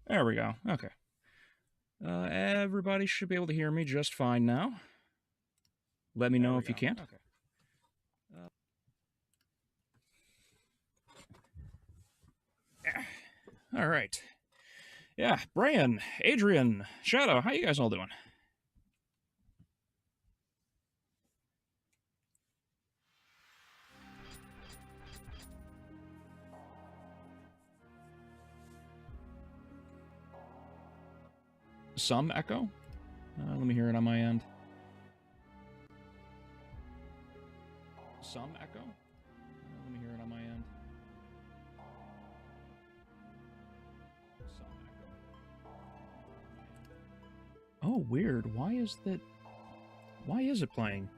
There we go. Okay. Everybody should be able to hear me just fine now. Let me know if you can't. Okay. All right. Yeah, Brian, Adrian, Shadow, how you guys all doing? Some echo? Let me hear it on my end. Some echo? Let me hear it on my end. Some echo. Oh, weird. Why is it playing?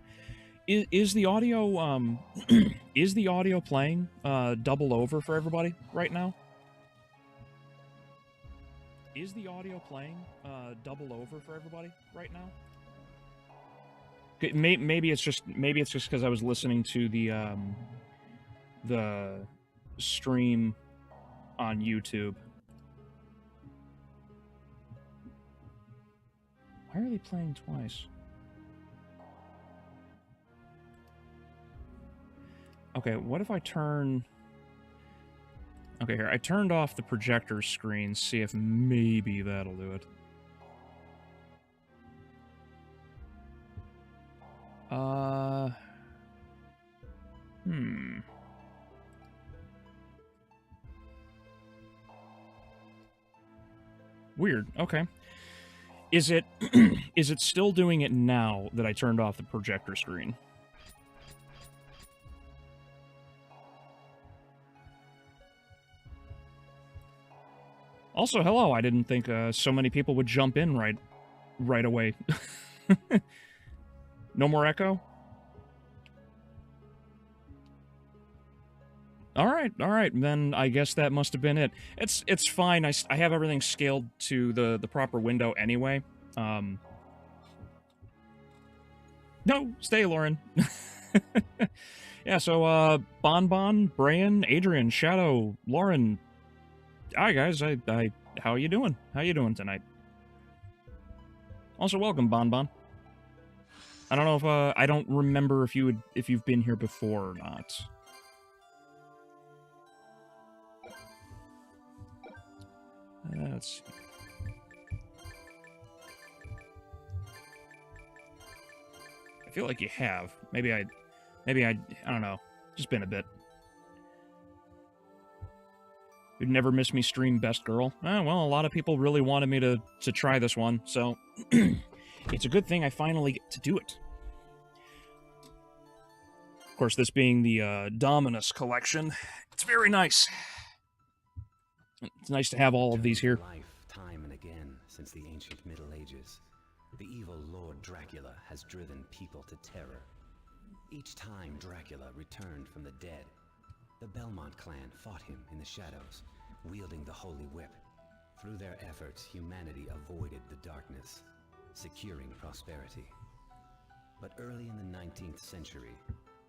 Is the audio is the audio playing double over for everybody right now? Is the audio playing double over for everybody right now? Maybe it's just because I was listening to the stream on YouTube. Why are they playing twice? Okay, what if I turn... Okay, here, I turned off the projector screen, see if maybe that'll do it. Weird, okay. Is it is it still doing it now that I turned off the projector screen? Also, hello, I didn't think so many people would jump in right away. No more echo? All right, then I guess that must have been it. It's fine, I have everything scaled to the proper window anyway. No, stay, Lauren. Yeah, so, Bonbon, Brian, Adrian, Shadow, Lauren. Hi, guys, how are you doing? How you doing tonight? Also, welcome, Bonbon. I don't know if, I don't remember if you've been here before or not. Let's see. I feel like you have. Maybe I don't know. Just been a bit. You'd never miss me stream Best Girl. Well, a lot of people really wanted me to try this one, so it's a good thing I finally get to do it. Of course, this being the Dominus collection, it's very nice. It's nice to have all of these here. Life, time and again, since the ancient Middle Ages, the evil Lord Dracula has driven people to terror. Each time Dracula returned from the dead, the Belmont clan fought him in the shadows, wielding the Holy Whip. Through their efforts, humanity avoided the darkness, securing prosperity. But early in the 19th century,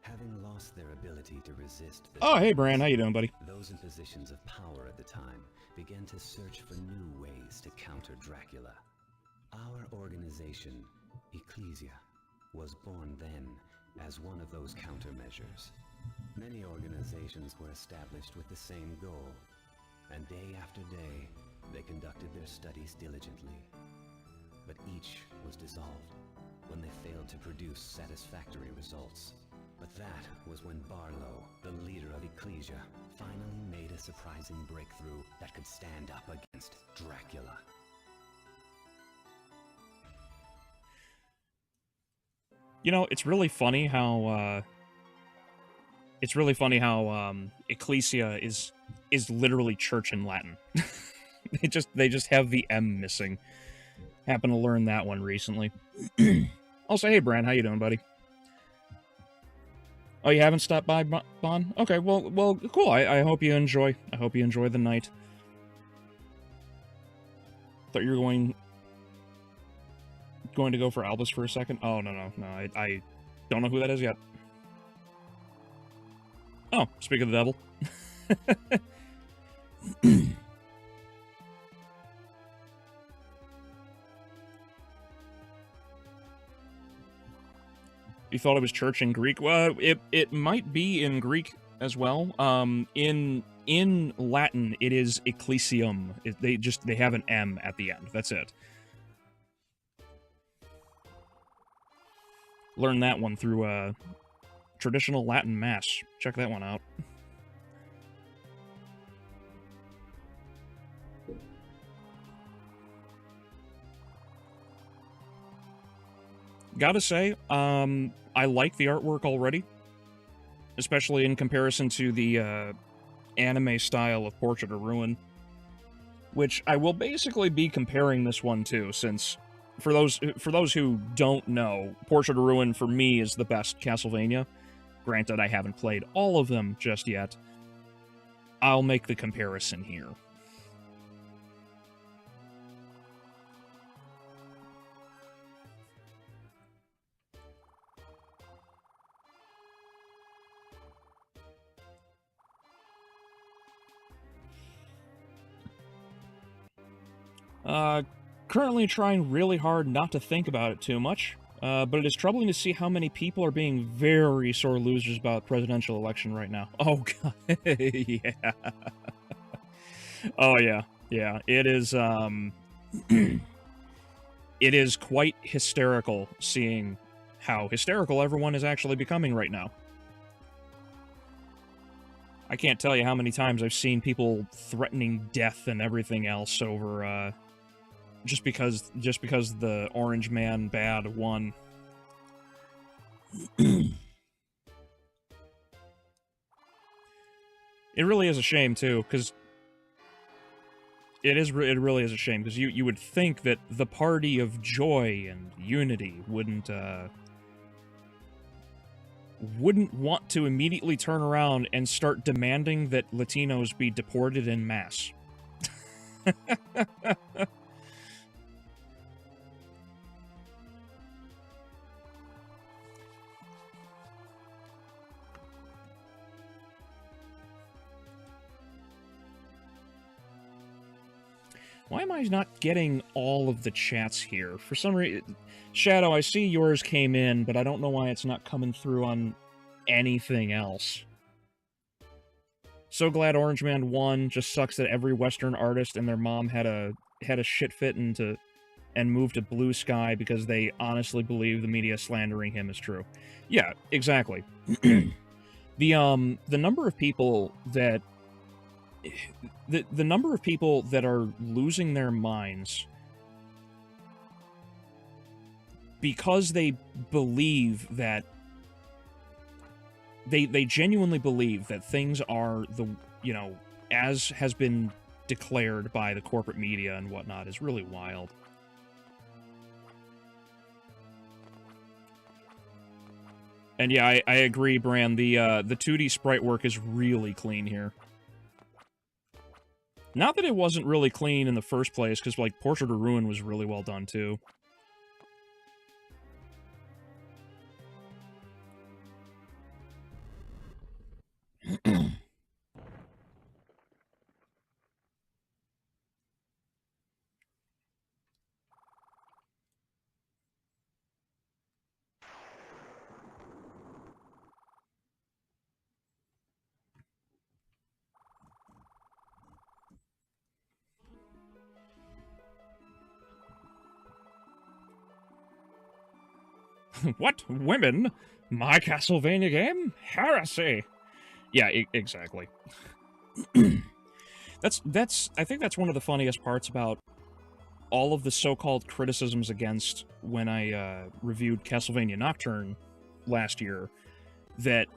having lost their ability to resist the Oh, hey, Bran, how you doing, buddy? those in positions of power at the time began to search for new ways to counter Dracula. Our organization, Ecclesia, was born then as one of those countermeasures. Many organizations were established with the same goal, and day after day, they conducted their studies diligently. But each was dissolved when they failed to produce satisfactory results. But that was when Barlow, the leader of Ecclesia, finally made a surprising breakthrough that could stand up against Dracula. You know, it's really funny how Ecclesia is literally church in Latin. they just have the M missing. Happened to learn that one recently. Also, hey, Bran, how you doing, buddy? Oh, you haven't stopped by, Bon? Okay, well, cool. I hope you enjoy. I hope you enjoy the night. Thought you were going to go for Albus for a second. Oh, no. I don't know who that is yet. Oh, speak of the devil. You thought it was church in Greek? Well, it might be in Greek as well. In Latin, it is ecclesium. They have an M at the end. That's it. Learn that one through traditional Latin mass. Check that one out. Gotta say, I like the artwork already, especially in comparison to the anime style of Portrait of Ruin, which I will basically be comparing this one to, since for those who don't know, Portrait of Ruin for me is the best Castlevania. Granted, I haven't played all of them just yet. I'll make the comparison here. Currently trying really hard not to think about it too much, but it is troubling to see how many people are being very sore losers about presidential election right now. Oh, God. Yeah. Oh, yeah. Yeah. It is, it is quite hysterical seeing how hysterical everyone is actually becoming right now. I can't tell you how many times I've seen people threatening death and everything else over, just because the orange man bad won. It really is a shame too, because it really is a shame, because you would think that the party of joy and unity wouldn't want to immediately turn around and start demanding that Latinos be deported en masse. Why am I not getting all of the chats here? For some reason... Shadow, I see yours came in, but I don't know why it's not coming through on anything else. So glad Orange Man won. Just sucks that every Western artist and their mom had a shit fit and moved to Blue Sky because they honestly believe the media slandering him is true. Yeah, exactly. The number of people that... The number of people that are losing their minds because they believe that they genuinely believe that things are as has been declared by the corporate media and whatnot is really wild. And yeah, I agree, Bran. The 2D sprite work is really clean here. Not that it wasn't really clean in the first place, because, like, Portrait of Ruin was really well done, too. What? Women? My Castlevania game? Heresy! Yeah, exactly. I think that's one of the funniest parts about all of the so-called criticisms against when I reviewed Castlevania Nocturne last year, that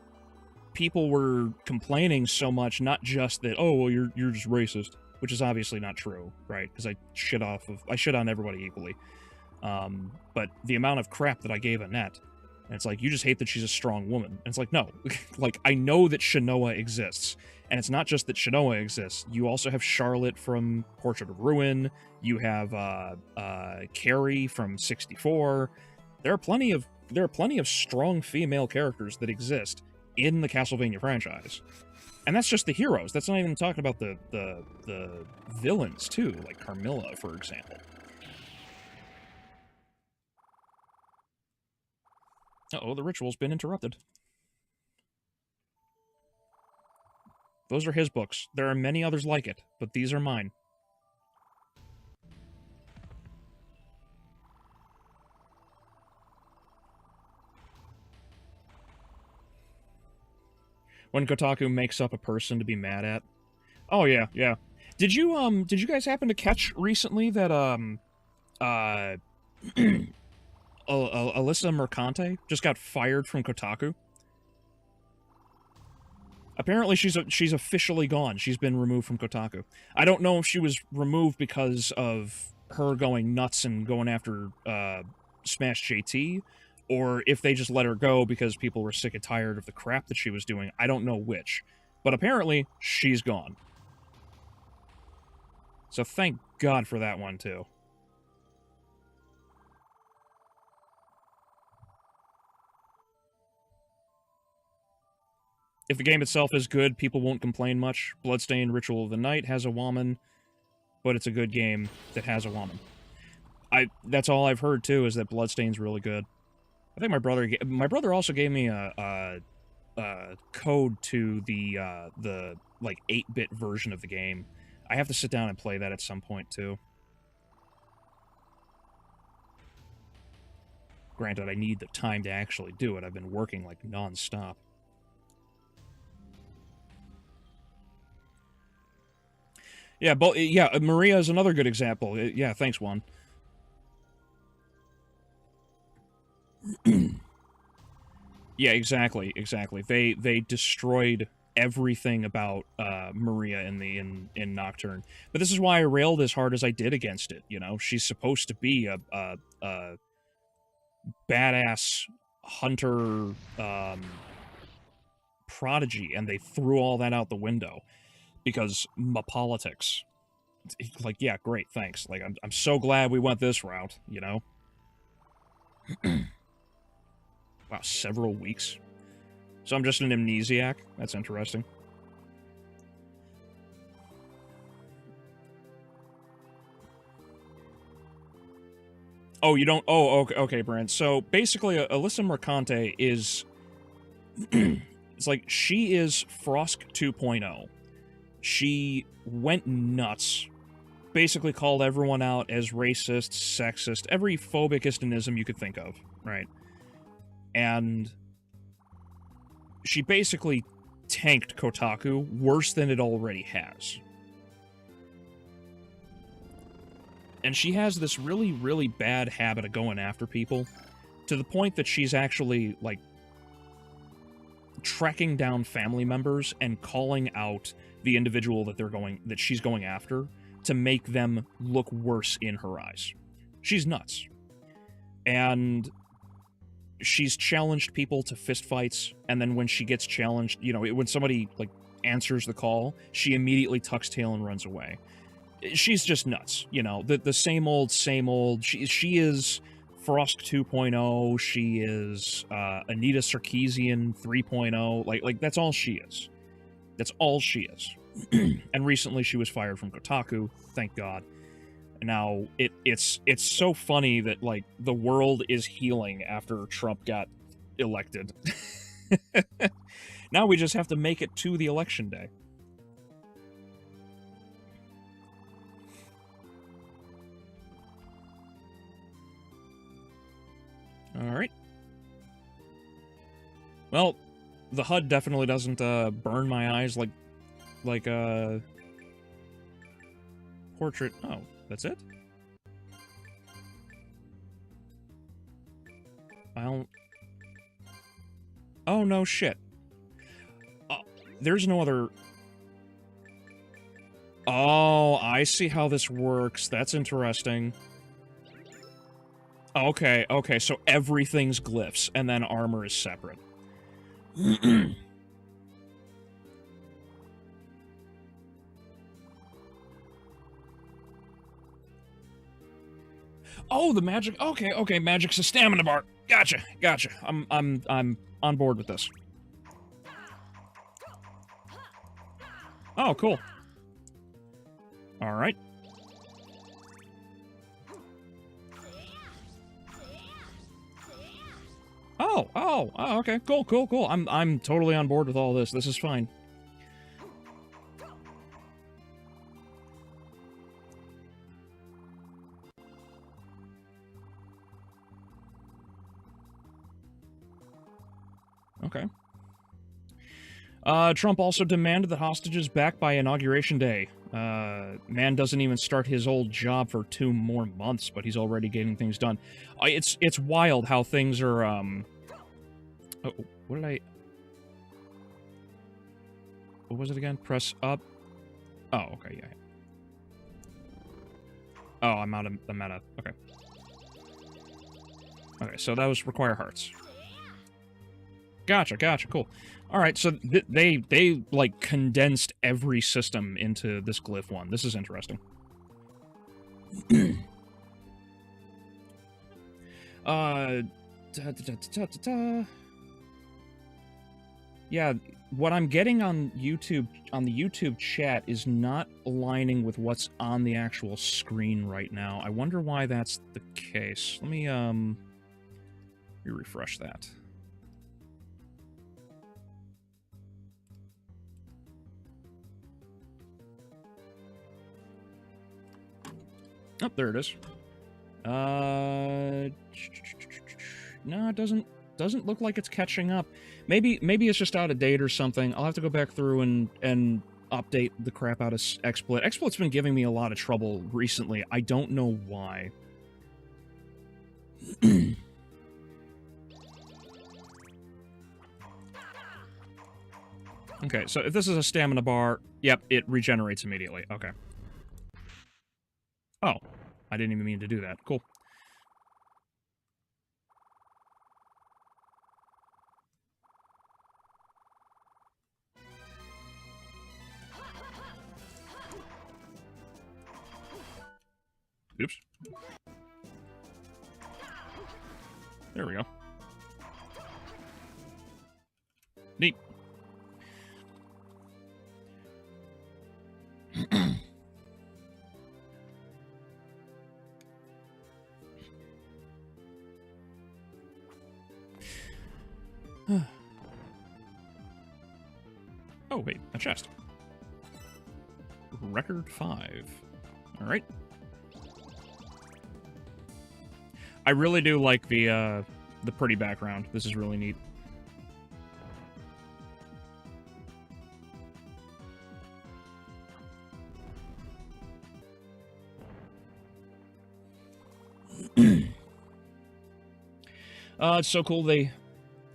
people were complaining so much, not just that, oh, well, you're just racist, which is obviously not true, right? Because I shit on everybody equally. But the amount of crap that I gave Annette, and it's like, you just hate that she's a strong woman. And it's like, no. Like, I know that Shinoa exists. And it's not just that Shinoa exists. You also have Charlotte from Portrait of Ruin. You have Carrie from 64. There are plenty of strong female characters that exist in the Castlevania franchise. And that's just the heroes. That's not even talking about the villains, too, like Carmilla, for example. Uh-oh, the ritual's been interrupted. Those are his books. There are many others like it, but these are mine. When Kotaku makes up a person to be mad at. Oh yeah, yeah. Did you guys happen to catch recently that Alyssa Mercante just got fired from Kotaku? Apparently she's officially gone. She's been removed from Kotaku. I don't know if she was removed because of her going nuts and going after Smash JT, or if they just let her go because people were sick and tired of the crap that she was doing. I don't know which. But apparently, she's gone. So thank God for that one, too. If the game itself is good, people won't complain much. Bloodstained Ritual of the Night has a woman, but it's a good game that has a woman. That's all I've heard, too, is that Bloodstained's really good. I think my brother also gave me a code to the like 8-bit version of the game. I have to sit down and play that at some point too. Granted, I need the time to actually do it. I've been working like non-stop. Yeah, Maria is another good example. Yeah, thanks, Juan. Yeah, exactly. They destroyed everything about Maria in Nocturne. But this is why I railed as hard as I did against it, you know? She's supposed to be a badass hunter prodigy, and they threw all that out the window because politics. Like, yeah, great, thanks. Like, I'm so glad we went this route, you know? Wow, several weeks. So I'm just an amnesiac? That's interesting. Oh, you don't... Oh, okay, Brent. So, basically, Alyssa Mercante is... it's like, she is Frosk 2.0. She went nuts. Basically called everyone out as racist, sexist, every phobicism you could think of, right? And she basically tanked Kotaku worse than it already has. And she has this really, really bad habit of going after people, to the point that she's actually, like, tracking down family members and calling out the individual that she's going after to make them look worse in her eyes. She's nuts. And she's challenged people to fistfights, and then when she gets challenged, you know, when somebody, like, answers the call, she immediately tucks tail and runs away. She's just nuts, you know, the same old. She is Frost 2.0, she is Anita Sarkeesian 3.0, like that's all she is. That's all she is. And recently she was fired from Kotaku, thank God. Now, it's so funny that, like, the world is healing after Trump got elected. Now we just have to make it to the election day. Alright. Well, the HUD definitely doesn't burn my eyes like portrait. Oh, that's it? I don't... Oh, no shit. There's no other... Oh, I see how this works. That's interesting. Okay, so everything's glyphs, and then armor is separate. Oh, the magic. Okay, magic's a stamina bar. Gotcha. I'm on board with this. Oh, cool. All right. Oh, okay, cool. I'm totally on board with all this. This is fine. Okay. Trump also demanded the hostages back by Inauguration Day. Man doesn't even start his old job for 2 more months, but he's already getting things done. It's wild how things are, Oh, what did I... What was it again? Press up? Oh, okay, yeah. Oh, I'm out of... Okay. Okay, so that was require hearts. Gotcha, cool. Alright, so they, like, condensed every system into this glyph one. This is interesting. Yeah, what I'm getting on YouTube, on the YouTube chat, is not aligning with what's on the actual screen right now. I wonder why that's the case. Let me refresh that. Oh, there it is. No, it doesn't look like it's catching up. Maybe it's just out of date or something. I'll have to go back through and update the crap out of XSplit. XSplit's been giving me a lot of trouble recently. I don't know why. Okay, so if this is a stamina bar, yep, it regenerates immediately. Okay. Oh, I didn't even mean to do that. Cool. Oops. There we go. Neat. Oh, wait, a chest. Record 5. Alright. I really do like the pretty background. This is really neat. It's so cool they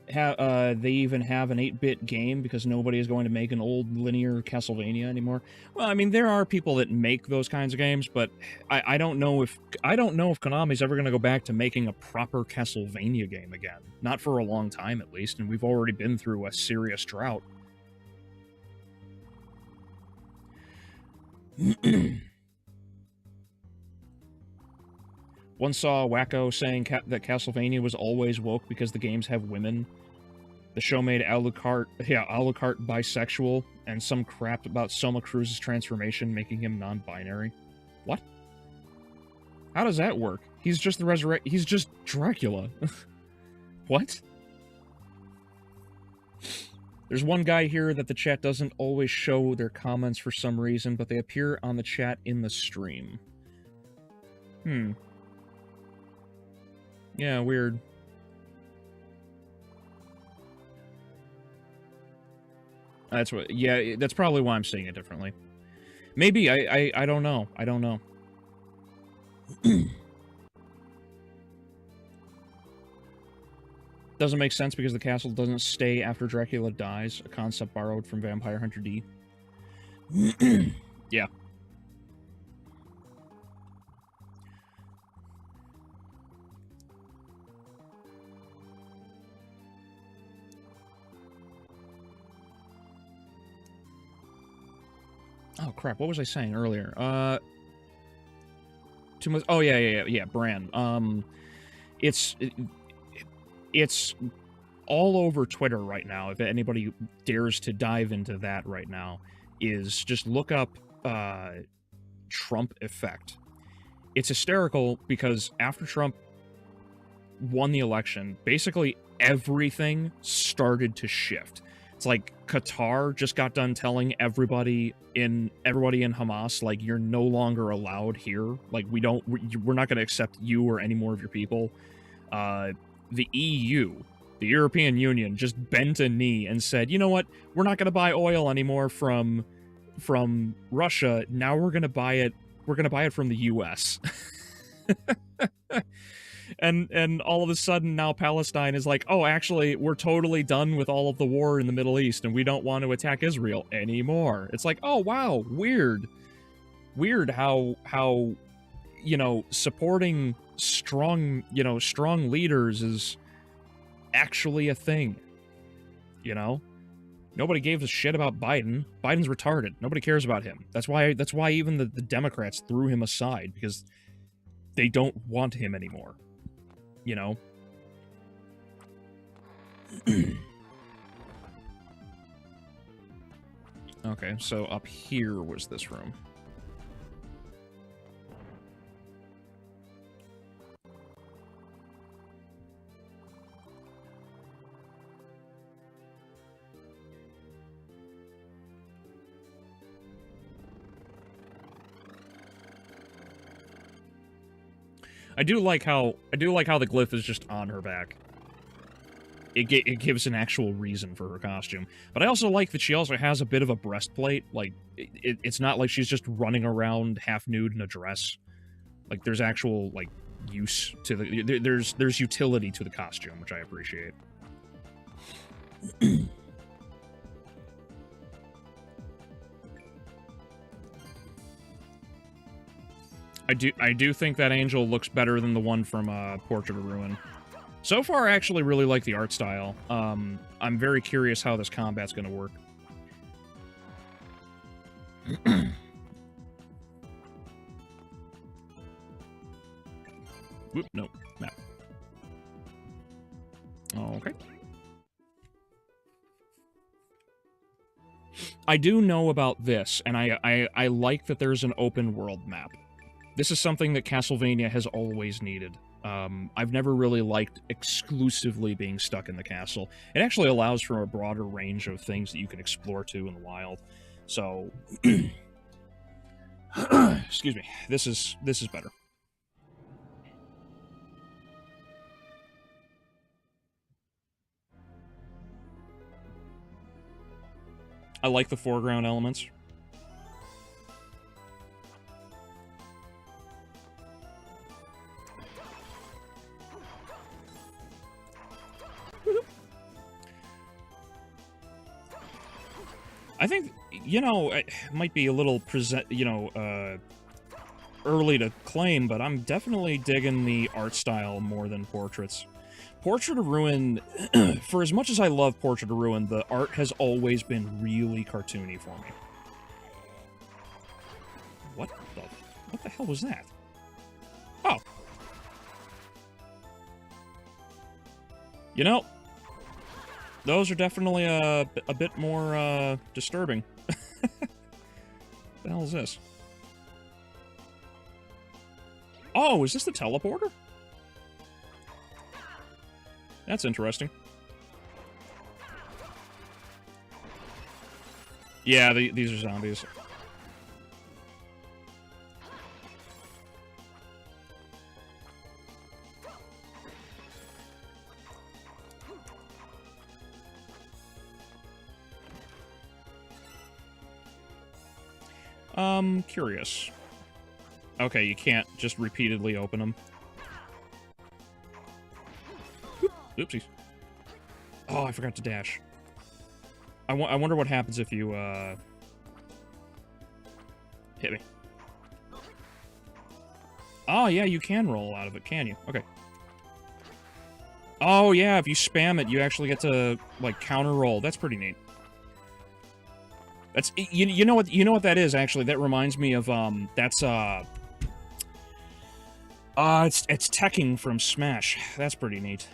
even have an 8-bit game because nobody is going to make an old linear Castlevania anymore. Well, I mean, there are people that make those kinds of games, but I don't know if Konami's ever going to go back to making a proper Castlevania game again. Not for a long time, at least, and we've already been through a serious drought. Once saw Wacko saying that Castlevania was always woke because the games have women. The show made Alucard bisexual, and some crap about Soma Cruz's transformation making him non-binary. What? How does that work? He's just he's just Dracula. What? There's one guy here that the chat doesn't always show their comments for some reason, but they appear on the chat in the stream. Yeah, weird. That's what. Yeah, that's probably why I'm seeing it differently. Maybe I don't know. I don't know. Doesn't make sense because the castle doesn't stay after Dracula dies. A concept borrowed from Vampire Hunter D. Yeah. Oh, crap. What was I saying earlier? Too much... Oh, yeah, Bran. It's all over Twitter right now. If anybody dares to dive into that right now, is just look up Trump effect. It's hysterical because after Trump won the election, basically everything started to shift. It's like Qatar just got done telling everybody in Hamas, like, you're no longer allowed here. Like, we're not going to accept you or any more of your people. The EU, the European Union, just bent a knee and said, you know what? We're not going to buy oil anymore from Russia. Now we're going to buy it. We're going to buy it from the US. And all of a sudden now Palestine is like, oh, actually, we're totally done with all of the war in the Middle East and we don't want to attack Israel anymore. It's like, oh, wow, weird how supporting strong leaders is actually a thing. Nobody gave a shit about Biden. Biden's retarded. Nobody cares about him. That's why even the Democrats threw him aside, because they don't want him anymore. Okay, so up here was this room. I do like how the glyph is just on her back. It gives an actual reason for her costume. But I also like that she also has a bit of a breastplate. Like, it's not like she's just running around half nude in a dress. Like, there's actual, like, use to the... There's utility to the costume, which I appreciate. I do think that angel looks better than the one from Portrait of Ruin. So far, I actually really like the art style. I'm very curious how this combat's going to work. Whoop, no, map. Okay. I do know about this, and I like that there's an open world map. This is something that Castlevania has always needed. I've never really liked exclusively being stuck in the castle. It actually allows for a broader range of things that you can explore to in the wild. So, excuse me, this is better. I like the foreground elements. I think, it might be a little early to claim, but I'm definitely digging the art style more than Portraits. Portrait of Ruin, for as much as I love Portrait of Ruin, the art has always been really cartoony for me. What the hell was that? Oh. Those are definitely a bit more disturbing. What the hell is this? Oh, is this the teleporter? That's interesting. Yeah, these are zombies. Curious. Okay, you can't just repeatedly open them. Oopsies. Oh, I forgot to dash. I wonder what happens if you, hit me. Oh, yeah, you can roll out of it, can you? Okay. Oh, yeah, if you spam it, you actually get to, like, counter roll. That's pretty neat. That's, you know what that is, actually? That reminds me of, that's, it's teching from Smash. That's pretty neat.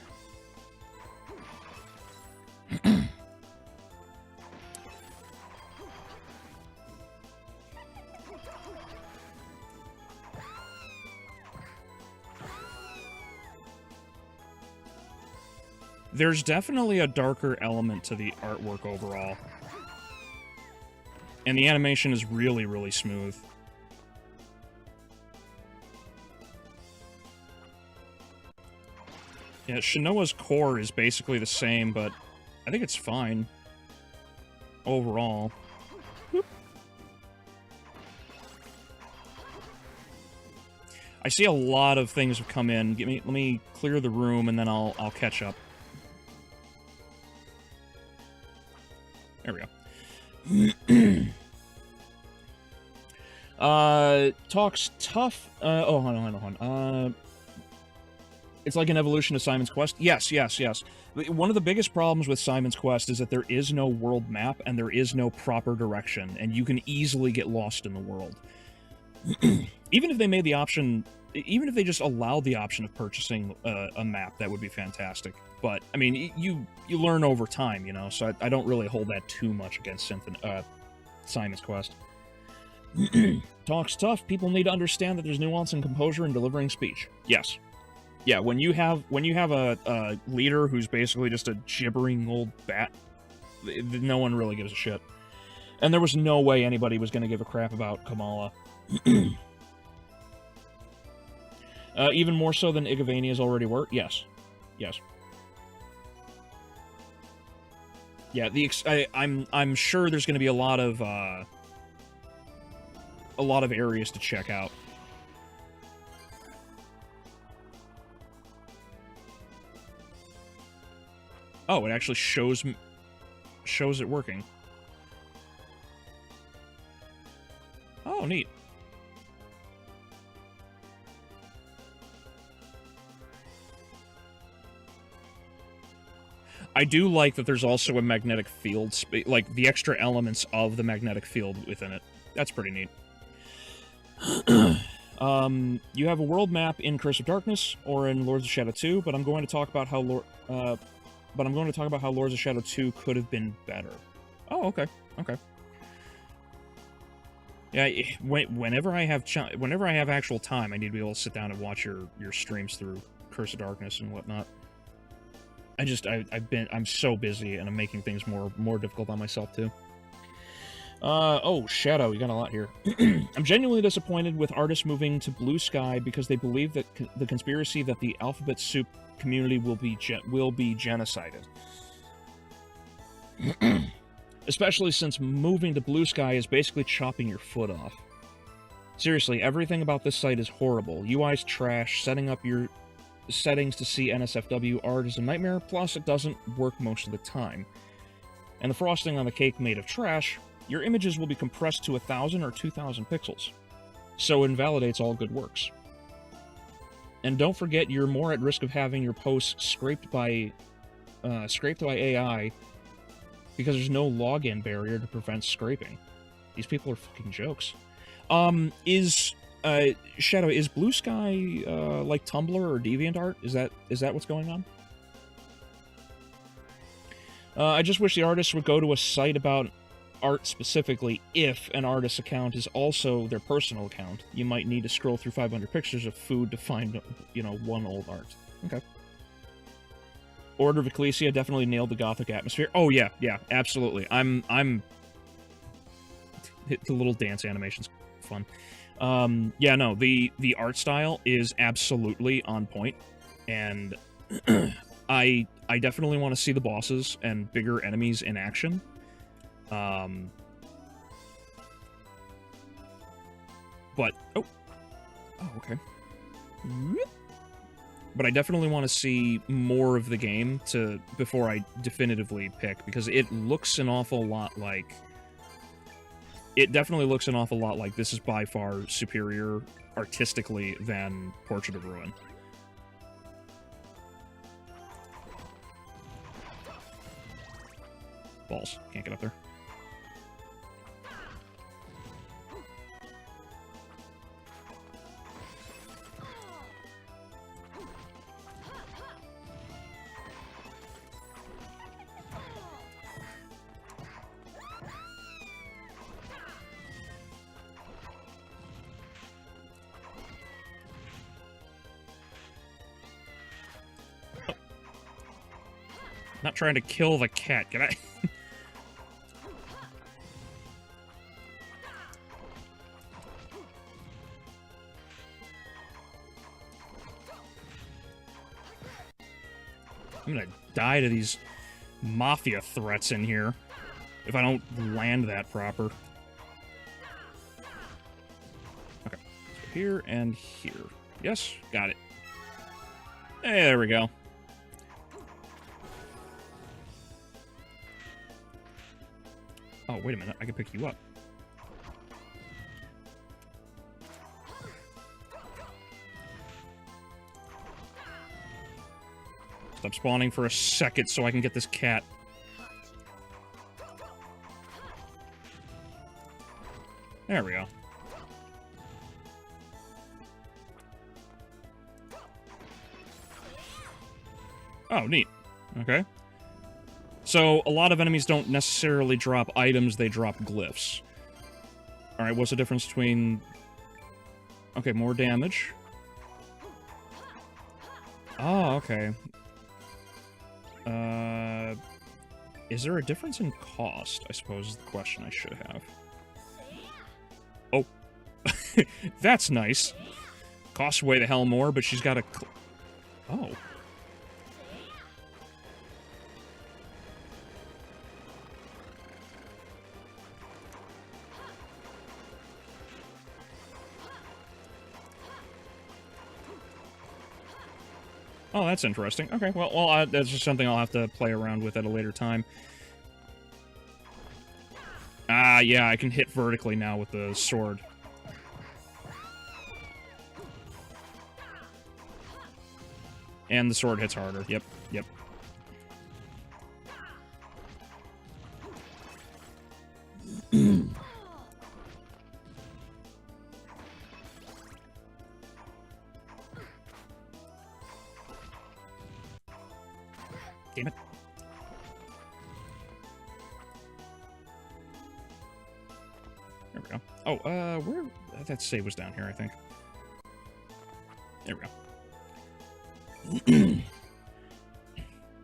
There's definitely a darker element to the artwork overall. And the animation is really, really smooth. Yeah, Shinoa's core is basically the same, but I think it's fine overall. Whoop. I see a lot of things have come in. Let me clear the room, and then I'll catch up. There we go. Talks tough. Oh, hold on. It's like an evolution of Simon's Quest. Yes. One of the biggest problems with Simon's Quest is that there is no world map and there is no proper direction, and you can easily get lost in the world. Even if they made the option, even if they just allowed the option of purchasing a map, that would be fantastic. But, I mean, you learn over time, you know, so I don't really hold that too much against Simon's Quest. Talks tough. People need to understand that there's nuance and composure in delivering speech. Yes. Yeah, when you have a leader who's basically just a gibbering old bat, no one really gives a shit. And there was no way anybody was going to give a crap about Kamala. Even more so than Igavania's already were? Yes. Yeah, I'm sure there's going to be a lot of areas to check out. Oh, it actually shows it working. Oh, neat. I do like that there's also a magnetic field, like the extra elements of the magnetic field within it. That's pretty neat. You have a world map in Curse of Darkness or in Lords of Shadow 2, but I'm going to talk about how Lords of Shadow 2 could have been better. Oh, okay. Yeah, whenever I have actual time, I need to be able to sit down and watch your streams through Curse of Darkness and whatnot. I'm so busy and I'm making things more difficult on myself too. Oh, Shadow, you got a lot here. I'm genuinely disappointed with artists moving to Blue Sky because they believe that the conspiracy that the Alphabet Soup community will be genocided. Especially since moving to Blue Sky is basically chopping your foot off. Seriously, everything about this site is horrible. UI's trash, setting up your settings to see NSFW art is a nightmare, plus it doesn't work most of the time. And the frosting on the cake made of trash, your images will be compressed to 1,000 or 2,000 pixels. So it invalidates all good works. And don't forget, you're more at risk of having your posts scraped by AI because there's no login barrier to prevent scraping. These people are fucking jokes. Shadow, is Blue Sky like Tumblr or DeviantArt? Is that what's going on? I just wish the artists would go to a site about art specifically. If an artist's account is also their personal account, you might need to scroll through 500 pictures of food to find, one old art. Okay. Order of Ecclesia definitely nailed the gothic atmosphere. Oh yeah, absolutely. I'm the little dance animation's fun. Yeah, no, the art style is absolutely on point, and I definitely want to see the bosses and bigger enemies in action. But okay. But I definitely want to see more of the game before I definitively pick, because it looks an awful lot like... It definitely looks an awful lot like this is by far superior artistically than Portrait of Ruin. Balls. Can't get up there. Not trying to kill the cat. Can I? I'm gonna die to these mafia threats in here if I don't land that proper. Okay. So here and here. Yes, got it. There we go. Oh, wait a minute. I can pick you up. Stop spawning for a second so I can get this cat. There we go. Oh, neat. Okay. So, a lot of enemies don't necessarily drop items, they drop glyphs. Alright, what's the difference between... Okay, more damage. Oh, okay. Is there a difference in cost? I suppose is the question I should have. Oh. That's nice. Costs way the hell more, but she's got a... Oh. Oh, that's interesting. Okay, well, that's just something I'll have to play around with at a later time. Ah, yeah, I can hit vertically now with the sword. And the sword hits harder. Yep, yep. Damn it. There we go. Oh, where... That save was down here, I think. There we go.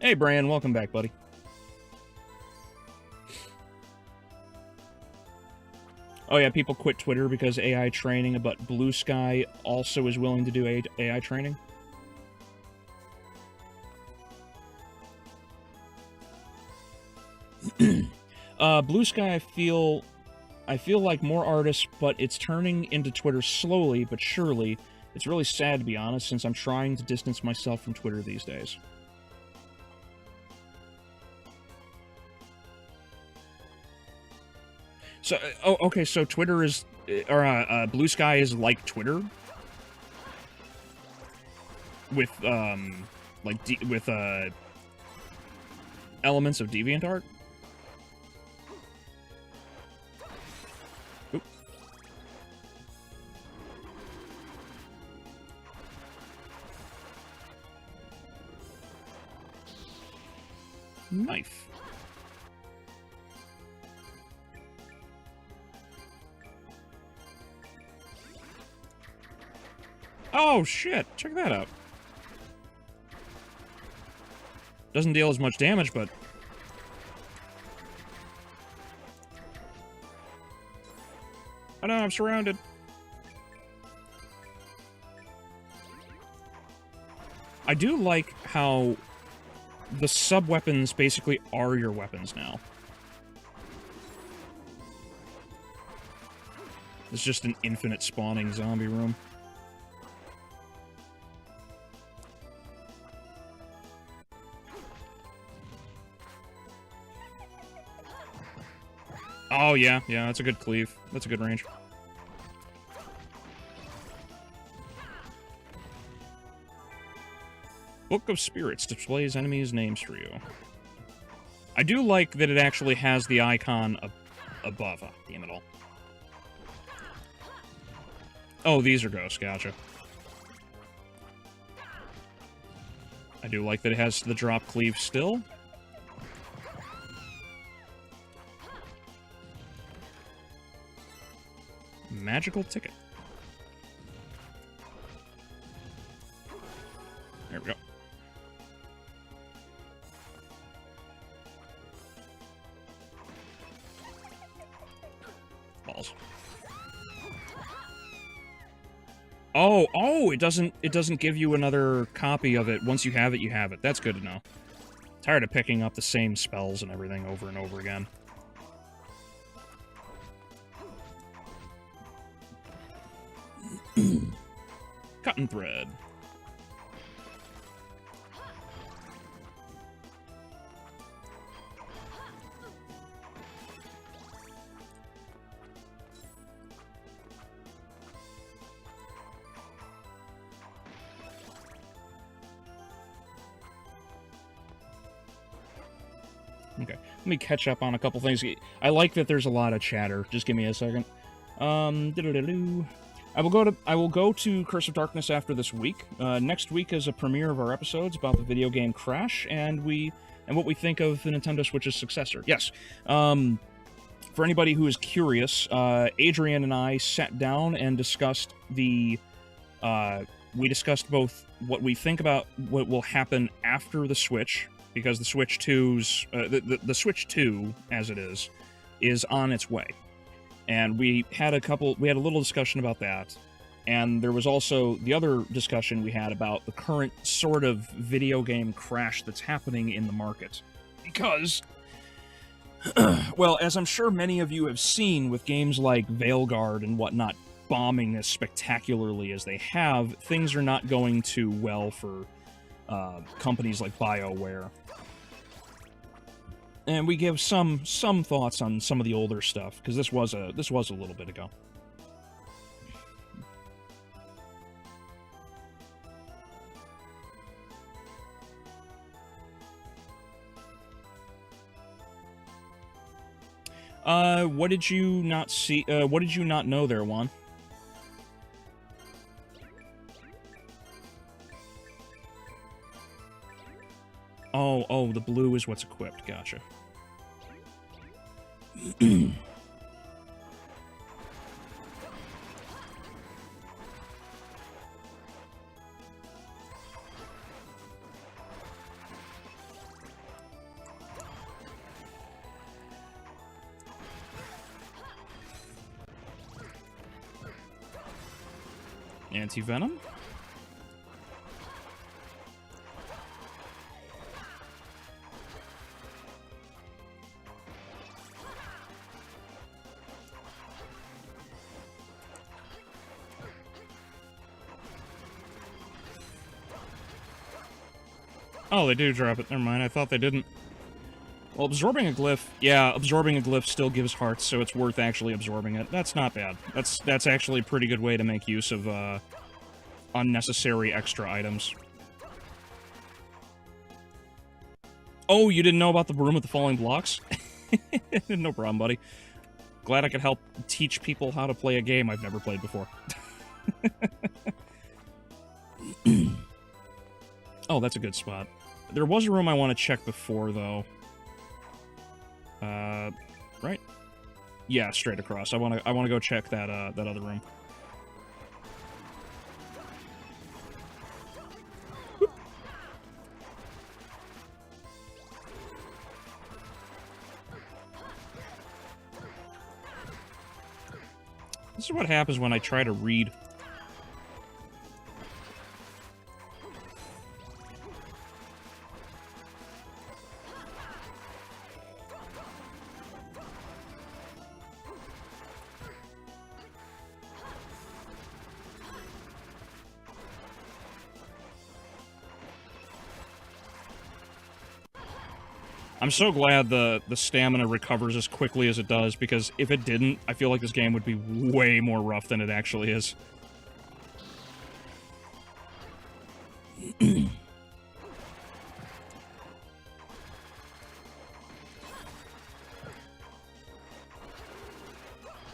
Hey, Brian, welcome back, buddy. Oh, yeah, people quit Twitter because AI training, but Blue Sky also is willing to do AI training. Blue Sky, I feel like more artists, but it's turning into Twitter slowly but surely. It's really sad, to be honest, since I'm trying to distance myself from Twitter these days. So, oh, okay, so Twitter is, or, Blue Sky is like Twitter? With, elements of DeviantArt? Oop. Knife. Oh, shit. Check that out. Doesn't deal as much damage, but... Oh no, I'm surrounded. I do like how the sub-weapons basically are your weapons now. It's just an infinite spawning zombie room. Oh, yeah, that's a good cleave. That's a good range. Book of Spirits displays enemies' names for you. I do like that it actually has the icon above. Oh, damn it all. Oh, these are ghosts, gotcha. I do like that it has the drop cleave still. Magical ticket. There we go. spells. Oh, it doesn't give you another copy of it. Once you have it, you have it. That's good to know. Tired of picking up the same spells and everything over and over again. Cotton thread. Okay, let me catch up on a couple things. I like that there's a lot of chatter. Just give me a second. I will go to Curse of Darkness after this week. Next week is a premiere of our episodes about the video game Crash, and what we think of the Nintendo Switch's successor. Yes. For anybody who is curious, Adrian and I sat down and discussed we discussed both what we think about what will happen after the Switch, because the Switch 2's the Switch 2 as it is on its way. And we had a little discussion about that. And there was also the other discussion we had about the current sort of video game crash that's happening in the market. Because, well, as I'm sure many of you have seen with games like Veilguard and whatnot bombing as spectacularly as they have, things are not going too well for companies like BioWare. And we give some thoughts on some of the older stuff, because this was a little bit ago. What did you not see? What did you not know there, Juan? Oh, the blue is what's equipped. Gotcha. Anti-venom? Oh, they do drop it. Never mind, I thought they didn't. Well, absorbing a glyph... Yeah, absorbing a glyph still gives hearts, so it's worth actually absorbing it. That's not bad. That's actually a pretty good way to make use of, unnecessary extra items. Oh, you didn't know about the room with the falling blocks? No problem, buddy. Glad I could help teach people how to play a game I've never played before. Oh, that's a good spot. There was a room I want to check before, though. Right? Yeah, straight across. I want to go check that other room. Whoop. This is what happens when I try to read. I'm so glad the stamina recovers as quickly as it does, because if it didn't, I feel like this game would be way more rough than it actually is. Get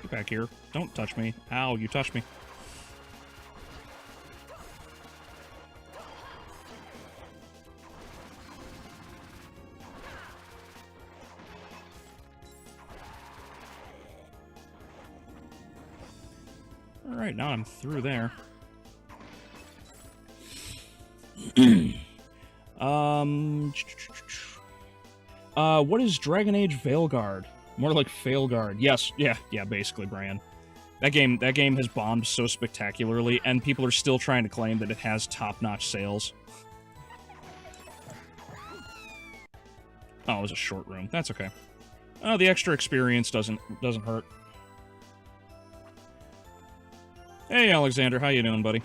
back here. Don't touch me. Ow, you touched me. Alright, now I'm through there. What is Dragon Age Veilguard? More like Failguard. Yes, yeah, basically, Brian. That game has bombed so spectacularly, and people are still trying to claim that it has top-notch sales. Oh, it was a short room. That's okay. Oh, the extra experience doesn't hurt. Hey, Alexander, how you doing, buddy?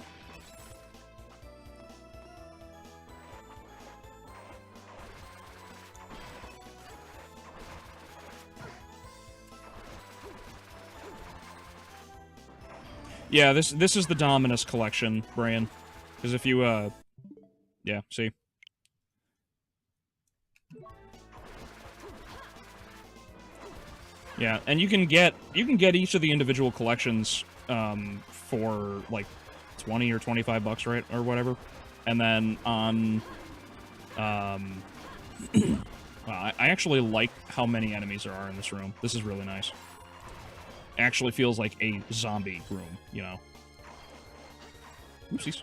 Yeah, this is the Dominus collection, Brian. Because if you, yeah, see? Yeah, and you can get each of the individual collections, for, like, 20 or 25 bucks, right? Or whatever. And then on, I actually like how many enemies there are in this room. This is really nice. Actually feels like a zombie room, you know. Oopsies.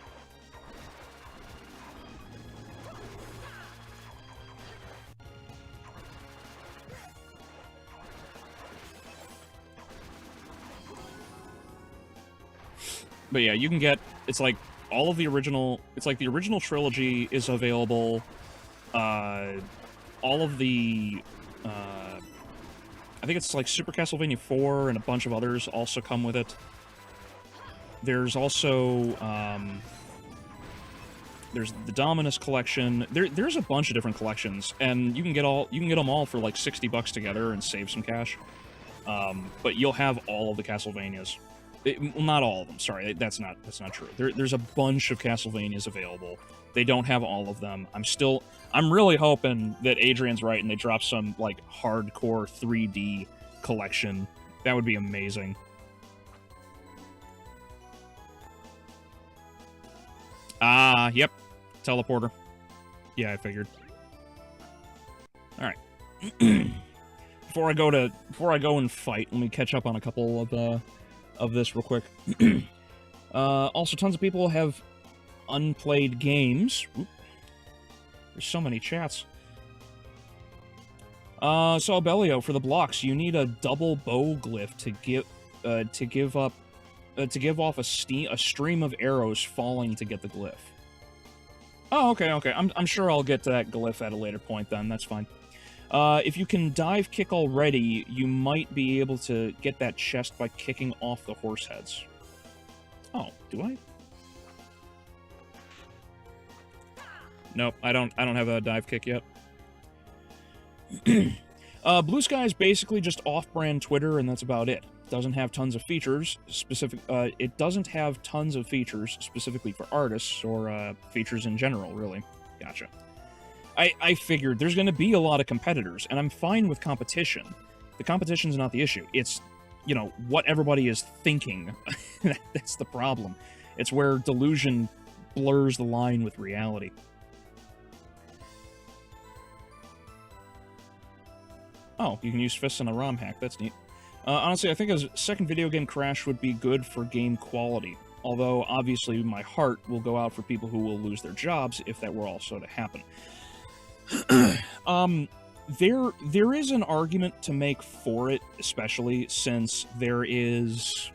But yeah, you can get, it's like all of the original, it's like the original trilogy is available. All of the, I think it's like Super Castlevania 4 and a bunch of others also come with it. There's also, there's the Dominus collection. There's a bunch of different collections, and you can get them all for like 60 bucks together and save some cash. But you'll have all of the Castlevanias. Well, not all of them. Sorry, that's not true. There's a bunch of Castlevanias available. They don't have all of them. I'm really hoping that Adrian's right and they drop some like hardcore 3D collection. That would be amazing. Yep. Teleporter. Yeah, I figured. All right. Before I go and fight, let me catch up on a couple of this real quick. Also, tons of people have unplayed games. Oop. There's so many chats. So Albeleo, for the blocks, you need a double bow glyph to give off a stream of arrows falling to get the glyph. Oh, okay. I'm sure I'll get to that glyph at a later point then. That's fine. If you can dive kick already, you might be able to get that chest by kicking off the horse heads. Oh, do I? Nope, I don't have a dive kick yet. Blue Sky is basically just off-brand Twitter, and that's about it. Doesn't have tons of features it doesn't have tons of features specifically for artists or features in general, really. Gotcha. I figured there's going to be a lot of competitors, and I'm fine with competition. The competition's not the issue. It's, you know, what everybody is thinking. That's the problem. It's where delusion blurs the line with reality. Oh, you can use fists on a ROM hack. That's neat. Honestly, I think a second video game crash would be good for game quality. Although, obviously, my heart will go out for people who will lose their jobs if that were also to happen. There is an argument to make for it, especially since there is...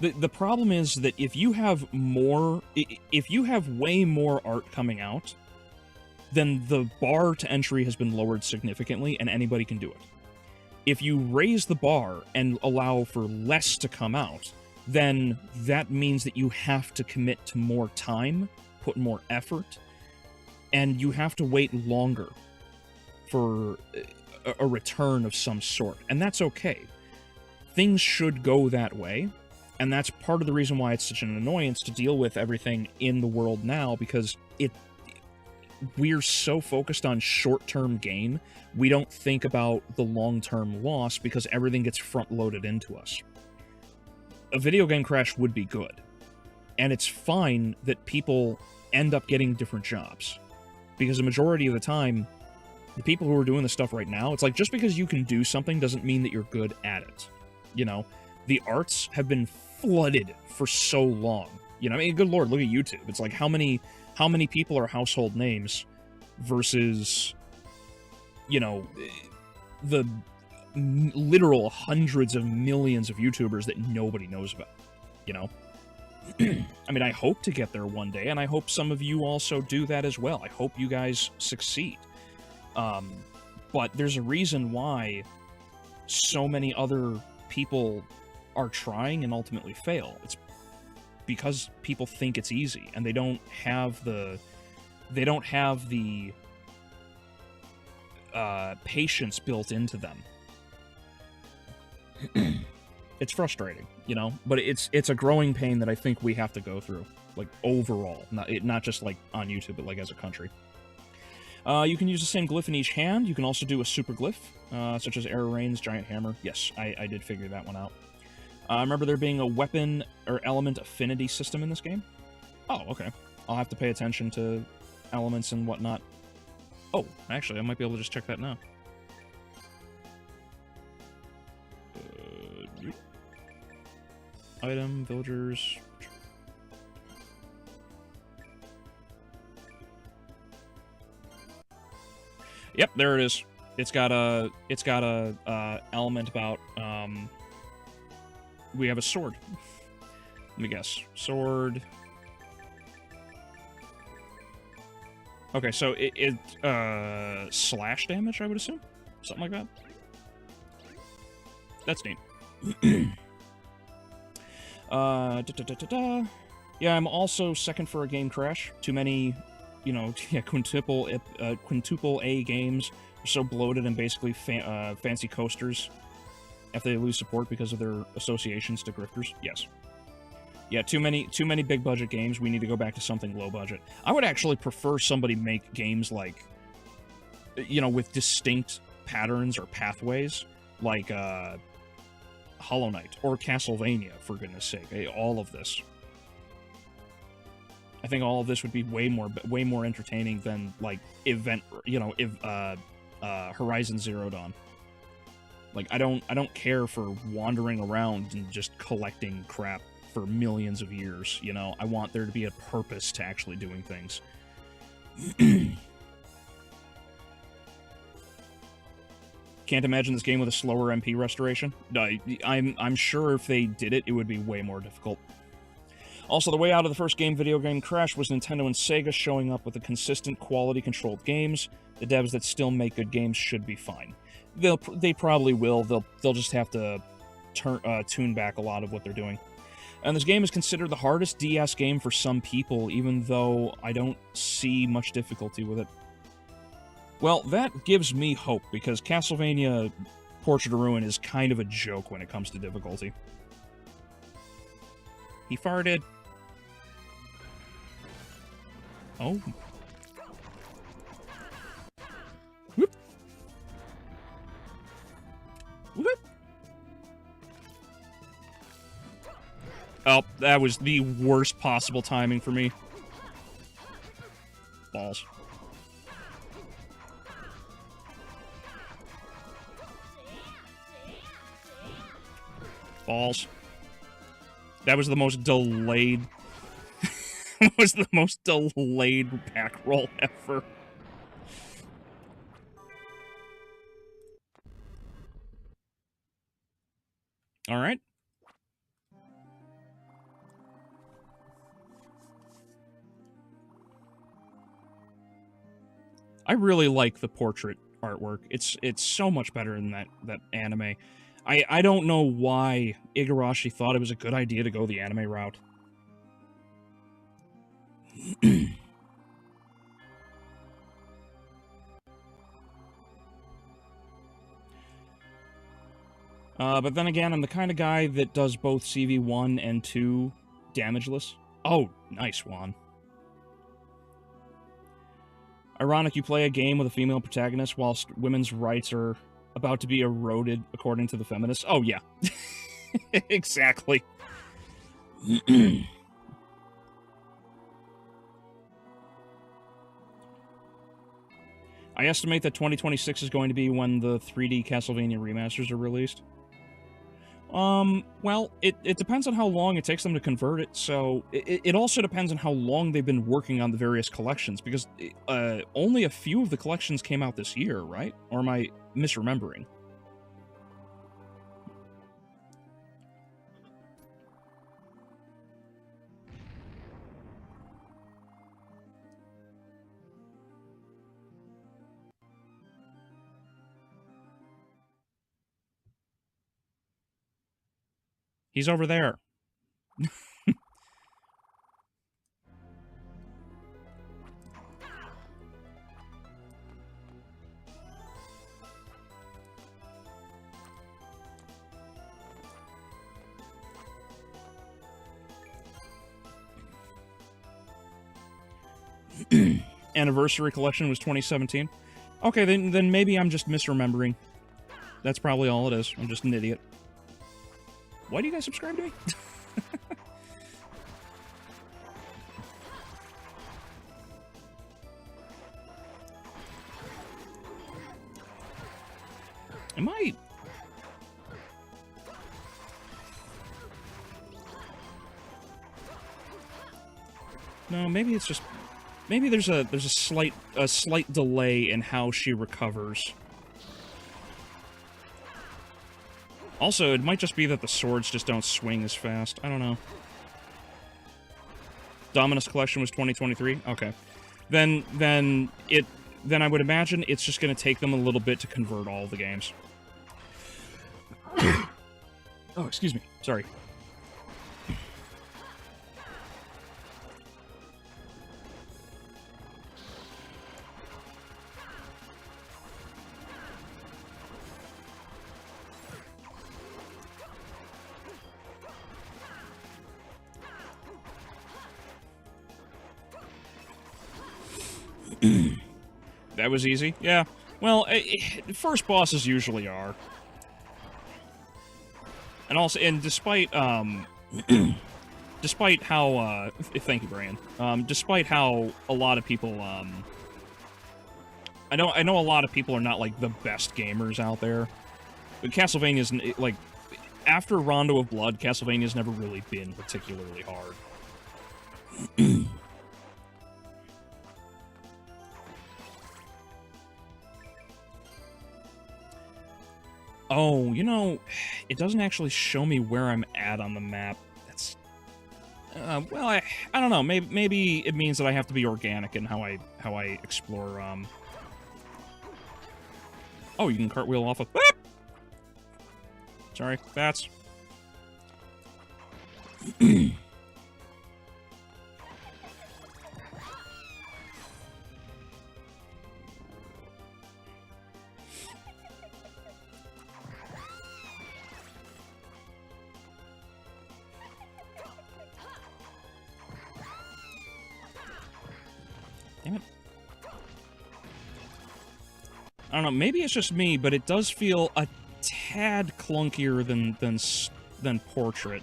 The problem is that if you have way more art coming out, then the bar to entry has been lowered significantly, and anybody can do it. If you raise the bar and allow for less to come out, then that means that you have to commit to more time, put more effort, and you have to wait longer for a return of some sort. And that's okay. Things should go that way, and that's part of the reason why it's such an annoyance to deal with everything in the world now, because we're so focused on short-term gain, we don't think about the long-term loss because everything gets front-loaded into us. A video game crash would be good, and it's fine that people end up getting different jobs, because the majority of the time, the people who are doing this stuff right now, it's like, just because you can do something doesn't mean that you're good at it. You know, the arts have been flooded for so long. You know, I mean, good lord, look at YouTube. It's like, how many people are household names versus you know, the literal hundreds of millions of YouTubers that nobody knows about, you know? I mean, I hope to get there one day, and I hope some of you also do that as well. I hope you guys succeed. But there's a reason why so many other people are trying and ultimately fail. It's because people think it's easy, and they don't have the patience built into them. It's frustrating, you know, but it's a growing pain that I think we have to go through, like, overall, not just, like, on YouTube, but, like, as a country. You can use the same glyph in each hand. You can also do a super glyph, such as Air Rain's Giant Hammer. Yes, I did figure that one out. I remember there being a weapon or element affinity system in this game. Oh, okay. I'll have to pay attention to elements and whatnot. Oh, actually, I might be able to just check that now. Item, villagers. Yep, there it is. It's got a element about we have a sword. Let me guess. Sword. Okay, so it slash damage, I would assume? Something like that. That's neat. Yeah, I'm also second for a game crash. Too many, you know, yeah, quintuple A games are so bloated and basically fancy coasters after they lose support because of their associations to grifters. Yes. Yeah, too many big budget games. We need to go back to something low budget. I would actually prefer somebody make games like, you know, with distinct patterns or pathways, like Hollow Knight or Castlevania, for goodness sake. All of this. I think all of this would be way more entertaining than, like, Horizon Zero Dawn. Like, I don't care for wandering around and just collecting crap for millions of years, you know? I want there to be a purpose to actually doing things. Can't imagine this game with a slower MP restoration. I'm sure if they did it, it would be way more difficult. Also, the way out of the first video game crash was Nintendo and Sega showing up with a consistent, quality-controlled games. The devs that still make good games should be fine. They probably will. They'll just have to tune back a lot of what they're doing. And this game is considered the hardest DS game for some people, even though I don't see much difficulty with it. Well, that gives me hope, because Castlevania Portrait of Ruin is kind of a joke when it comes to difficulty. He farted. Oh. Whoop. Whoop. Oh, that was the worst possible timing for me. Balls. Balls. That was the most delayed... was the most delayed back roll ever. Alright. I really like the portrait artwork. It's so much better than that anime. I don't know why Igarashi thought it was a good idea to go the anime route. But then again, I'm the kind of guy that does both CV1 and 2 damageless. Oh, nice, Juan. Ironic you play a game with a female protagonist whilst women's rights are about to be eroded according to the feminists. Oh, yeah. Exactly. I estimate that 2026 is going to be when the 3D Castlevania remasters are released. Well, it depends on how long it takes them to convert it, so it also depends on how long they've been working on the various collections, because only a few of the collections came out this year, right? Or am I misremembering? He's over there. Anniversary collection was 2017. Okay, then maybe I'm just misremembering. That's probably all it is. I'm just an idiot. Why do you guys subscribe to me? Am I... No, maybe it's just... Maybe there's a slight delay in how she recovers. Also, it might just be that the swords just don't swing as fast. I don't know. Dominus Collection was 2023? Okay. Then I would imagine it's just going to take them a little bit to convert all the games. Oh, excuse me. Sorry. That was easy? Yeah. Well, first bosses usually are. And also, and despite, despite how, thank you, Brian. Despite how a lot of people, I know a lot of people are not, like, the best gamers out there. But Castlevania's, like, after Rondo of Blood, Castlevania's never really been particularly hard. Oh, you know, it doesn't actually show me where I'm at on the map. That's, well, I don't know. Maybe it means that I have to be organic in how I explore. Oh, you can cartwheel off of. Ah! Sorry, bats. Damn it. I don't know, maybe it's just me, but it does feel a tad clunkier than Portrait.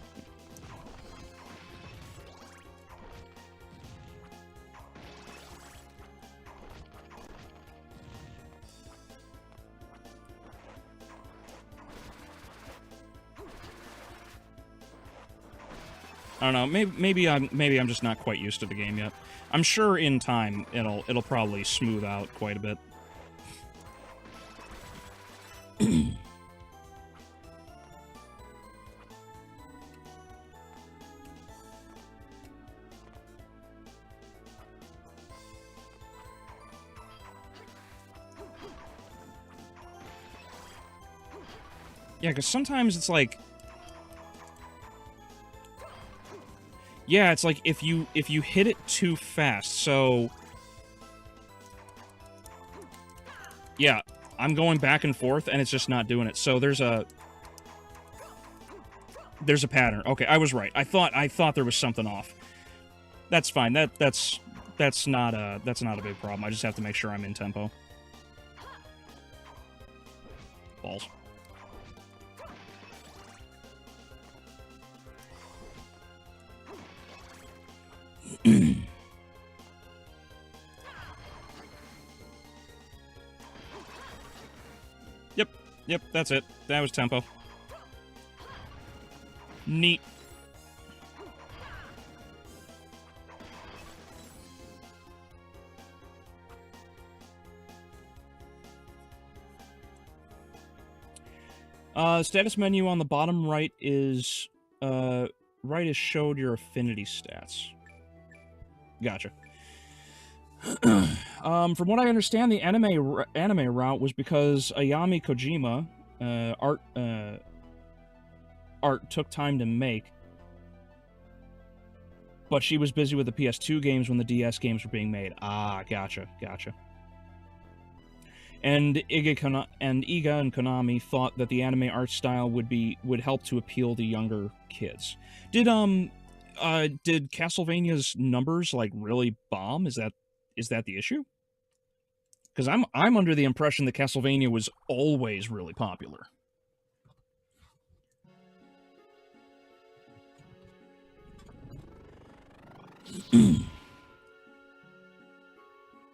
I don't know. Maybe I'm just not quite used to the game yet. I'm sure in time it'll probably smooth out quite a bit. Yeah, because sometimes it's like... Yeah, it's like if you hit it too fast, so... Yeah, I'm going back and forth, and it's just not doing it. So there's a pattern. Okay, I was right. I thought there was something off. That's fine. That's not a big problem. I just have to make sure I'm in tempo. Balls. Yep, that's it. That was tempo. Neat. Status menu on the bottom right is showed your affinity stats. Gotcha. From what I understand, the anime route was because Ayami Kojima art took time to make, but she was busy with the PS2 games when the DS games were being made. Ah, gotcha. And Iga and Konami thought that the anime art style would help to appeal to younger kids. Did Castlevania's numbers like really bomb? Is that the issue? Because I'm under the impression that Castlevania was always really popular.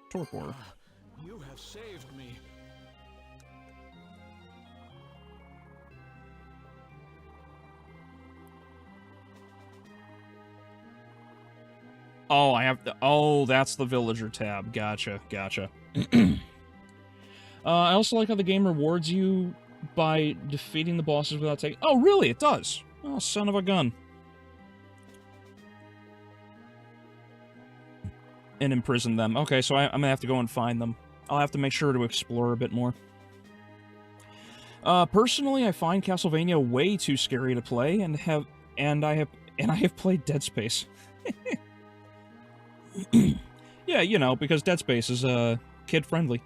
Torpor. You have saved me. Oh, I have to. Oh, that's the villager tab. Gotcha. I also like how the game rewards you by defeating the bosses without taking. Oh, really? It does. Oh, son of a gun. And imprison them. Okay, so I'm gonna have to go and find them. I'll have to make sure to explore a bit more. Personally, I find Castlevania way too scary to play, and I have played Dead Space. Yeah, you know, because Dead Space is kid-friendly.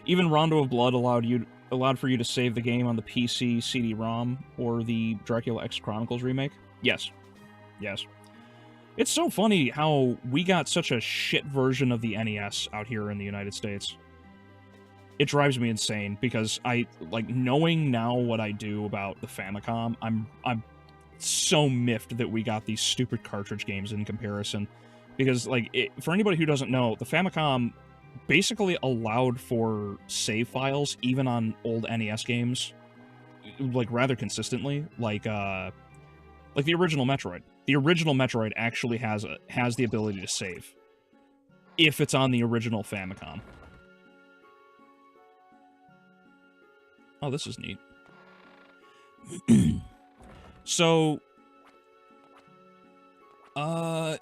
Even Rondo of Blood allowed for you to save the game on the PC CD-ROM or the Dracula X Chronicles remake. Yes. It's so funny how we got such a shit version of the NES out here in the United States. It drives me insane because knowing now what I do about the Famicom, I'm so miffed that we got these stupid cartridge games in comparison. Because, for anybody who doesn't know, the Famicom basically allowed for save files even on old NES games, rather consistently, like the original Metroid. The original Metroid actually has the ability to save if it's on the original Famicom. Oh, this is neat. So, I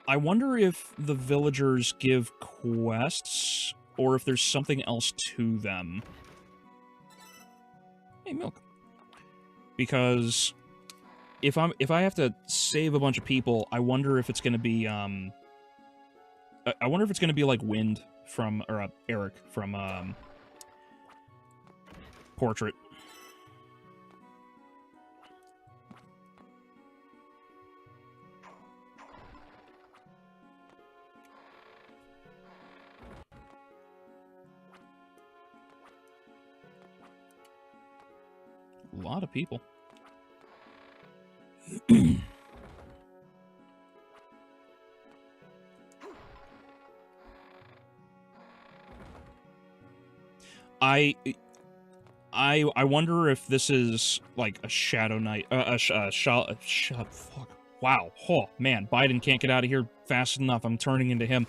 wonder if the villagers give quests, or if there's something else to them. Hey, milk. Because if I have to save a bunch of people, I wonder if it's gonna be I wonder if it's gonna be like Wind from Eric from Portrait. A lot of people. I wonder if this is like a Shadow Knight, fuck. Wow. Oh, man, Biden can't get out of here fast enough. I'm turning into him.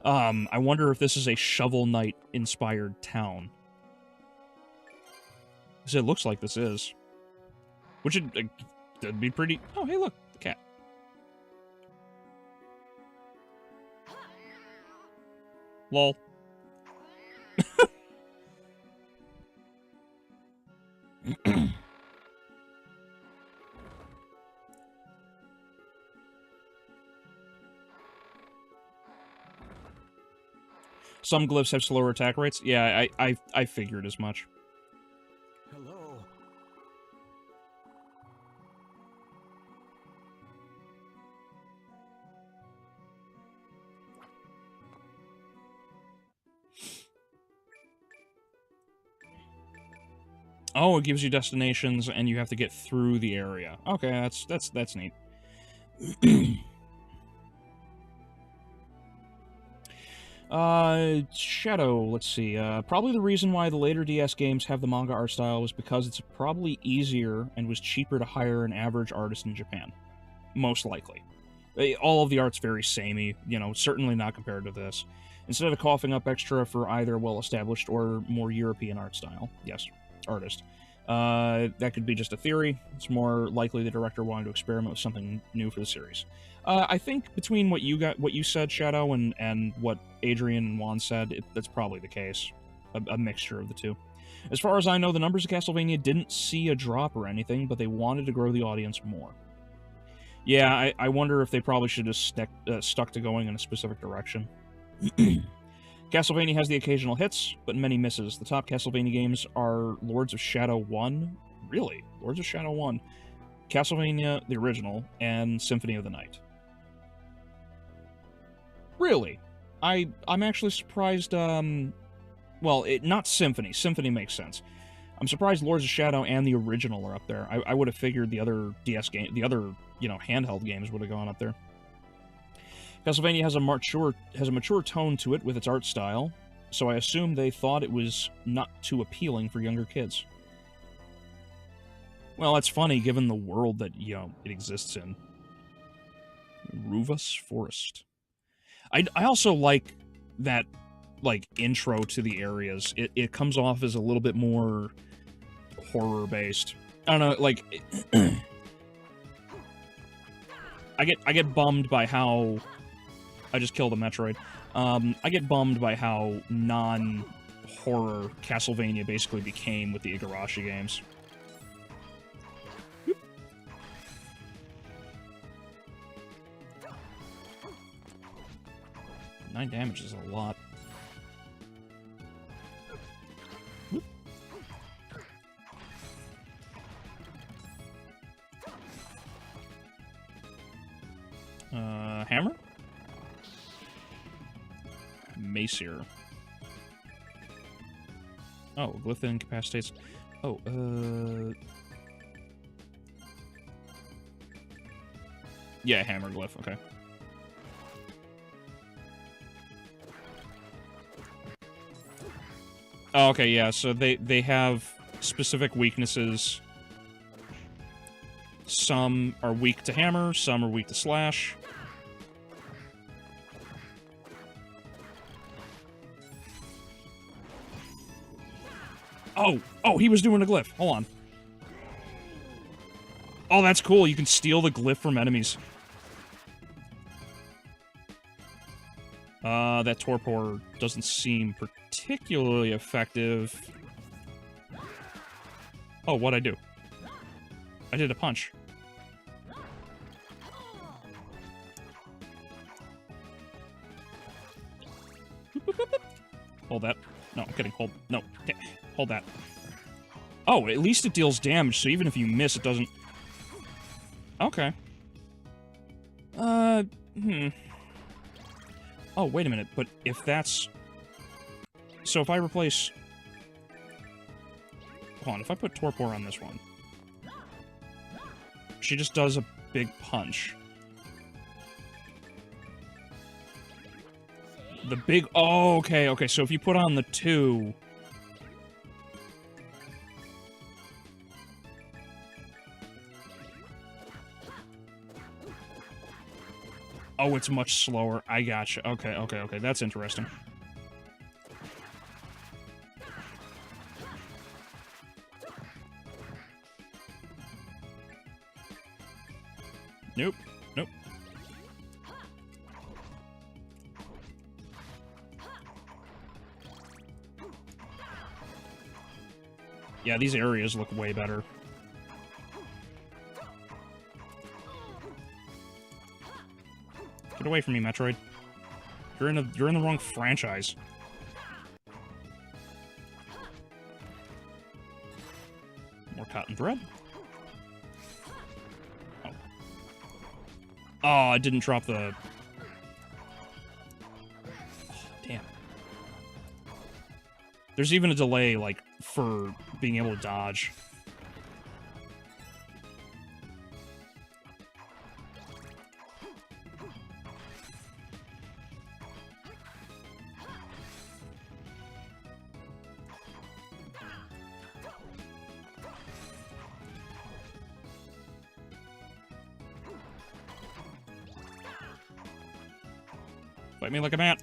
I wonder if this is a Shovel Knight inspired town. Because it looks like this is. Which that'd be pretty... Oh, hey, look. The cat. Lol. Some glyphs have slower attack rates. Yeah, I figured as much. Hello. Oh, it gives you destinations, and you have to get through the area. Okay, that's neat. Shadow, let's see. Probably the reason why the later DS games have the manga art style was because it's probably easier and was cheaper to hire an average artist in Japan. Most likely. All of the art's very samey, you know, certainly not compared to this. Instead of coughing up extra for either well-established or more European art style. Yes, artist. That could be just a theory. It's more likely the director wanted to experiment with something new for the series. I think between what you said, Shadow, and what Adrian and Juan said, that's probably the case. A mixture of the two. As far as I know, the numbers of Castlevania didn't see a drop or anything, but they wanted to grow the audience more. Yeah, I wonder if they probably should have stuck to going in a specific direction. Castlevania has the occasional hits, but many misses. The top Castlevania games are Lords of Shadow 1. Really? Lords of Shadow 1. Castlevania, the original, and Symphony of the Night. Really? I'm actually surprised, well, not Symphony. Symphony makes sense. I'm surprised Lords of Shadow and the original are up there. I would have figured the other DS game, the other, you know, handheld games would have gone up there. Castlevania has a mature tone to it with its art style, so I assume they thought it was not too appealing for younger kids. Well, that's funny given the world that, you know, it exists in. Ruvus Forest. I also like that, like, intro to the areas. It comes off as a little bit more horror-based. I don't know, like... I get bummed by how... I just killed a Metroid. I get bummed by how non-horror Castlevania basically became with the Igarashi games. Whoop. 9 damage is a lot. Whoop. Hammer? Macier. Oh, glyph that incapacitates. Oh, yeah, hammer glyph, okay. Oh, okay, yeah, so they have specific weaknesses. Some are weak to hammer, some are weak to slash. Oh, he was doing a glyph. Hold on. Oh, that's cool. You can steal the glyph from enemies. That torpor doesn't seem particularly effective. Oh, what'd I do? I did a punch. Hold that. No, I'm kidding. Hold. No. Hold that. Oh, at least it deals damage, so even if you miss, it doesn't... Okay. Oh, wait a minute, but if that's... So if I replace... Hold on, if I put Torpor on this one... She just does a big punch. The big... Oh, okay, so if you put on the 2... Oh, it's much slower. I gotcha. Okay. That's interesting. Nope. Yeah, these areas look way better. Get away from me, Metroid. You're in the wrong franchise. More cotton thread. Oh, I didn't drop the... Oh, damn. There's even a delay, like, for being able to dodge. Fight me like a man.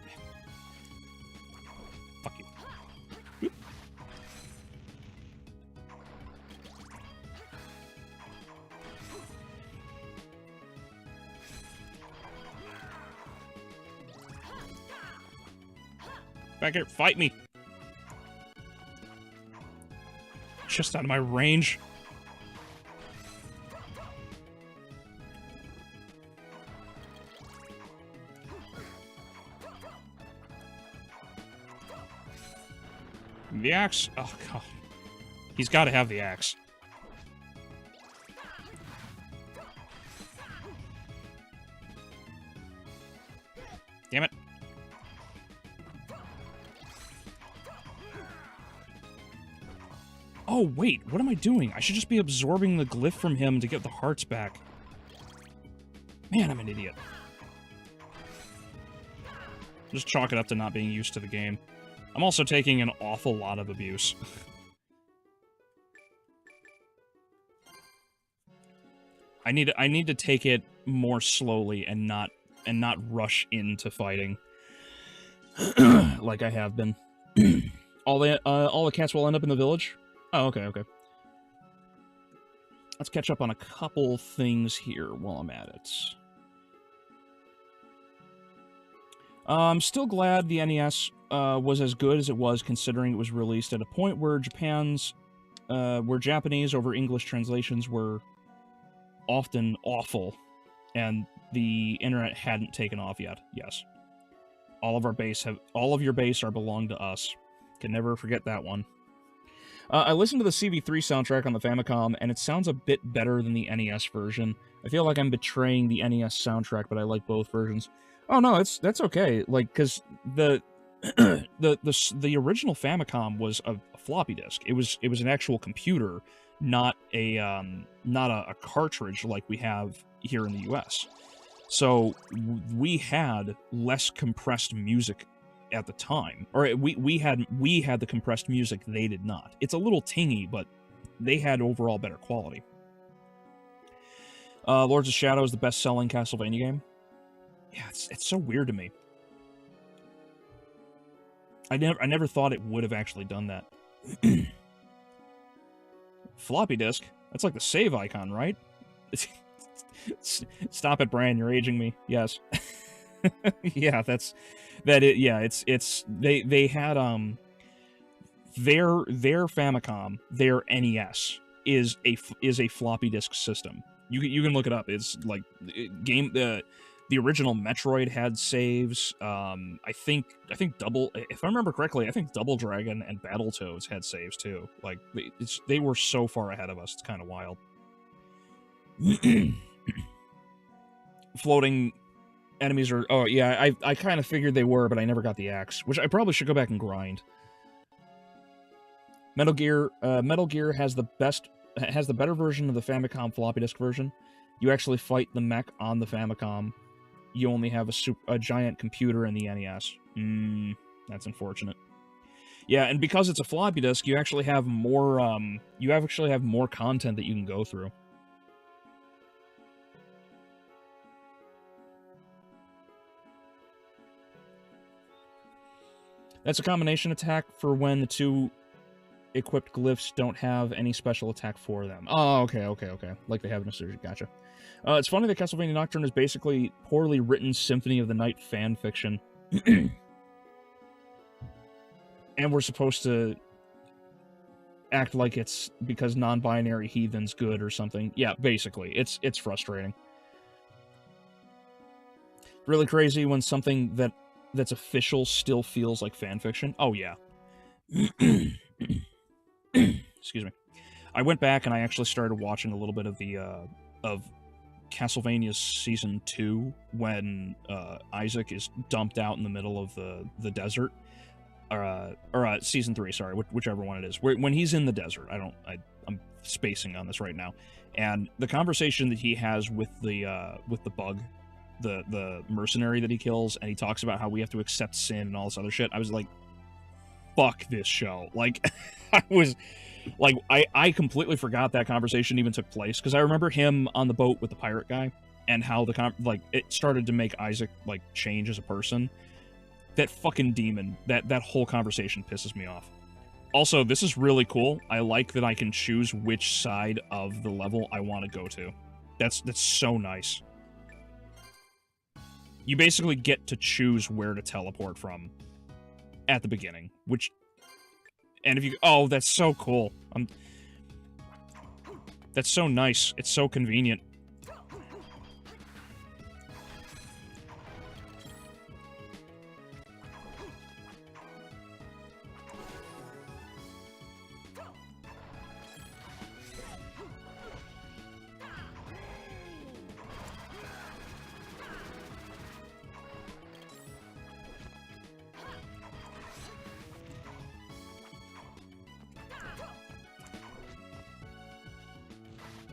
Fuck you. Whoop. Back here, fight me. Just out of my range. The axe? Oh, God. He's got to have the axe. Damn it. Oh, wait. What am I doing? I should just be absorbing the glyph from him to get the hearts back. Man, I'm an idiot. Just chalk it up to not being used to the game. I'm also taking an awful lot of abuse. I need to take it more slowly and not rush into fighting like I have been. all the cats will end up in the village. Oh, okay. Let's catch up on a couple things here while I'm at it. I'm still glad the NES was as good as it was, considering it was released at a point where Japanese over English translations were often awful, and the internet hadn't taken off yet. Yes, all of your base are belong to us. Can never forget that one. I listened to the CV3 soundtrack on the Famicom, and it sounds a bit better than the NES version. I feel like I'm betraying the NES soundtrack, but I like both versions. Oh no, that's okay. Like, because the original Famicom was a floppy disk. It was an actual computer, not a cartridge like we have here in the US. So we had less compressed music at the time, or we had the compressed music. They did not. It's a little tingy, but they had overall better quality. Lords of Shadow is the best-selling Castlevania game. Yeah, it's so weird to me. I never thought it would have actually done that. Floppy disk? That's like the save icon, right? Stop it, Brian. You're aging me. Yes. Yeah, they had their Famicom, their NES is a floppy disk system. You can look it up. It's like the original Metroid had saves. I think if I remember correctly, I think Double Dragon and Battletoads had saves too. Like they were so far ahead of us. It's kind of wild. Floating enemies are... Oh, yeah, I kind of figured they were, but I never got the axe, which I probably should go back and grind. Metal Gear has the better version of the Famicom floppy disk version. You actually fight the mech on the Famicom. You only have a giant computer in the NES. That's unfortunate. Yeah, and because it's a floppy disk, you actually have more content that you can go through. That's a combination attack for when the two equipped glyphs don't have any special attack for them. Oh, okay. Like they have in a surgery. Gotcha. It's funny that Castlevania Nocturne is basically poorly written Symphony of the Night fan fiction. And we're supposed to act like it's because non-binary heathen's good or something. Yeah, basically. It's frustrating. Really crazy when something that's official still feels like fanfiction. Oh, yeah. Excuse me. I went back and I actually started watching a little bit of the of Castlevania's Season 2 when Isaac is dumped out in the middle of the desert. Or Season 3, sorry, whichever one it is. When he's in the desert. I'm spacing on this right now. And the conversation that he has with the bug, the mercenary that he kills, and he talks about how we have to accept sin and all this other shit. I was like, fuck this show. Like, I completely forgot that conversation even took place, because I remember him on the boat with the pirate guy, and how like it started to make Isaac like change as a person. That fucking demon, that whole conversation pisses me off. Also, this is really cool. I like that I can choose which side of the level I want to go to. That's so nice. You basically get to choose where to teleport from at the beginning, and if you, oh, that's so cool. That's so nice. It's so convenient.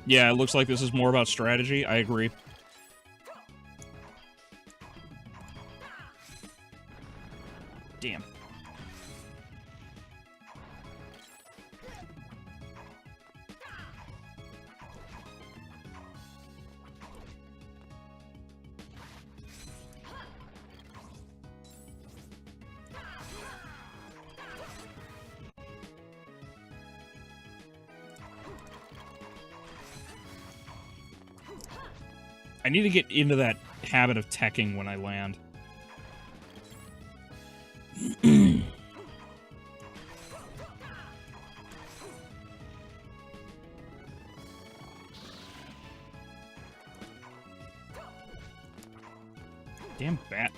Yeah, it looks like this is more about strategy. I agree. Damn. I need to get into that habit of teching when I land. Damn bat.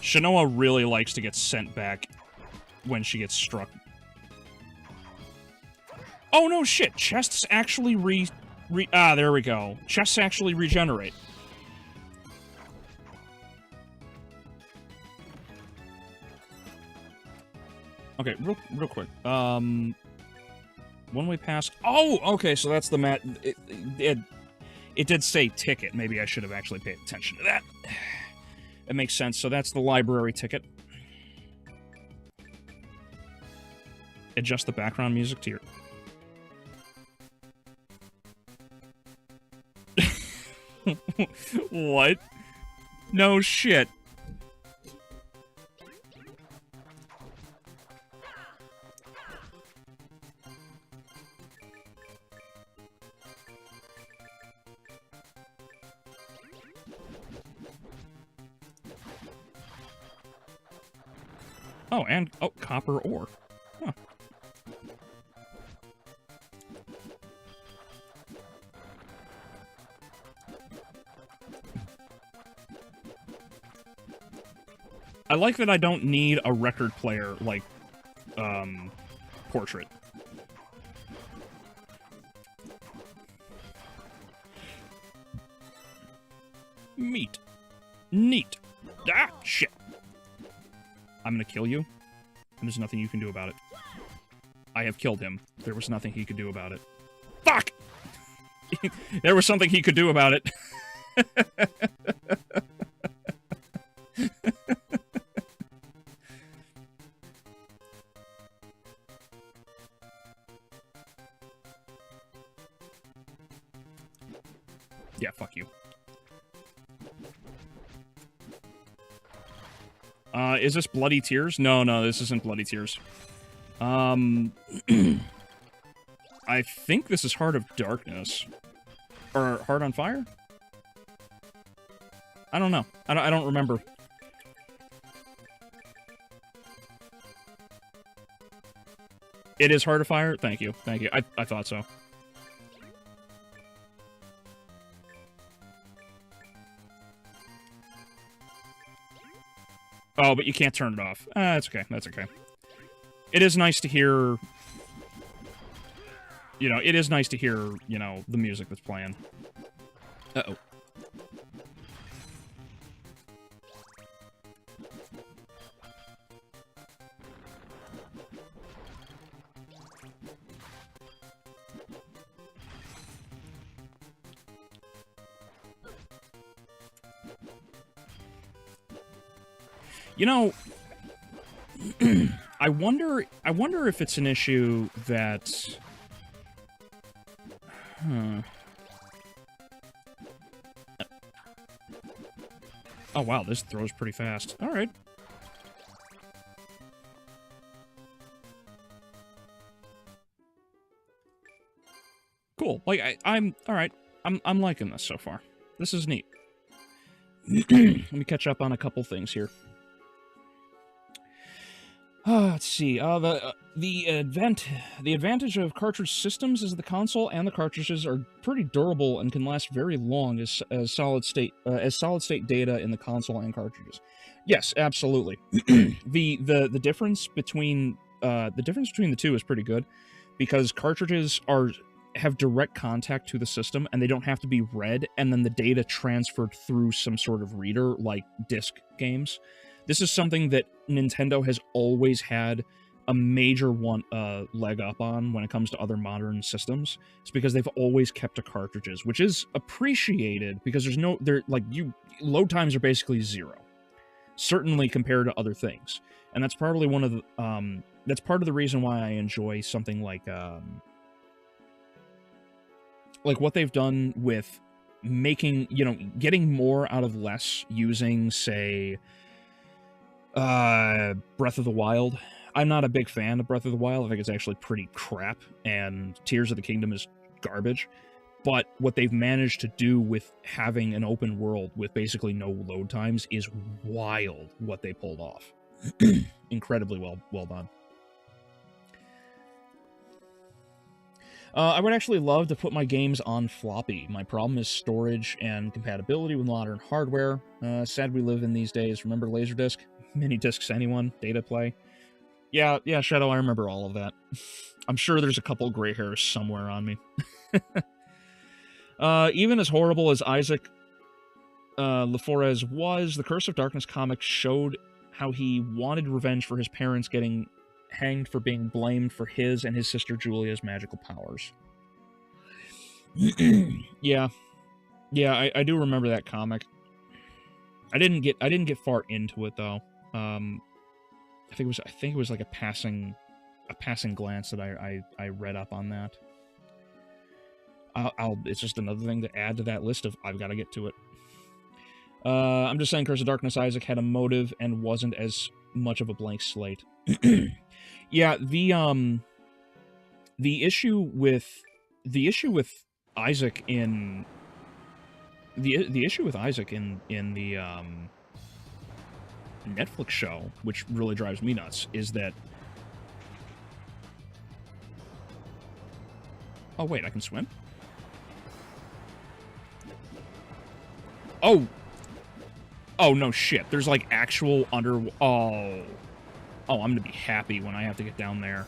Shanoa really likes to get sent back when she gets struck. Oh no shit, chests actually there we go. Chests actually regenerate. Okay, real quick. One way past. Oh, okay, so that's the mat. It did say ticket. Maybe I should have actually paid attention to that. That makes sense. So that's the library ticket. Adjust the background music to your... What? No shit. Oh, and copper ore. Huh. I like that I don't need a record player, like, portrait. Meat. Neat. Ah, shit. I'm gonna kill you, and there's nothing you can do about it. I have killed him. There was nothing he could do about it. Fuck! There was something he could do about it. Yeah, fuck you. Is this Bloody Tears? No, this isn't Bloody Tears. I think this is Heart of Darkness. Or Heart on Fire? I don't know. I don't remember. It is Heart of Fire? Thank you. Thank you. I thought so. Oh, but you can't turn it off. That's okay. That's okay. It is nice to hear... You know, it is nice to hear, you know, the music that's playing. Uh-oh. You know, I wonder if it's an issue that... Oh, wow, this throws pretty fast. All right. Cool. Like, I'm all right. I'm liking this so far. This is neat. Let me catch up on a couple things here. Let's see. The advantage of cartridge systems is the console and the cartridges are pretty durable and can last very long as solid state data in the console and cartridges. Yes, absolutely. the difference between the two is pretty good because cartridges have direct contact to the system and they don't have to be read and then the data transferred through some sort of reader like disc games. This is something that Nintendo has always had a major leg up on when it comes to other modern systems. It's because they've always kept to cartridges, which is appreciated because load times are basically zero, certainly compared to other things, and that's probably that's part of the reason why I enjoy something like what they've done with getting more out of less using, say, Breath of the Wild. I'm not a big fan of Breath of the Wild. I think it's actually pretty crap, and Tears of the Kingdom is garbage. But what they've managed to do with having an open world with basically no load times is wild what they pulled off. Incredibly well done. I would actually love to put my games on floppy. My problem is storage and compatibility with modern hardware. Sad we live in these days. Remember Laserdisc? Mini discs, anyone? Data play? Yeah, Shadow, I remember all of that. I'm sure there's a couple gray hairs somewhere on me. Even as horrible as Isaac LaForez was, the Curse of Darkness comic showed how he wanted revenge for his parents getting hanged for being blamed for his and his sister Julia's magical powers. Yeah, I do remember that comic. I didn't get far into it though. I think it was like a passing glance that I read up on that. It's just another thing to add to that list of I've got to get to it. I'm just saying, Curse of Darkness Isaac had a motive and wasn't as much of a blank slate. Yeah, the issue with Isaac in the issue with Isaac in the Netflix show, which really drives me nuts, is that... Oh, wait, I can swim? Oh! Oh, no shit. There's, like, actual Oh, I'm gonna be happy when I have to get down there.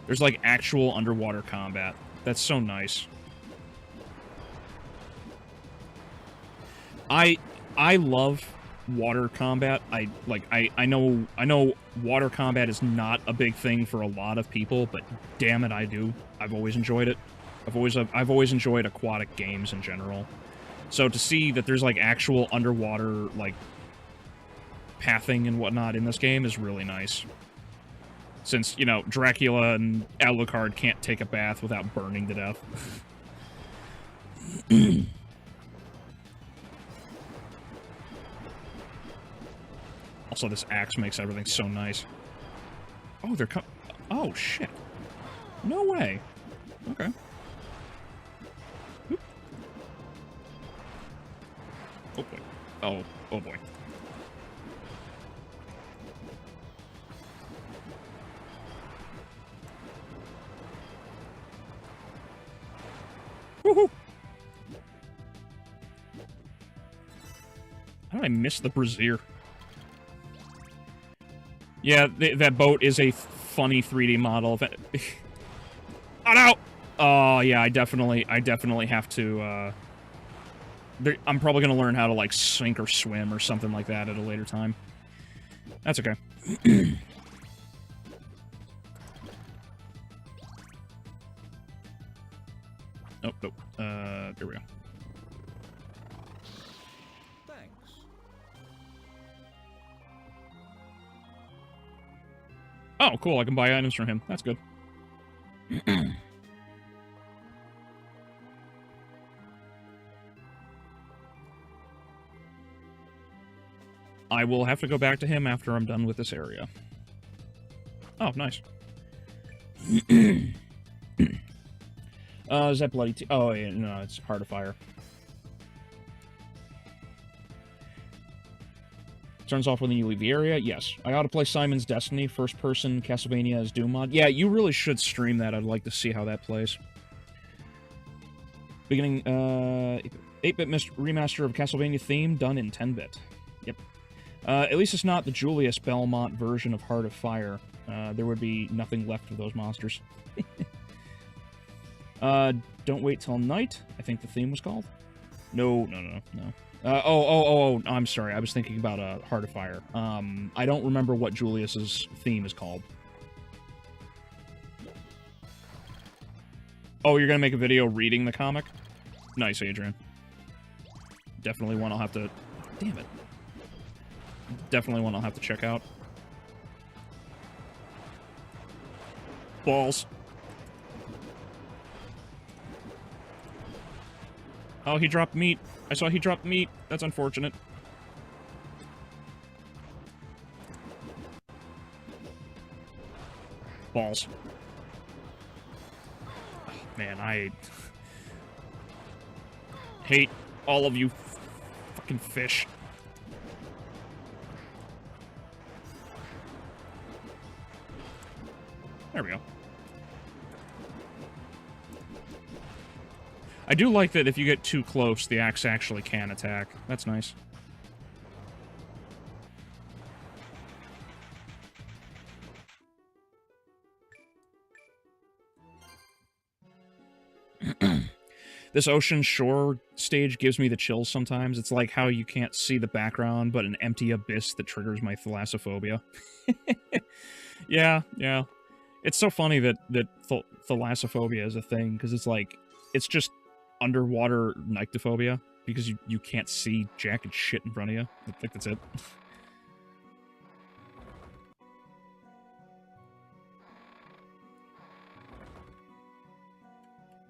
There's, like, actual underwater combat. That's so nice. I love water combat. I know water combat is not a big thing for a lot of people, but damn it, I do. I've always enjoyed it. I've always enjoyed aquatic games in general. So to see that there's like actual underwater like pathing and whatnot in this game is really nice. Since, you know, Dracula and Alucard can't take a bath without burning to death. Also, this axe makes everything so nice. Oh, they're oh, shit. No way. Okay. Oop. Oh, boy. Oh, boy. Woohoo! How did I miss the brazier? Yeah, that boat is a funny 3D model. Oh, no! Oh, yeah, I definitely have to, I'm probably gonna learn how to, like, sink or swim or something like that at a later time. That's okay. Oh, nope. There we go. Thanks. Oh, cool. I can buy items from him. That's good. I will have to go back to him after I'm done with this area. Oh, nice. Is that bloody... oh, yeah, no, it's Heart of Fire. Turns off when you leave the area. Yes. I ought to play Simon's Destiny, first-person Castlevania as Doom mod. Yeah, you really should stream that. I'd like to see how that plays. Beginning, 8-bit remaster of Castlevania theme, done in 10-bit. Yep. At least it's not the Julius Belmont version of Heart of Fire. There would be nothing left of those monsters. Don't Wait Till Night, I think the theme was called. No. I'm sorry. I was thinking about Heart of Fire. I don't remember what Julius's theme is called. Oh, you're gonna make a video reading the comic? Nice, Adrian. Definitely one I'll have to... Damn it. Definitely one I'll have to check out. Balls. Oh, he dropped meat. I saw he dropped meat. That's unfortunate. Balls. Oh, man, I hate all of you fucking fish. There we go. I do like that if you get too close, the axe actually can attack. That's nice. This ocean shore stage gives me the chills sometimes. It's like how you can't see the background, but an empty abyss that triggers my thalassophobia. Yeah. It's so funny that thalassophobia is a thing, because it's like, it's just underwater nyctophobia, because you can't see jack and shit in front of you. I think that's it.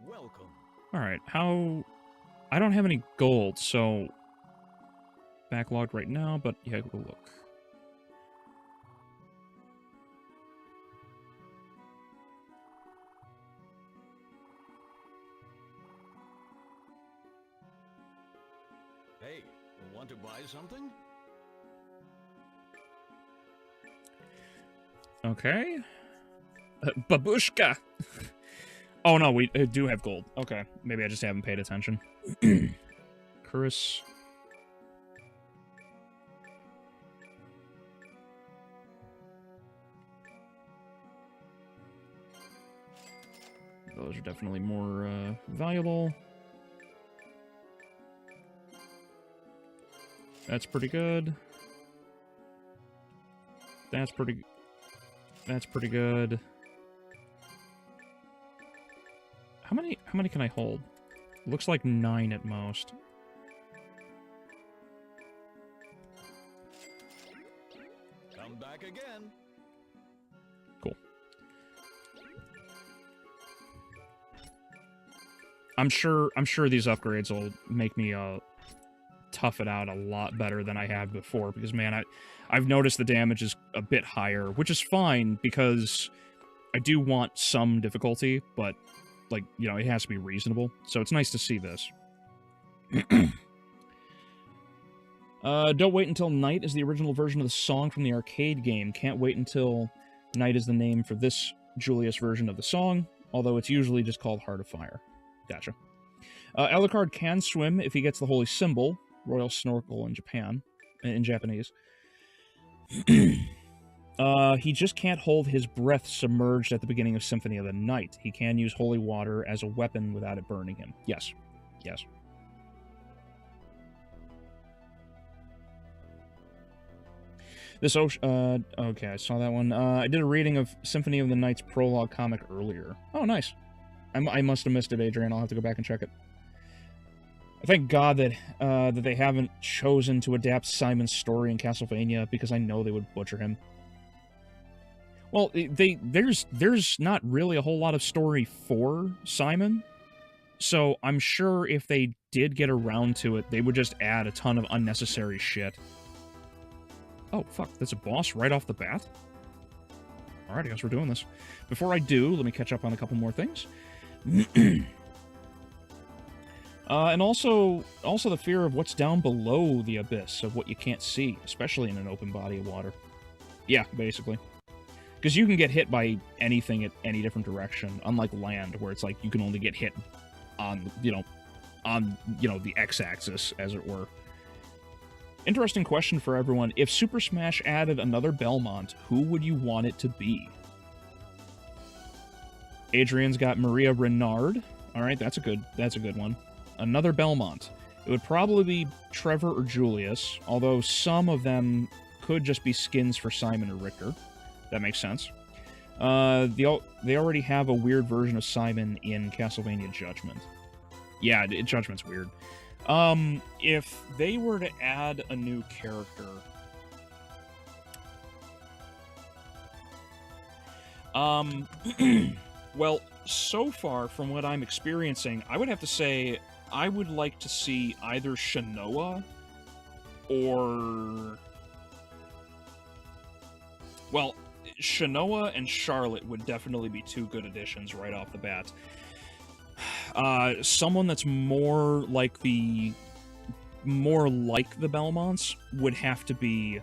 Welcome. Alright, how... I don't have any gold, so... Backlogged right now, but yeah, we'll look. Hey, want to buy something? Okay. Babushka! Oh no, we do have gold. Okay, maybe I just haven't paid attention. Chris. Those are definitely more valuable. That's pretty good. That's pretty good. How many can I hold? Looks like 9 at most. Come back again. Cool. I'm sure these upgrades will make me tough it out a lot better than I have before, because man, I've noticed the damage is a bit higher, which is fine because I do want some difficulty, but like, you know, it has to be reasonable. So it's nice to see this. Don't Wait Until Night is the original version of the song from the arcade game. Can't Wait Until Night is the name for this Julius version of the song, although it's usually just called Heart of Fire. Gotcha. Alucard can swim if he gets the holy symbol, Royal Snorkel in Japanese. He just can't hold his breath submerged at the beginning of Symphony of the Night. He can use holy water as a weapon without it burning him. Yes. Yes. This ocean... okay, I saw that one. I did a reading of Symphony of the Night's prologue comic earlier. Oh, nice. I must have missed it, Adrian. I'll have to go back and check it. I thank God that that they haven't chosen to adapt Simon's story in Castlevania, because I know they would butcher him. Well, there's not really a whole lot of story for Simon, so I'm sure if they did get around to it, they would just add a ton of unnecessary shit. Oh, fuck, that's a boss right off the bat? Alright, I guess we're doing this. Before I do, let me catch up on a couple more things. And also the fear of what's down below the abyss, of what you can't see, especially in an open body of water. Yeah, basically. Because you can get hit by anything at any different direction, unlike land, where it's like you can only get hit on, the x-axis, as it were. Interesting question for everyone. If Super Smash added another Belmont, who would you want it to be? Adrian's got Maria Renard. Alright, that's a good one. Another Belmont. It would probably be Trevor or Julius, although some of them could just be skins for Simon or Richter. That makes sense. They already have a weird version of Simon in Castlevania Judgment. Yeah, Judgment's weird. If they were to add a new character... well, so far, from what I'm experiencing, I would have to say I would like to see either Shanoa or... Well, Shanoa and Charlotte would definitely be two good additions right off the bat. Someone that's more like the Belmonts would have to be,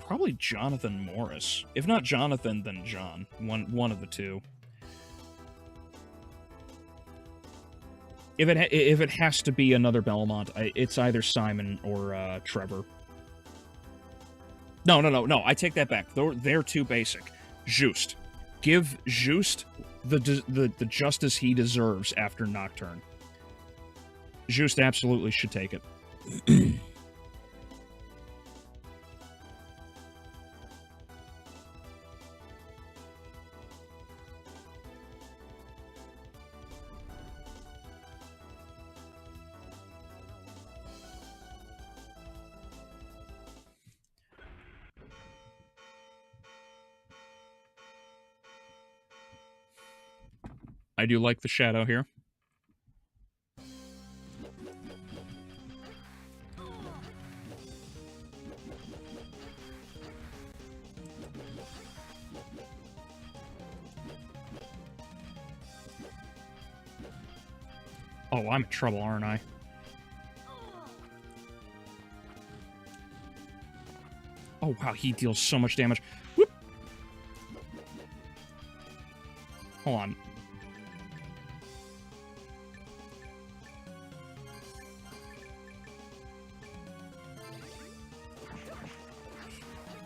probably Jonathan Morris. If not Jonathan, then John. One of the two. If it has to be another Belmont, it's either Simon or Trevor. No, I take that back. They're too basic. Just. Give Just the justice he deserves after Nocturne. Just absolutely should take it. I do like the shadow here. Oh, I'm in trouble, aren't I? Oh, wow, he deals so much damage. Whoop! Hold on.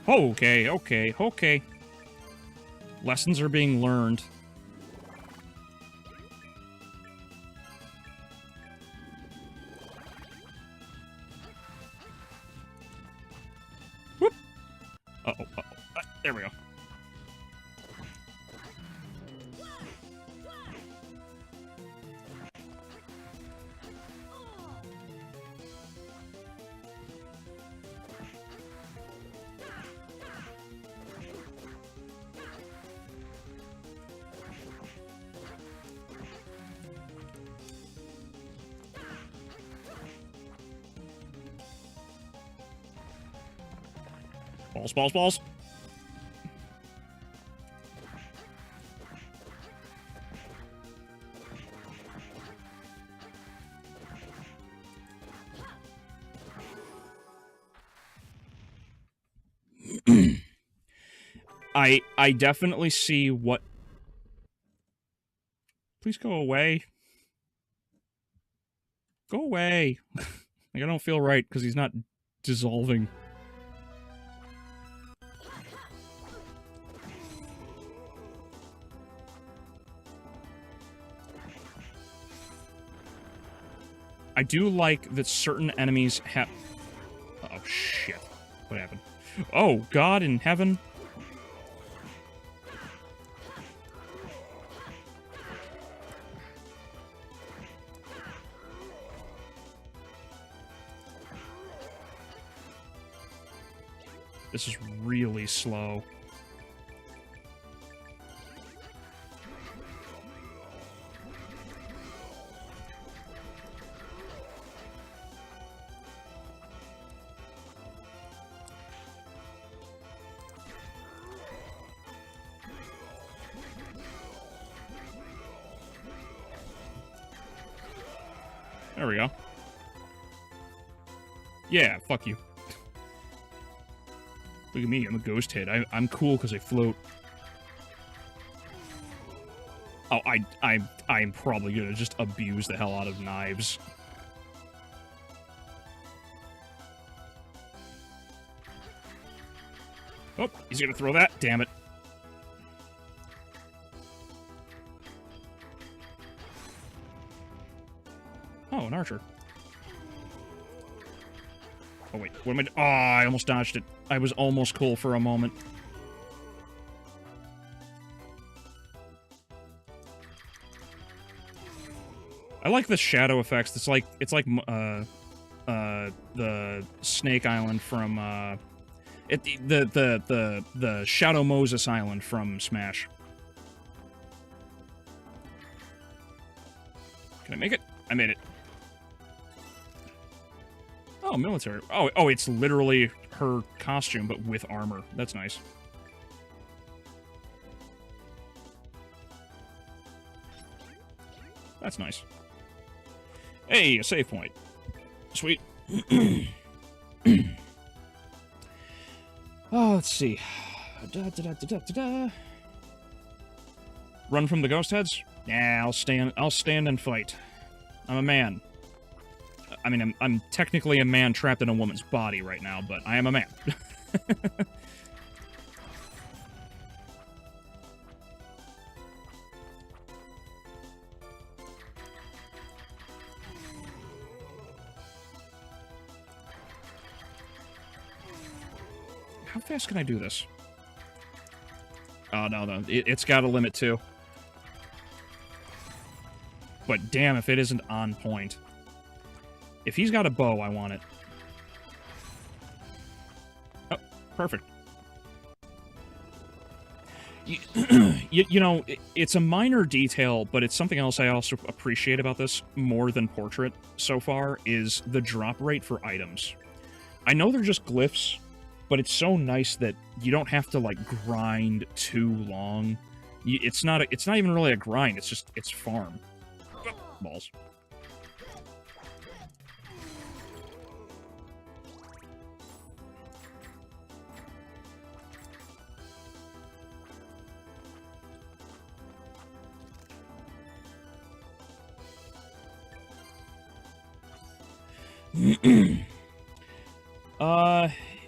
Okay. Lessons are being learned. Whoop! Uh-oh. There we go. Balls. I definitely see what... Please go away. Go away. Like, I don't feel right because he's not dissolving. I do like that certain enemies have... Oh, shit. What happened? Oh, God in heaven. This is really slow. There we go. Yeah, fuck you. Look at me, I'm a ghost head. I'm cool because I float. Oh, I'm probably gonna just abuse the hell out of knives. Oh, he's gonna throw that. Damn it. Oh, an archer. Oh, wait. What am I... Oh, I almost dodged it. I was almost cool for a moment. I like the shadow effects. It's like the Snake Island from the Shadow Moses Island from Smash. Can I make it? I made it. Oh, military. Oh, it's literally her costume, but with armor. That's nice. That's nice. Hey, a save point. Sweet. Oh, let's see. Run from the ghost heads? Yeah, I'll stand and fight. I'm a man. I mean, I'm technically a man trapped in a woman's body right now, but I am a man. How fast can I do this? Oh, no. It's got a limit, too. But damn if it isn't on point. If he's got a bow, I want it. Oh, perfect. You know, it's a minor detail, but it's something else I also appreciate about this more than Portrait so far, is the drop rate for items. I know they're just glyphs, but it's so nice that you don't have to, like, grind too long. It's not even really a grind, it's farm. Balls.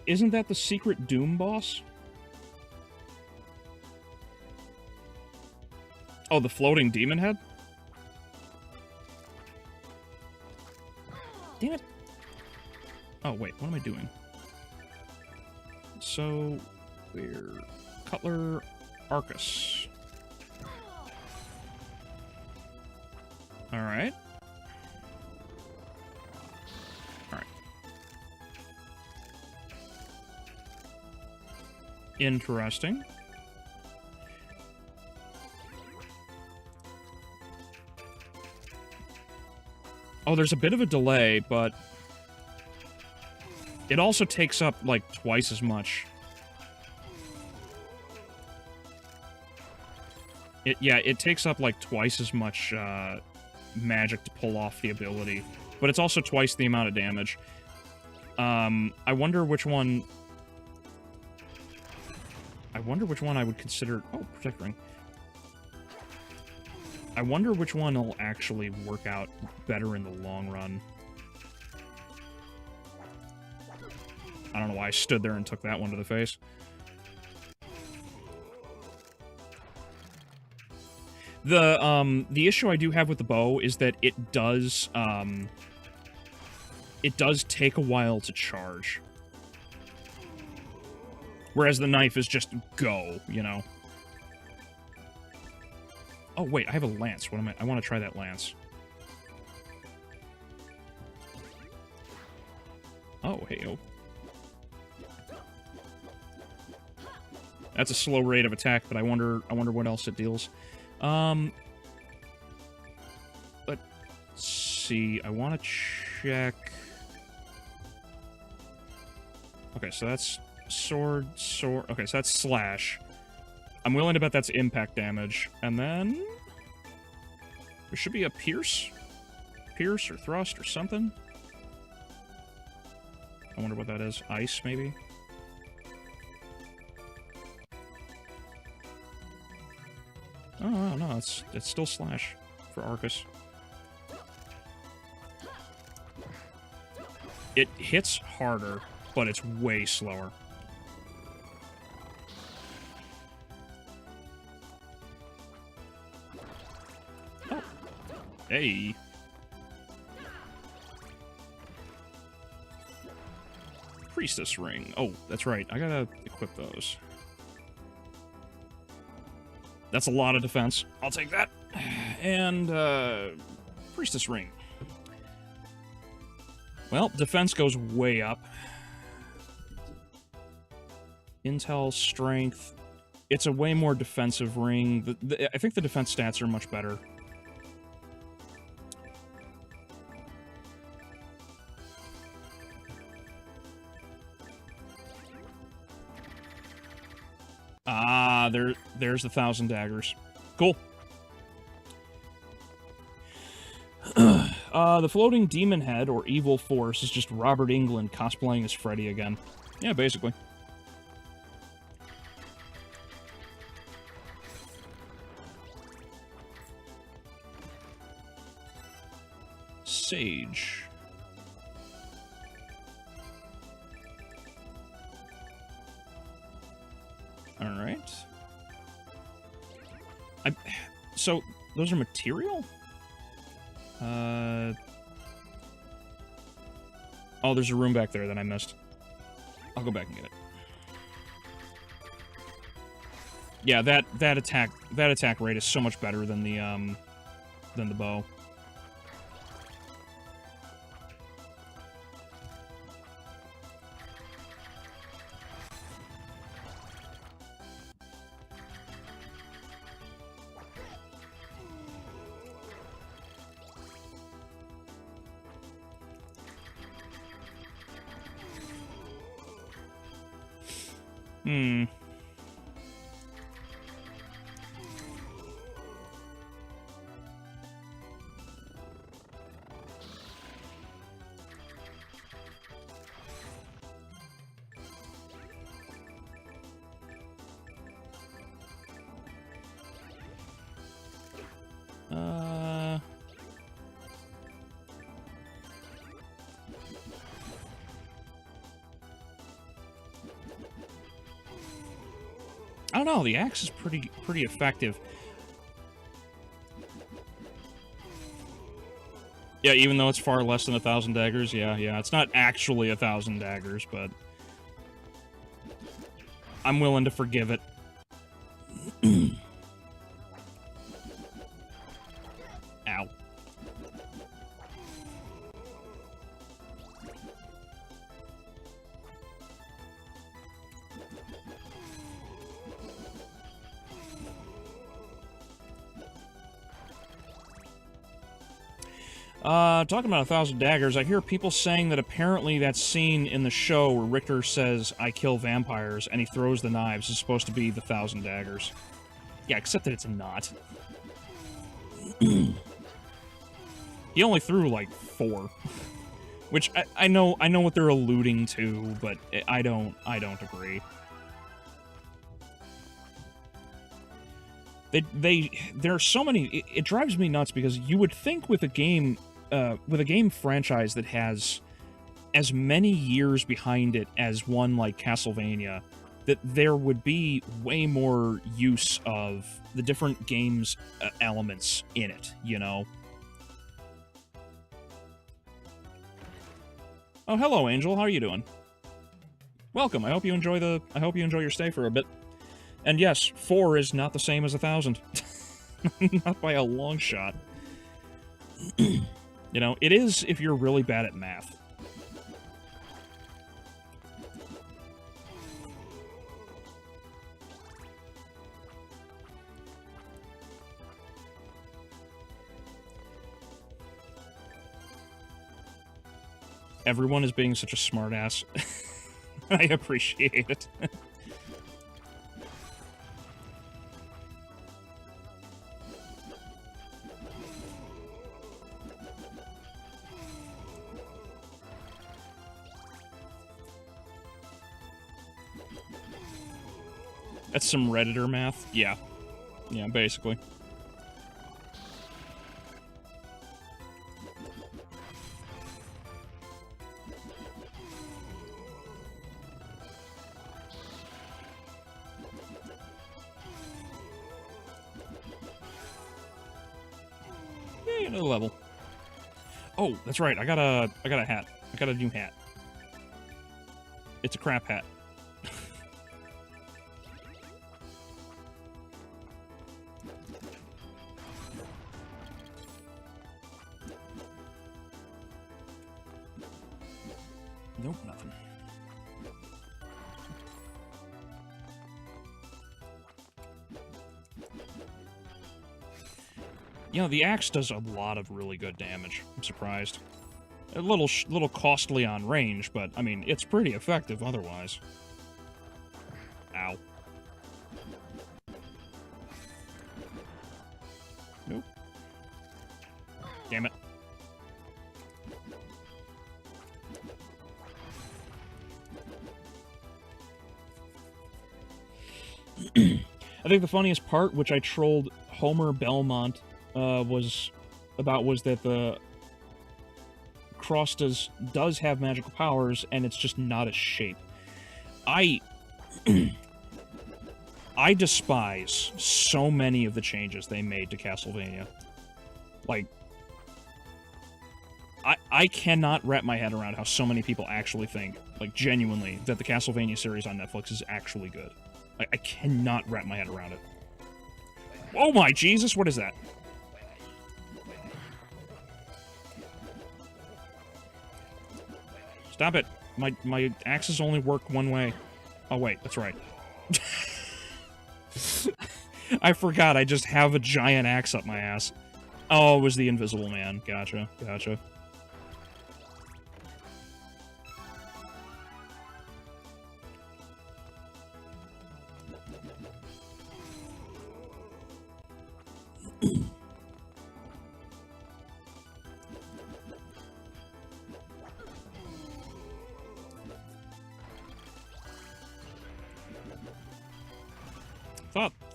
Isn't that the secret Doom boss? Oh, the floating demon head? Damn it. Oh, wait, what am I doing? So, we're... Cutler Arcus. Alright. Alright. Interesting. Oh, there's a bit of a delay, but it also takes up, like, twice as much. It takes up, like, twice as much, magic to pull off the ability. But it's also twice the amount of damage. I wonder which one... I would consider... Oh, Protect Ring. I wonder which one will actually work out better in the long run. I don't know why I stood there and took that one to the face. The issue I do have with the bow is that it does take a while to charge. Whereas the knife is just go, you know? Oh, wait, I have a lance. What am I want to try that lance. Oh, hey-oh. That's a slow rate of attack, but I wonder what else it deals. Let's see. I want to check... Okay, so that's sword. Okay, so that's slash. I'm willing to bet that's impact damage. And then... there should be a pierce? pierce or thrust or something. I wonder what that is. Ice, maybe? Oh, no, it's still slash for Arcus. It hits harder, but it's way slower. Oh. Hey. Priestess ring. Oh, that's right. I gotta equip those. That's a lot of defense. I'll take that. And, Priestess ring. Well, defense goes way up. Intel, strength. It's a way more defensive ring. I think the defense stats are much better. Ah, there's the 1,000 daggers. Cool. The floating demon head, or evil force, is just Robert Englund cosplaying as Freddy again. Yeah, basically. Sage. Alright. So, those are material? Oh, there's a room back there that I missed. I'll go back and get it. Yeah, that attack rate is so much better than the bow. Hmm. I don't know, the axe is pretty effective. Yeah, even though it's far less than 1,000 daggers, yeah, it's not actually 1,000 daggers, but I'm willing to forgive it. Ow. Talking about 1,000 daggers, I hear people saying that apparently that scene in the show where Richter says, "I kill vampires," and he throws the knives is supposed to be the 1,000 daggers. Yeah, except that it's not. He only threw, like, 4. Which, I know what they're alluding to, but I don't agree. There are so many... It drives me nuts, because you would think with a game franchise that has as many years behind it as one like Castlevania, that there would be way more use of the different games' elements in it, you know? Oh, hello, Angel. How are you doing? Welcome. I hope you enjoy your stay for a bit. And yes, 4 is not the same as 1,000. Not by a long shot. You know, it is if you're really bad at math. Everyone is being such a smartass. I appreciate it. That's some Redditor math. Yeah. Yeah, basically. Yay, another level. Oh, that's right. I got a hat. I got a new hat. It's a crap hat. Nope, nothing. You know, the axe does a lot of really good damage. I'm surprised. A little costly on range, but, I mean, it's pretty effective otherwise. Ow. Nope. Damn it. I think the funniest part, which I trolled Homer Belmont, was that the cross does have magical powers, and it's just not a shape. I despise so many of the changes they made to Castlevania. Like, I cannot wrap my head around how so many people actually think, like, genuinely, that the Castlevania series on Netflix is actually good. I cannot wrap my head around it. Oh my Jesus, what is that? Stop it. My axes only work one way. Oh wait, that's right. I forgot, I just have a giant axe up my ass. Oh, it was the Invisible Man. Gotcha, gotcha.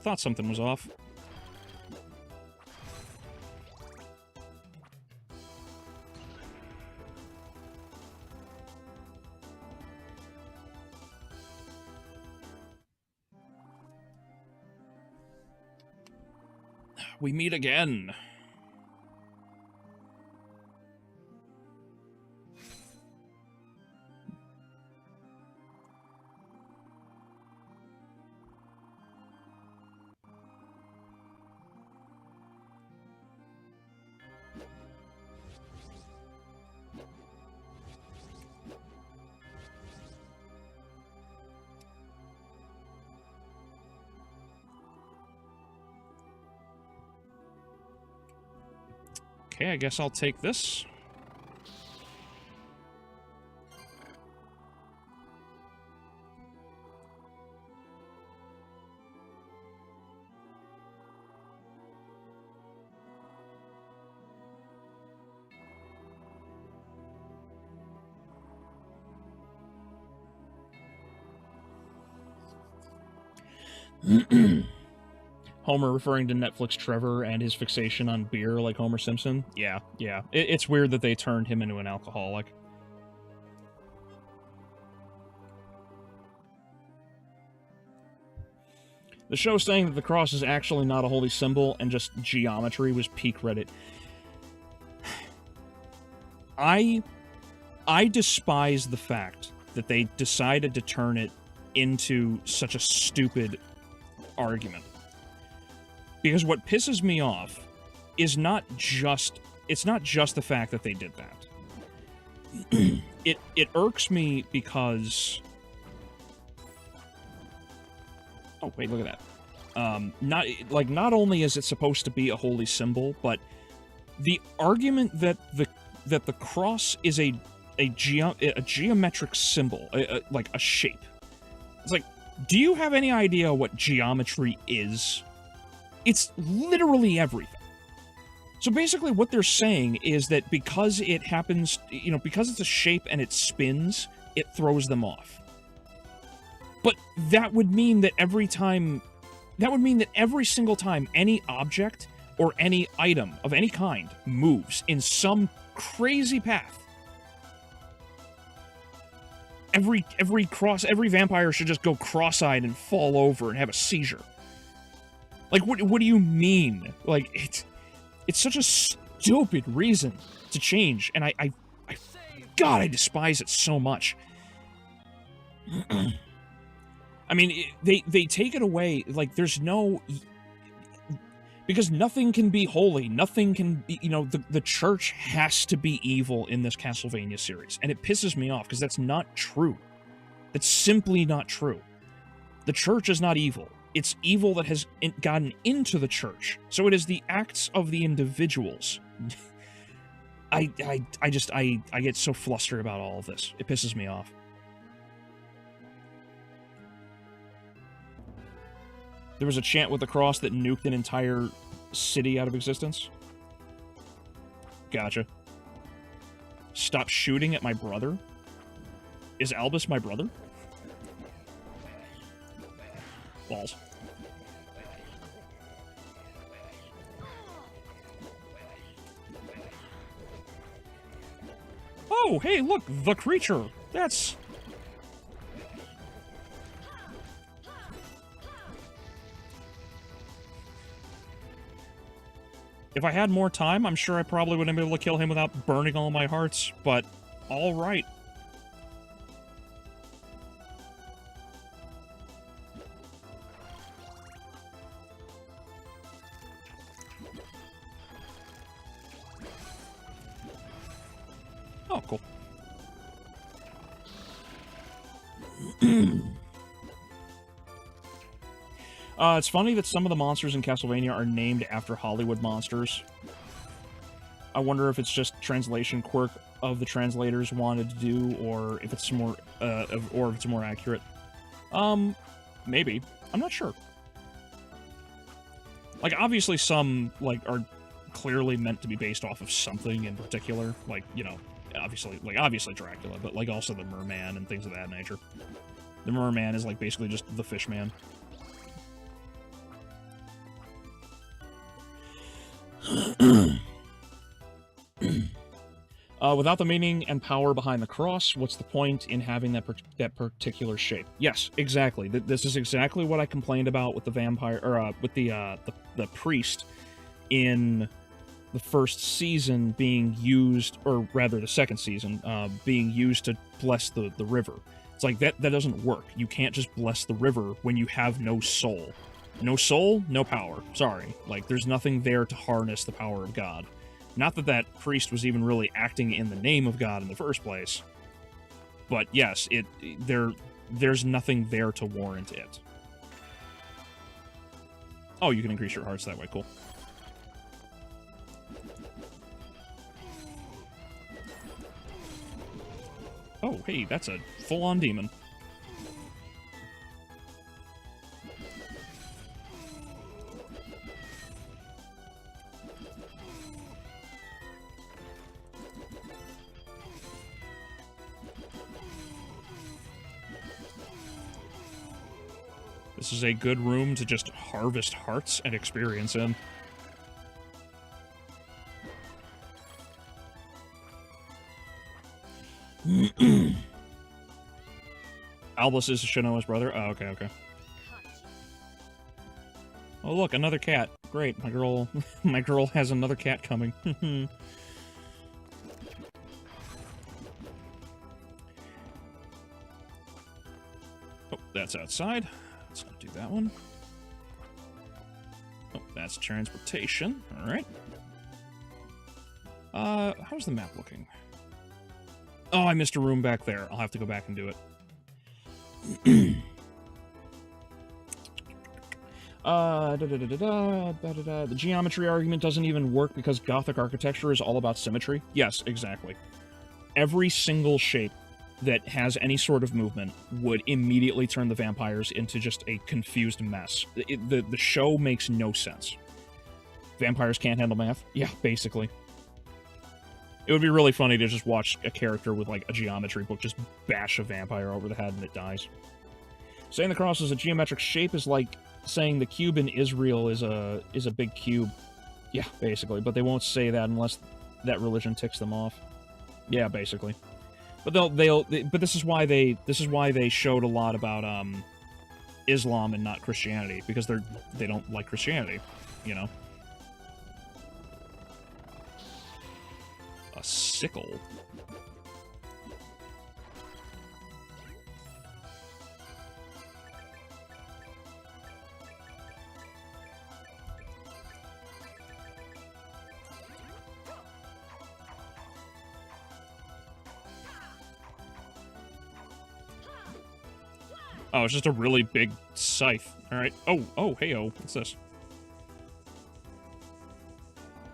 Thought something was off. We meet again. Okay, I guess I'll take this. Homer referring to Netflix Trevor and his fixation on beer like Homer Simpson. Yeah, yeah. It's weird that they turned him into an alcoholic. The show saying that the cross is actually not a holy symbol and just geometry was peak Reddit. I despise the fact that they decided to turn it into such a stupid argument. Because what pisses me off is not just the fact that they did that. It irks me because... Oh, wait, look at that. Not only is it supposed to be a holy symbol, but the argument that the cross is a geometric symbol, like a shape. It's like, do you have any idea what geometry is? It's literally everything. So basically what they're saying is that because it happens, because it's a shape and it spins, it throws them off. But that would mean that every single time any object or any item of any kind moves in some crazy path, every vampire should just go cross-eyed and fall over and have a seizure. Like, what do you mean? Like, it's such a stupid reason to change, and God, I despise it so much. I mean, they take it away, like, there's no... Because nothing can be holy, nothing can be, you know, the church has to be evil in this Castlevania series, and it pisses me off, because that's not true. That's simply not true. The church is not evil. It's evil that has gotten into the church. So it is the acts of the individuals. I get so flustered about all of this. It pisses me off. There was a chant with the cross that nuked an entire city out of existence. Gotcha. Stop shooting at my brother? Is Albus my brother? Balls. Oh, hey, look, the creature. That's... If I had more time, I'm sure I probably wouldn't be able to kill him without burning all my hearts, but all right. Oh, cool. It's funny that some of the monsters in Castlevania are named after Hollywood monsters. I wonder if it's just translation quirk of the translators wanted to do, or if it's more, or if it's more accurate. Maybe. I'm not sure. Like, obviously some, like, are clearly meant to be based off of something in particular. Like, you know, obviously Dracula, but, like, also the Merman and things of that nature. The Merman is, like, basically just the Fishman. Without the meaning and power behind the cross, what's the point in having that particular shape? Yes, exactly. This is exactly what I complained about with the vampire, or with the priest in the first season being used, or rather the second season, being used to bless the river. It's like, that doesn't work. You can't just bless the river when you have no soul. No soul, no power. Sorry. Like, there's nothing there to harness the power of God. Not that that priest was even really acting in the name of God in the first place. But yes, there's nothing there to warrant it. Oh, you can increase your hearts that way. Cool. Oh, hey, that's a full-on demon. This is a good room to just harvest hearts and experience in. Albus is Shinoa's brother. Oh, okay, okay. Oh, look, another cat. Great, my girl has another cat coming. Oh, that's outside. Let's not do that one. Oh, that's transportation. All right. How's the map looking? Oh, I missed a room back there. I'll have to go back and do it. The geometry argument doesn't even work because Gothic architecture is all about symmetry. Yes, exactly. Every single shape that has any sort of movement would immediately turn the vampires into just a confused mess. The show makes no sense. Vampires can't handle math? Yeah, basically. It would be really funny to just watch a character with, like, a geometry book just bash a vampire over the head and it dies. Saying the cross is a geometric shape is like saying the cube in Israel is a big cube. Yeah, basically. But they won't say that unless that religion ticks them off. Yeah, basically. But but this is why they showed a lot about Islam and not Christianity, because they don't like Christianity, you know. A sickle. Oh, it's just a really big scythe. Alright. Oh, hey-oh. What's this?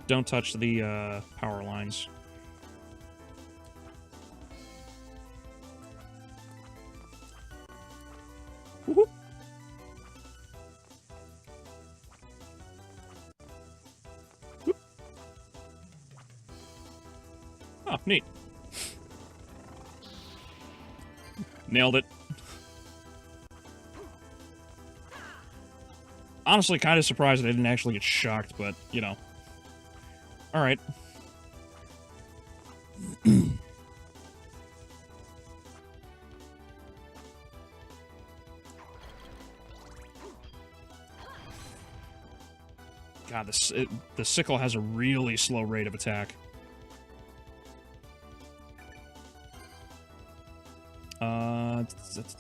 Don't touch the, power lines. Woohoo! Whoop. Oh, neat. Nailed it. Honestly, kind of surprised that I didn't actually get shocked, but, you know. Alright. God, the sickle has a really slow rate of attack.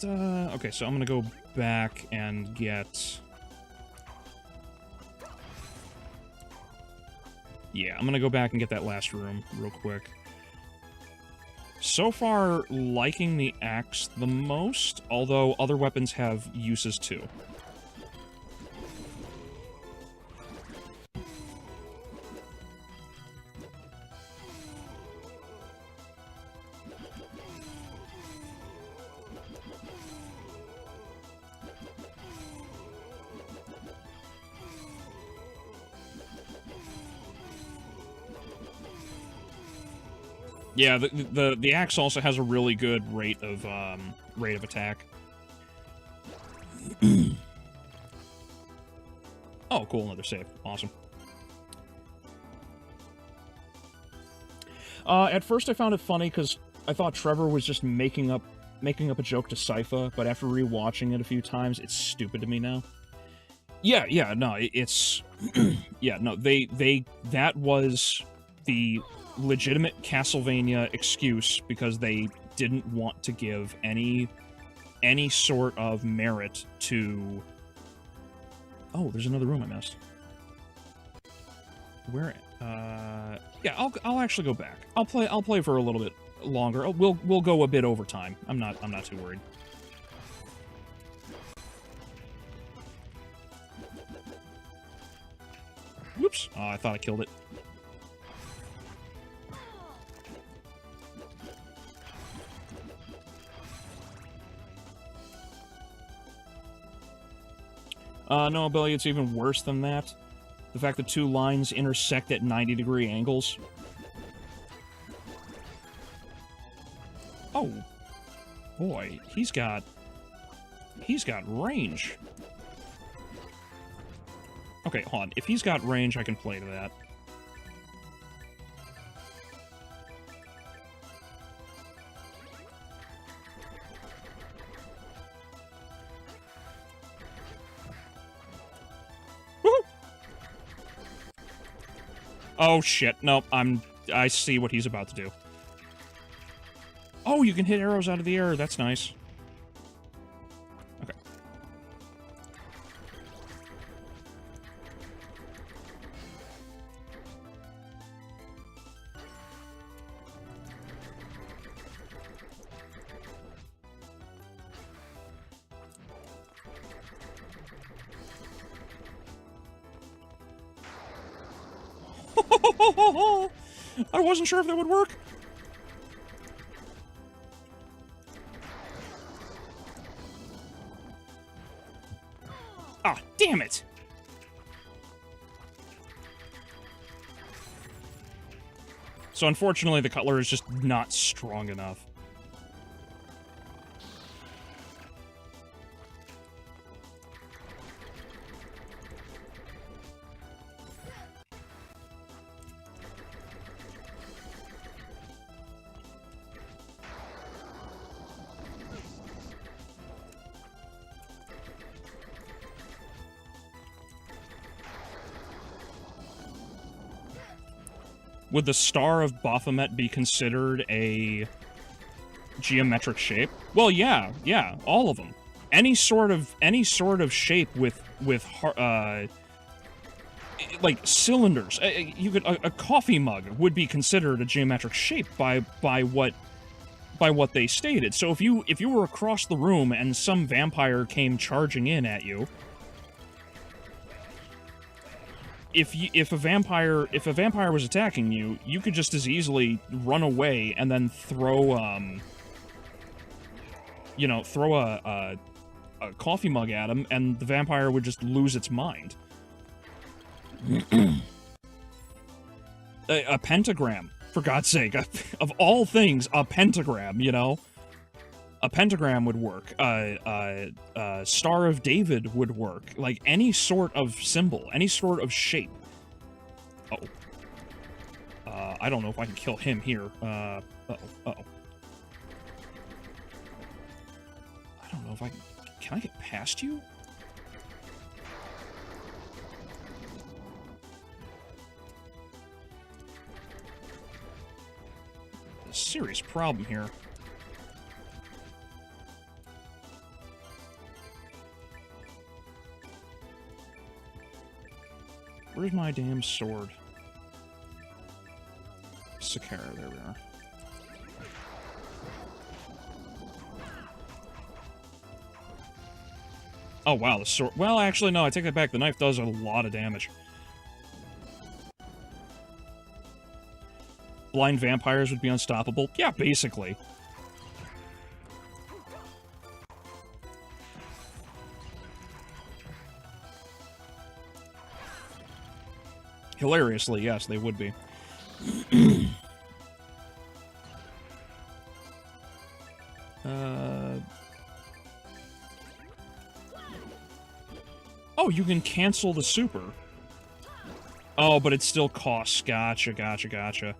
Okay, so I'm gonna go back and get... Yeah, I'm gonna go back and get that last room real quick. So far, liking the axe the most, although other weapons have uses too. Yeah, the axe also has a really good rate of attack. Oh, cool, another save. Awesome. At first I found it funny because I thought Trevor was just making up a joke to Sypha, but after rewatching it a few times, it's stupid to me now. Yeah, no, it's yeah, no, that was the legitimate Castlevania excuse because they didn't want to give any sort of merit to... Oh, there's another room I missed. Where? Yeah, I'll actually go back. I'll play for a little bit longer. We'll go a bit over time. I'm not too worried. Whoops! Oh, I thought I killed it. No, Albeleo, it's even worse than that. The fact that two lines intersect at 90-degree angles. Oh. Boy, he's got range. Okay, hold on. If he's got range, I can play to that. Oh shit, nope, I see what he's about to do. Oh, you can hit arrows out of the air, that's nice. Okay. I wasn't sure if that would work. Ah, damn it! So unfortunately, the cutler is just not strong enough. would the Star of Baphomet be considered a geometric shape? Well, yeah, all of them. Any sort of shape with like cylinders. You could a coffee mug would be considered a geometric shape by what they stated. So if you were across the room and some vampire came charging in at you, if a vampire was attacking you, you could just as easily run away and then throw a coffee mug at him, and the vampire would just lose its mind. A pentagram, for God's sake. Of all things, a pentagram, you know? A pentagram would work. Star of David would work. Like, any sort of symbol, any sort of shape. Uh-oh. I don't know if I can kill him here. Uh-oh. I don't know if I can... Can I get past you? A serious problem here. Where's my damn sword? Sakara, there we are. Oh, wow, the sword... Well, actually, no, I take that back. The knife does a lot of damage. Blind vampires would be unstoppable? Yeah, basically. Hilariously, yes, they would be. Oh, you can cancel the super. Oh, but it still costs. Gotcha, gotcha, gotcha.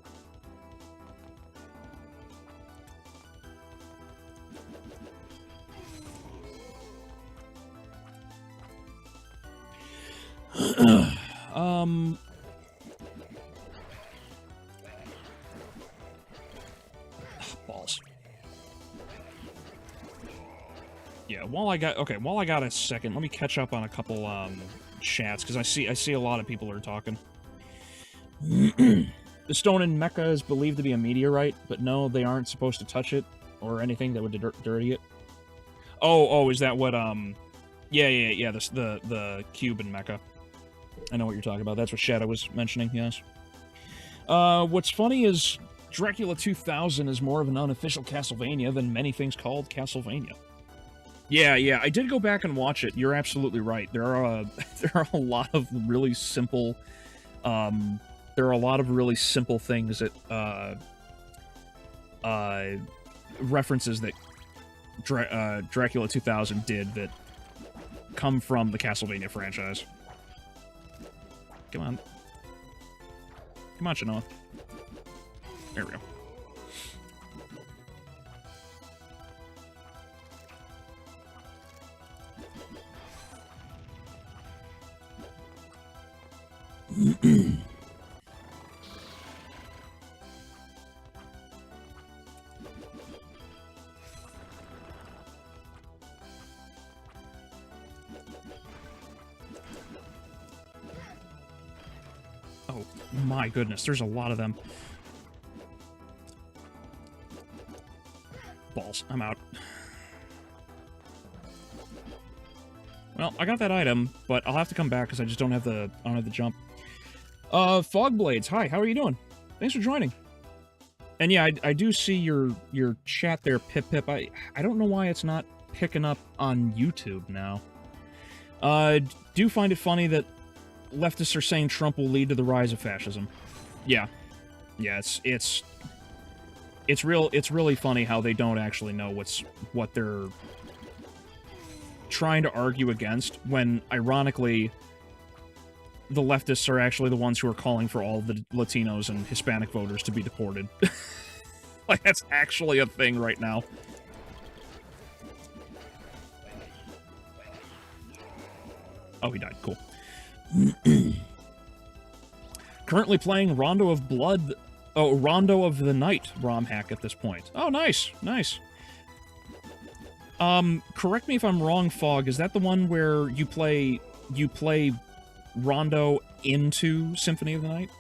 Balls. Yeah, while I got a second, let me catch up on a couple chats, because I see a lot of people are talking. The stone in Mecca is believed to be a meteorite, but no, they aren't supposed to touch it or anything that would dirty it. Oh, is that what yeah, the cube in Mecca. I know what you're talking about. That's what Shadow was mentioning, yes. What's funny is Dracula 2000 is more of an unofficial Castlevania than many things called Castlevania. Yeah, I did go back and watch it. You're absolutely right. There are a lot of really simple things that references that Dracula 2000 did that come from the Castlevania franchise. Come on, Shanoa. There we go. Oh my goodness, there's a lot of them. Balls, I'm out. Well, I got that item, but I'll have to come back because I just don't have the jump. Fogblades, hi, how are you doing? Thanks for joining. And yeah, I do see your chat there, Pip. I don't know why it's not picking up on YouTube now. Do find it funny that leftists are saying Trump will lead to the rise of fascism. Yeah, it's really funny how they don't actually know what they're trying to argue against, when ironically the leftists are actually the ones who are calling for all the Latinos and Hispanic voters to be deported. Like, that's actually a thing right now. Oh, he died. Cool. Currently playing Rondo of Blood... Oh, Rondo of the Night ROM hack at this point. Oh, nice. Nice. Correct me if I'm wrong, Fog. Is that the one where you play Rondo into Symphony of the Night?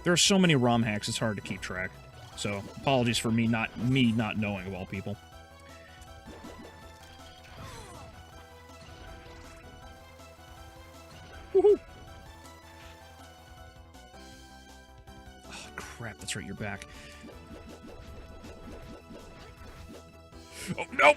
There are so many ROM hacks, it's hard to keep track. So, apologies for me not knowing of all people. Woohoo! Oh, crap, that's right, you're back. Oh, no!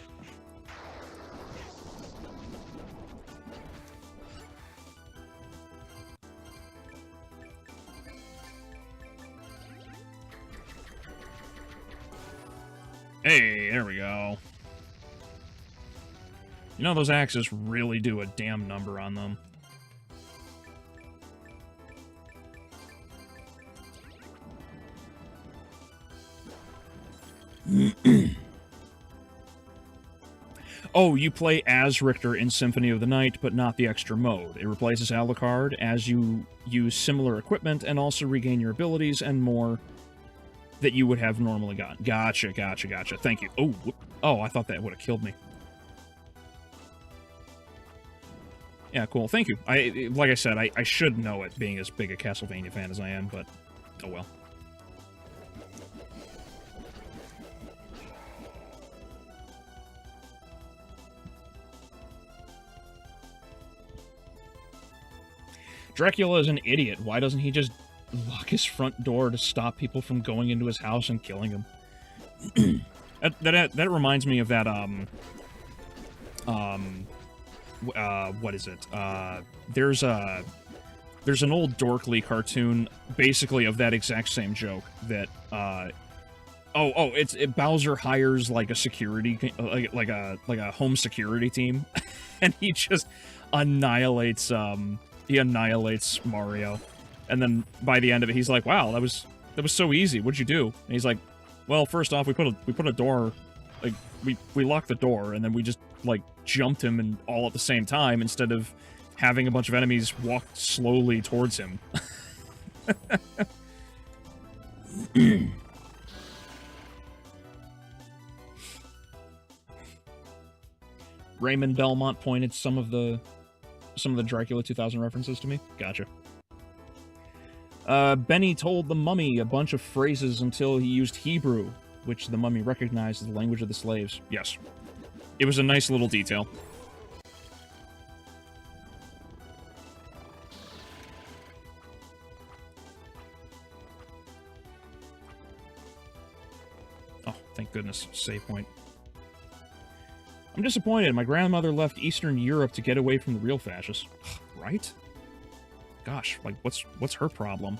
Hey, there we go. You know, those axes really do a damn number on them. Oh, you play as Richter in Symphony of the Night, but not the extra mode. It replaces Alucard as you use similar equipment and also regain your abilities and more that you would have normally gotten. Gotcha, gotcha, gotcha. Thank you. Oh, oh, I thought that would have killed me. Yeah, cool. Thank you. Like I said, I should know it, being as big a Castlevania fan as I am, but oh well. Dracula is an idiot. Why doesn't he just lock his front door to stop people from going into his house and killing him? that reminds me of that, what is it? There's an old Dorkly cartoon, basically of that exact same joke, that, Bowser hires, like, a security, like a home security team, and he just annihilates Mario. And then by the end of it, he's like, "Wow, that was so easy. What'd you do?" And he's like, "Well, first off, we put a door, like we locked the door, and then we just like jumped him and all at the same time instead of having a bunch of enemies walk slowly towards him." Raymond Belmont pointed some of the Dracula 2000 references to me. Gotcha. Benny told the mummy a bunch of phrases until he used Hebrew, which the mummy recognized as the language of the slaves. Yes. It was a nice little detail. Oh, thank goodness. Save point. I'm disappointed. My grandmother left Eastern Europe to get away from the real fascists. Right? Gosh, like, what's her problem?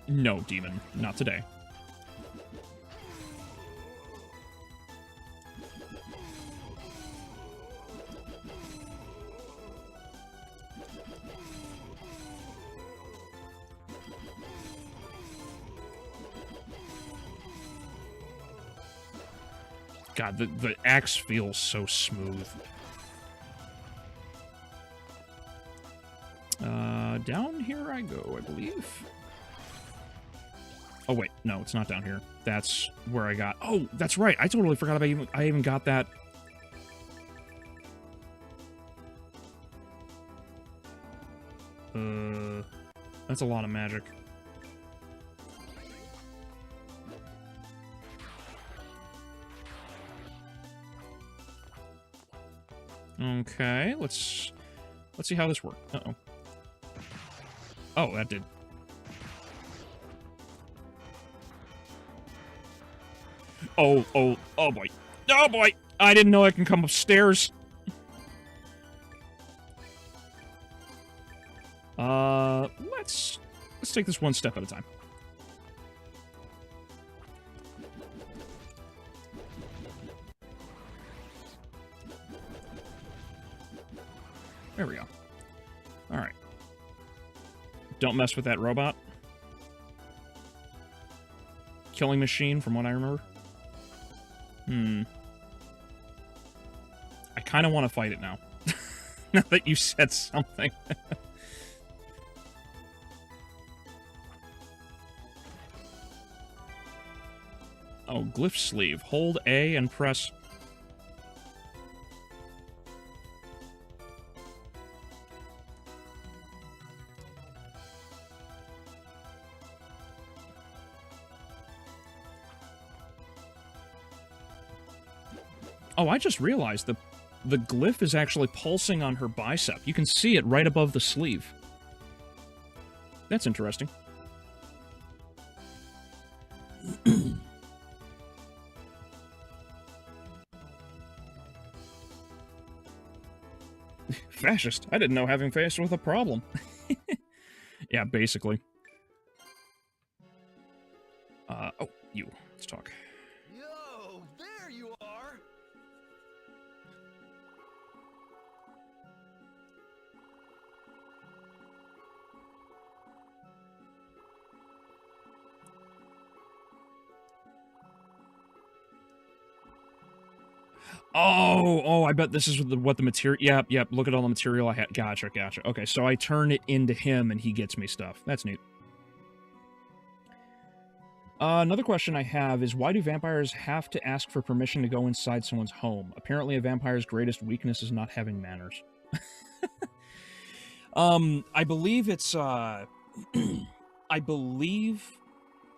No, demon. Not today. God, the axe feels so smooth. Down here I go, I believe. Oh, wait. No, it's not down here. That's where I got... Oh, that's right. I totally forgot about I even got that... That's a lot of magic. Okay, let's see how this works. Uh-oh. Oh, that did. Oh boy. Oh boy! I didn't know I can come upstairs. Let's take this one step at a time. There we go. Alright. Don't mess with that robot. Killing machine, from what I remember. I kind of want to fight it now. Now that you said something. Oh, glyph sleeve. Hold A and press... Oh, I just realized the glyph is actually pulsing on her bicep. You can see it right above the sleeve. That's interesting. Fascist. I didn't know having faced with a problem. Yeah, basically. Oh, you. Let's talk. Yo, there you are! Oh, I bet this is what the material... Yep, look at all the material I had. Gotcha. Okay, so I turn it into him and he gets me stuff. That's neat. Another question I have is, why do vampires have to ask for permission to go inside someone's home? Apparently a vampire's greatest weakness is not having manners. I believe it's, I believe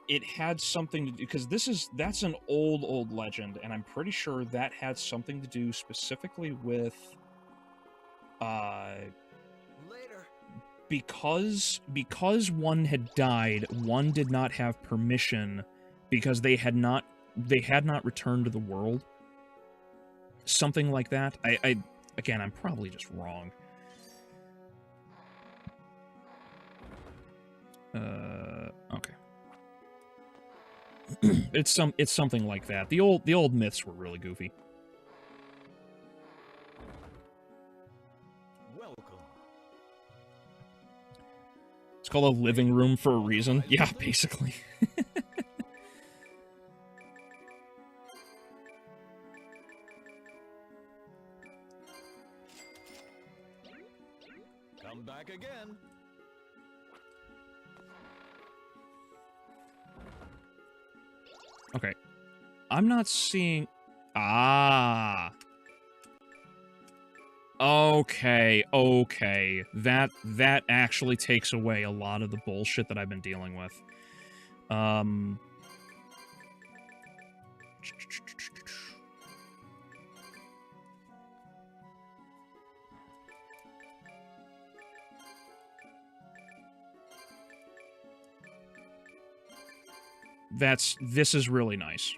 it had something to do, because that's an old legend, and I'm pretty sure that had something to do specifically with, Later. because one had died, one did not have permission because they had not returned to the world. Something like that. Again, I'm probably just wrong. Okay. It's something like that. The old myths were really goofy. Welcome. It's called a living room for a reason. Yeah, basically. Come back again. Okay. I'm not seeing... Ah. Okay. That actually takes away a lot of the bullshit that I've been dealing with. This is really nice.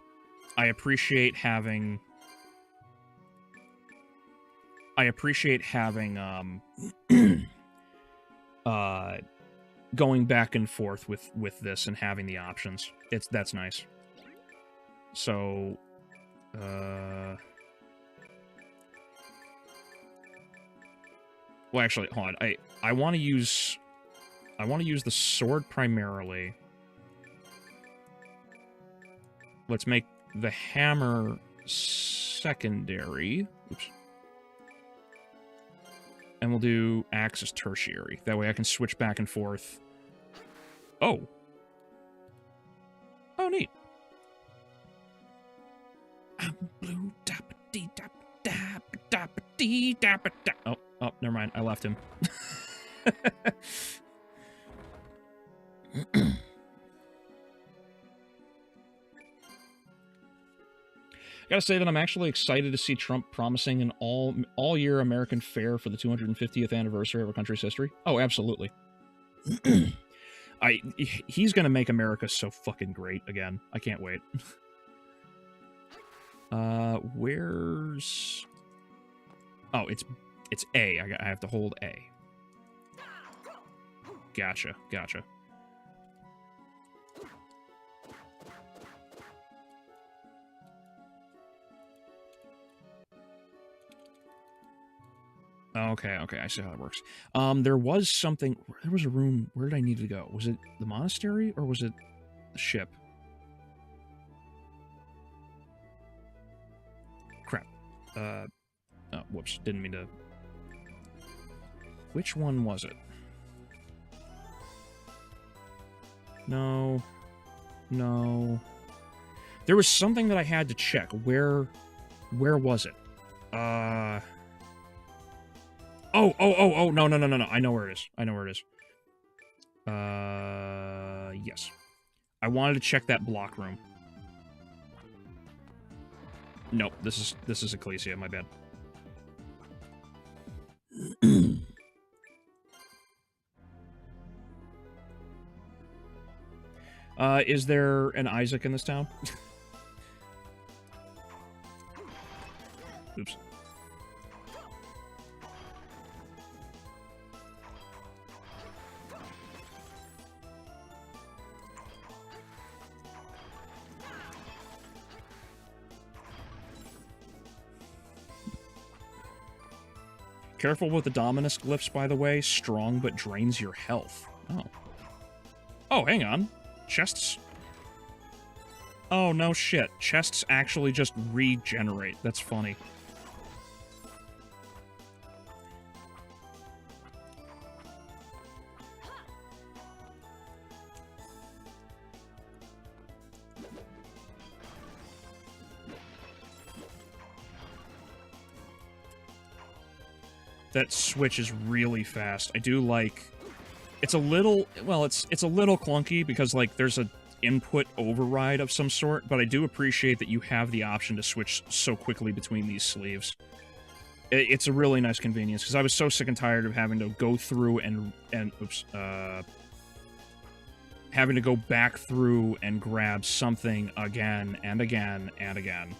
I appreciate having going back and forth with this and having the options. That's nice. So well, actually, hold on. I want to use the sword primarily. Let's make the hammer secondary. Oops. And we'll do axe as tertiary. That way I can switch back and forth. Oh. Oh, neat. I'm blue, oh, never mind. I left him. Gotta say that I'm actually excited to see Trump promising an all-year American fair for the 250th anniversary of our country's history. Oh, absolutely. He's gonna make America so fucking great again. I can't wait. Where's... Oh, it's A. I have to hold A. Gotcha. Okay, I see how that works. There was a room, where did I need to go? Was it the monastery, or was it the ship? Oh, whoops. Didn't mean to... Which one was it? No. No. There was something that I had to check. Where was it? Oh, no. I know where it is. Yes. I wanted to check that block room. Nope, this is Ecclesia, my bad. Is there an Isaac in this town? Oops. Careful with the Dominus glyphs, by the way. Strong, but drains your health. Oh. Oh, hang on. Chests? Oh, no shit. Chests actually just regenerate. That's funny. That switch is really fast. I do like... It's a little... Well, it's a little clunky because, like, there's a input override of some sort, but I do appreciate that you have the option to switch so quickly between these sleeves. It's a really nice convenience, because I was so sick and tired of having to go through and oops, having to go back through and grab something again and again and again.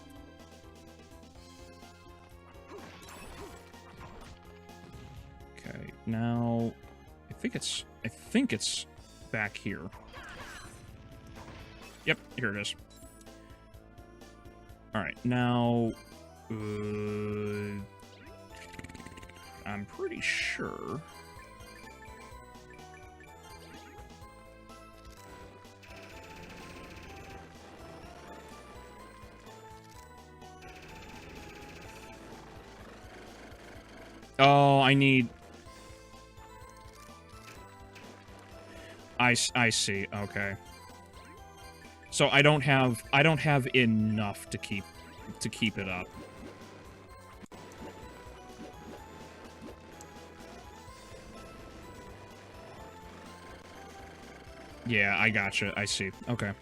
Okay, now I think it's back here. Yep, here it is. All right, now I'm pretty sure. Oh, I need... I see. Okay. So I don't have enough to keep it up. Yeah, I gotcha. I see. Okay.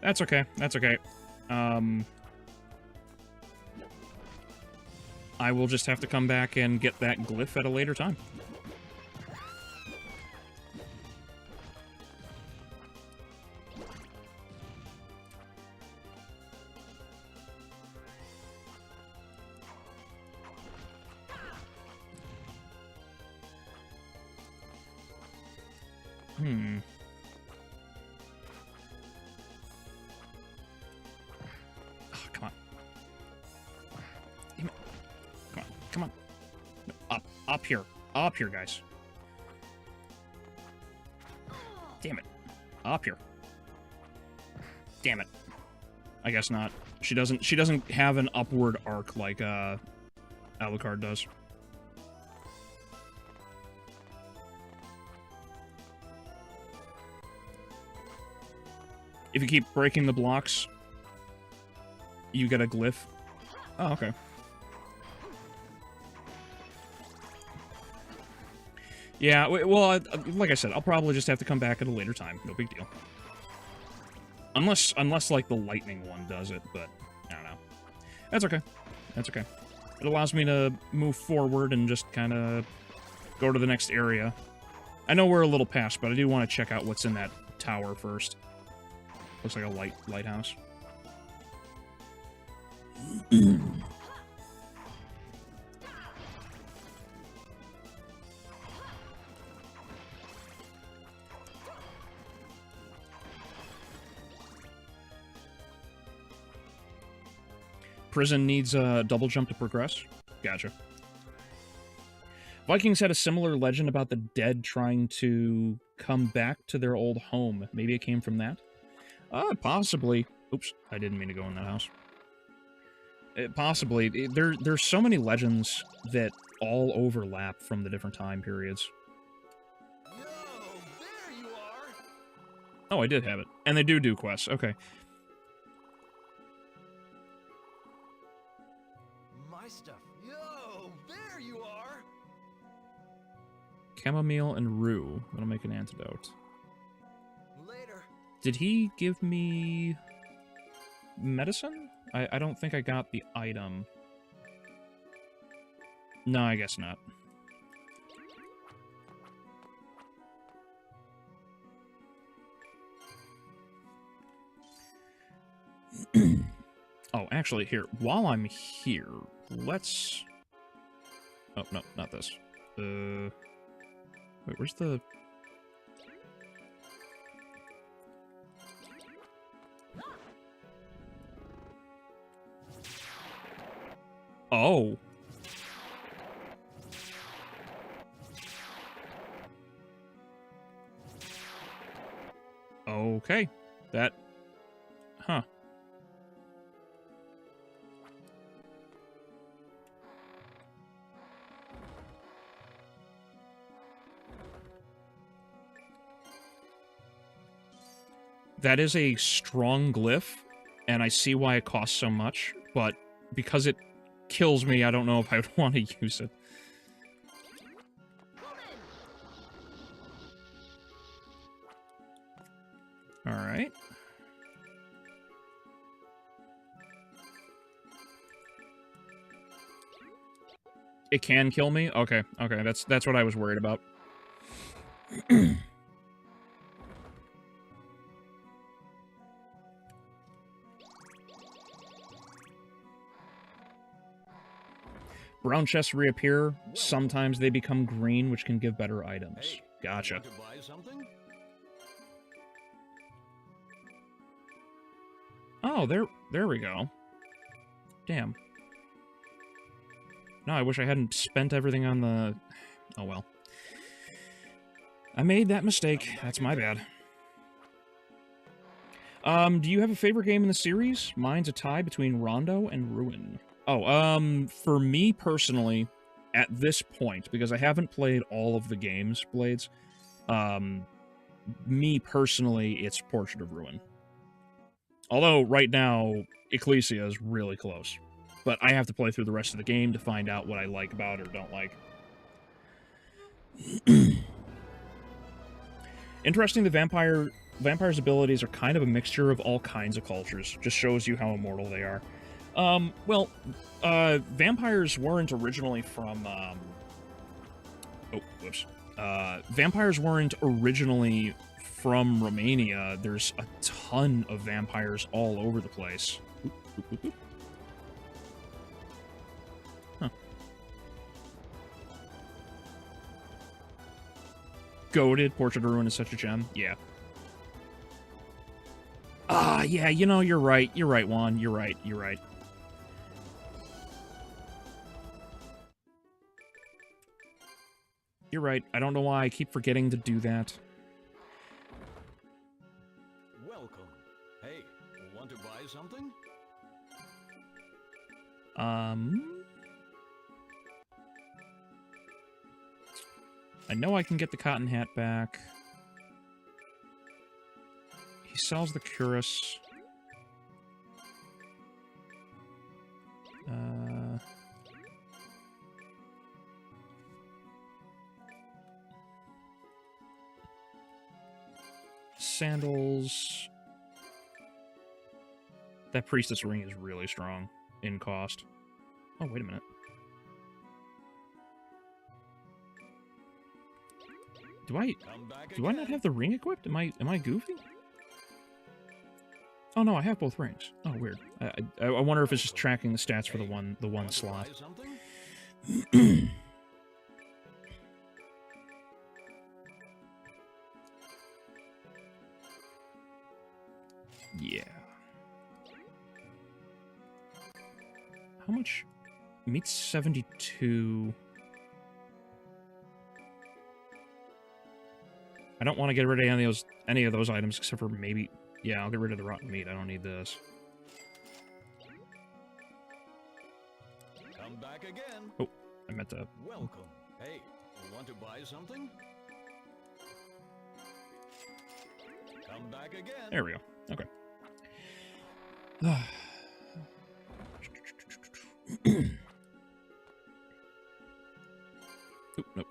That's okay. That's okay. I will just have to come back and get that glyph at a later time. Oh, come on. Damn it. Come on. Come on. No, up here. Up here, guys. Damn it. Up here. Damn it. I guess not. She doesn't have an upward arc like Alucard does. If you keep breaking the blocks, you get a glyph. Oh, okay. Yeah, well, like I said, I'll probably just have to come back at a later time. No big deal. Unless like, the lightning one does it, but I don't know. That's okay. That's okay. It allows me to move forward and just kind of go to the next area. I know we're a little past, but I do want to check out what's in that tower first. Looks like a lighthouse. Prison needs a double jump to progress. Gotcha. Vikings had a similar legend about the dead trying to come back to their old home. Maybe it came from that? Possibly. Oops, I didn't mean to go in that house. Possibly. There's so many legends that all overlap from the different time periods. Yo, there you are! Oh, I did have it. And they do quests. Okay. My stuff. Yo, there you are! Chamomile and rue. I'm gonna make an antidote. Later. Did he give me medicine? I don't think I got the item. No, I guess not. Oh, actually, here, while I'm here, let's... Oh, no, not this. Wait, where's the... Oh. Okay. That... Huh. That is a strong glyph, and I see why it costs so much, but because it kills me, I don't know if I would want to use it. Alright. It can kill me? Okay, okay, that's what I was worried about. Brown chests reappear. Sometimes they become green, which can give better items. Hey, gotcha. Want to buy something? Oh, there we go. Damn. No, I wish I hadn't spent everything on the... Oh, well. I made that mistake. That's my bad. Do you have a favorite game in the series? Mine's a tie between Rondo and Ruin. Oh, for me personally, at this point, because I haven't played all of the games, Blades, me personally, it's Portrait of Ruin. Although, right now, Ecclesia is really close. But I have to play through the rest of the game to find out what I like about it or don't like. Interesting, the vampire's abilities are kind of a mixture of all kinds of cultures. Just shows you how immortal they are. Vampires weren't originally from, Oh, whoops. Vampires weren't originally from Romania. There's a ton of vampires all over the place. Oop, oop, oop, oop. Huh. Goated, Portrait of Ruin is such a gem. Yeah. Ah, yeah, you know, you're right. You're right, Juan. You're right. You're right. You're right. I don't know why I keep forgetting to do that. Welcome. Hey, want to buy something? I know I can get the cotton hat back. He sells the cuirass. Sandals. That priestess ring is really strong in cost. Oh, wait a minute. Do I not have the ring equipped? Am I goofy? Oh no, I have both rings. Oh, weird. I wonder if it's just tracking the stats for the one slot. Yeah. How much? Meat's 72. I don't want to get rid of any of those items except for maybe... Yeah, I'll get rid of the rotten meat. I don't need this. Come back again. Oh, I meant to... Welcome. Hey, want to buy something? Come back again. There we go. Okay. Oop, nope.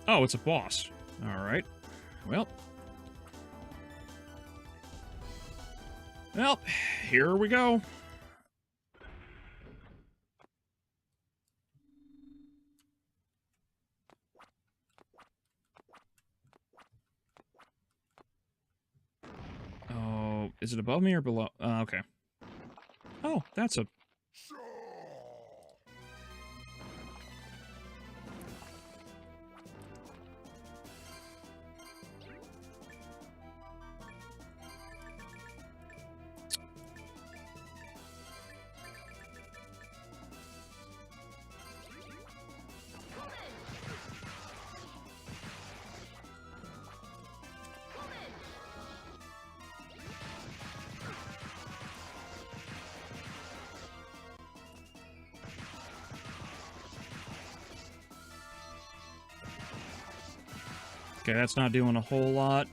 Oh, it's a boss. All right. Well, here we go. Oh, is it above me or below? Okay. Oh, that's a... Okay, that's not doing a whole lot.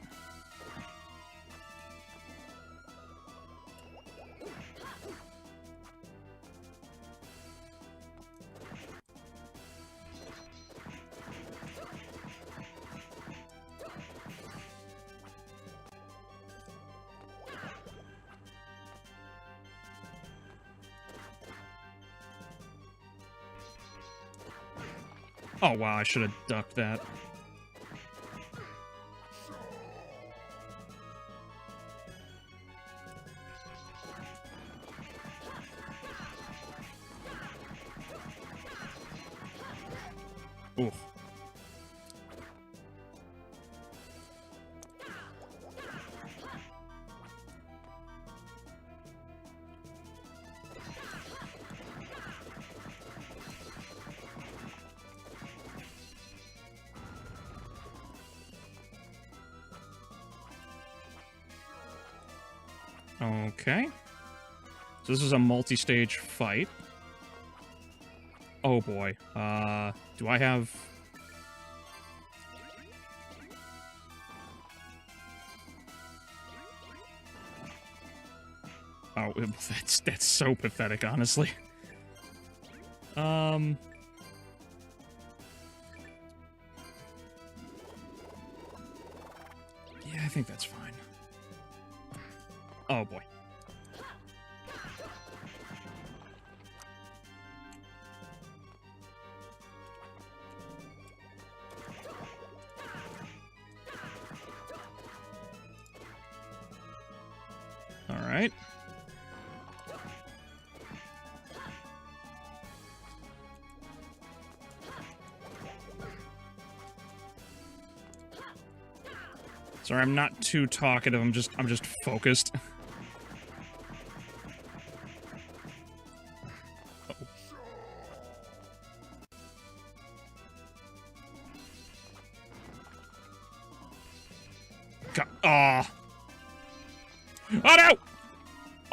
Oh, wow, I should have ducked that. Oof. Okay. So this is a multi-stage fight. Oh boy. Do I have... Oh, that's so pathetic, honestly. Yeah, I think that's fine. Oh boy. All right. Sorry, I'm not too talkative. I'm just focused. Oh no!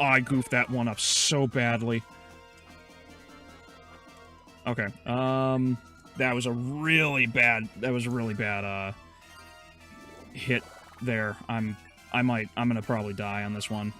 Oh, I goofed that one up so badly. Okay. That was a really bad hit there. I'm gonna probably die on this one.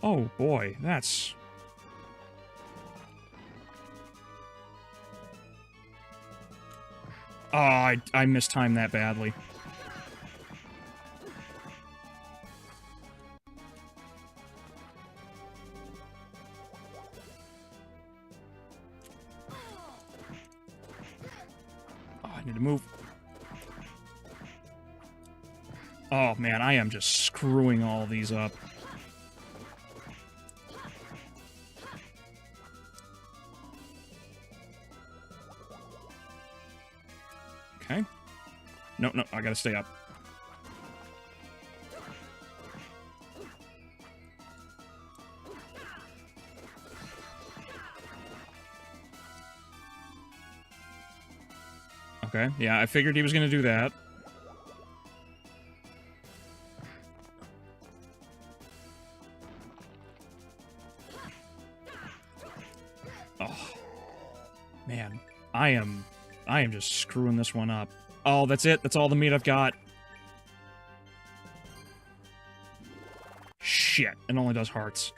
Oh boy, that's... Oh, I mistimed that badly. Oh, I need to move. Oh, man, I am just screwing all these up. Okay. No, no, I gotta stay up. Okay, yeah, I figured he was gonna do that. Oh. Man, I am just screwing this one up. Oh, that's it. That's all the meat I've got. Shit, it only does hearts.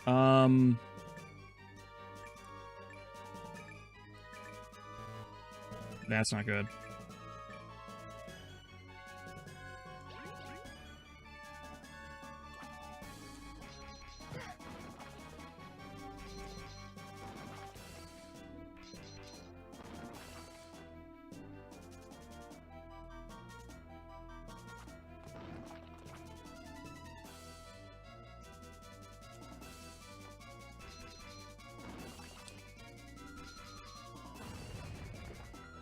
That's not good.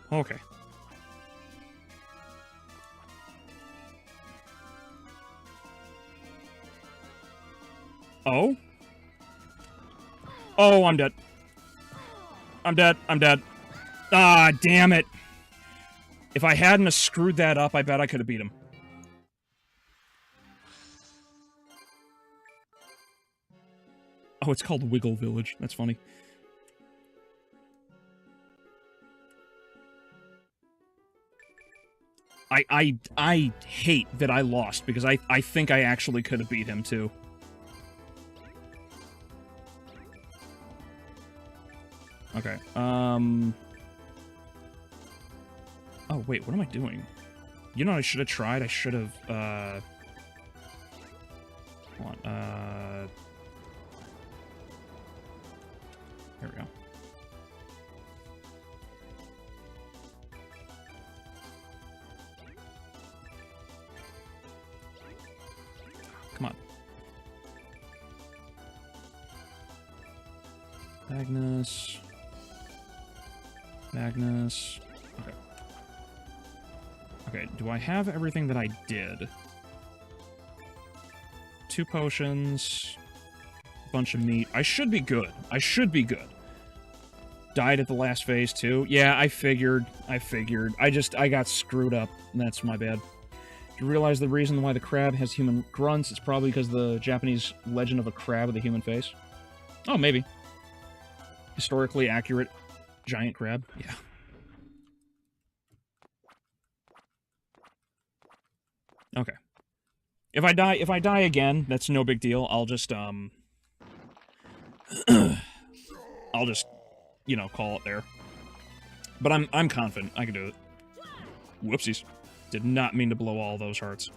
Okay. Oh? Oh, I'm dead. I'm dead. I'm dead. Ah, damn it. If I hadn't have screwed that up, I bet I could have beat him. Oh, it's called Wiggle Village. That's funny. I hate that I lost, because I think I actually could have beat him, too. Okay, Oh, wait, what am I doing? You know what I should have tried? I should have, Hold on, Here we go. Come on. Magnus. Magnus. Okay. Okay, do I have everything that I did? 2 potions. Bunch of meat. I should be good. I should be good. Died at the last phase, too. Yeah, I figured. I got screwed up. That's my bad. Do you realize the reason why the crab has human grunts? It's probably because the Japanese legend of a crab with a human face. Oh, maybe. Historically accurate giant crab. Yeah. Okay. If I die again, that's no big deal. I'll just, I'll just, you know, call it there. But I'm confident I can do it. Whoopsies. Did not mean to blow all those hearts.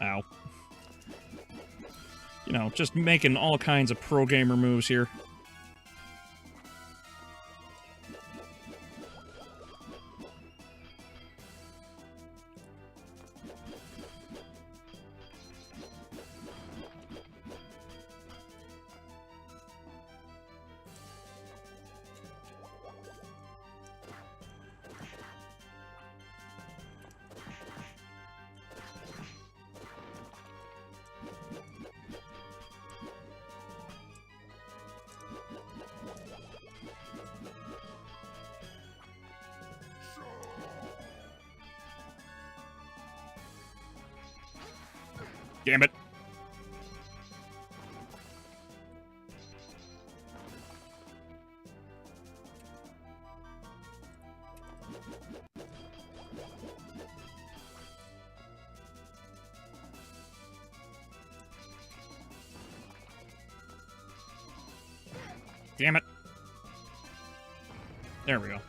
Ow. You know, just making all kinds of pro gamer moves here. Damn it. Damn it. There we go.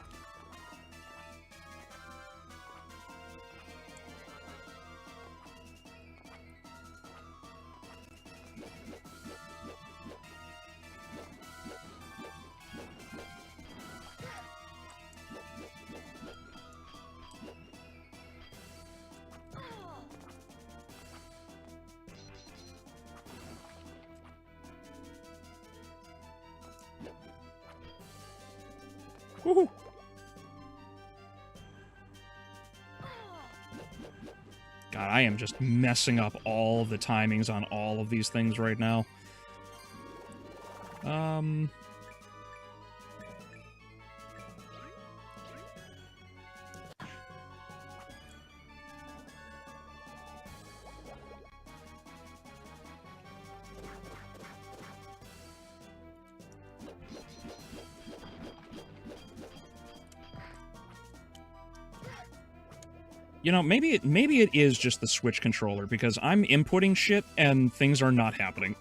Woohoo! God, I am just messing up all the timings on all of these things right now. You know, maybe it is just the Switch controller, because I'm inputting shit and things are not happening.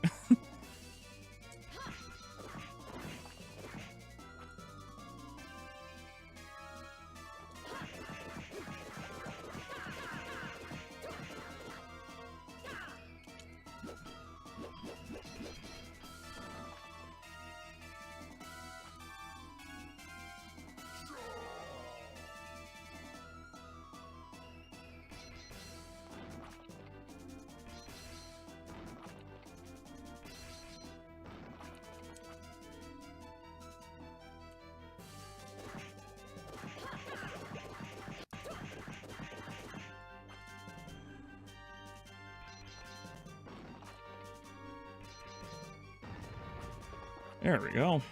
There we go.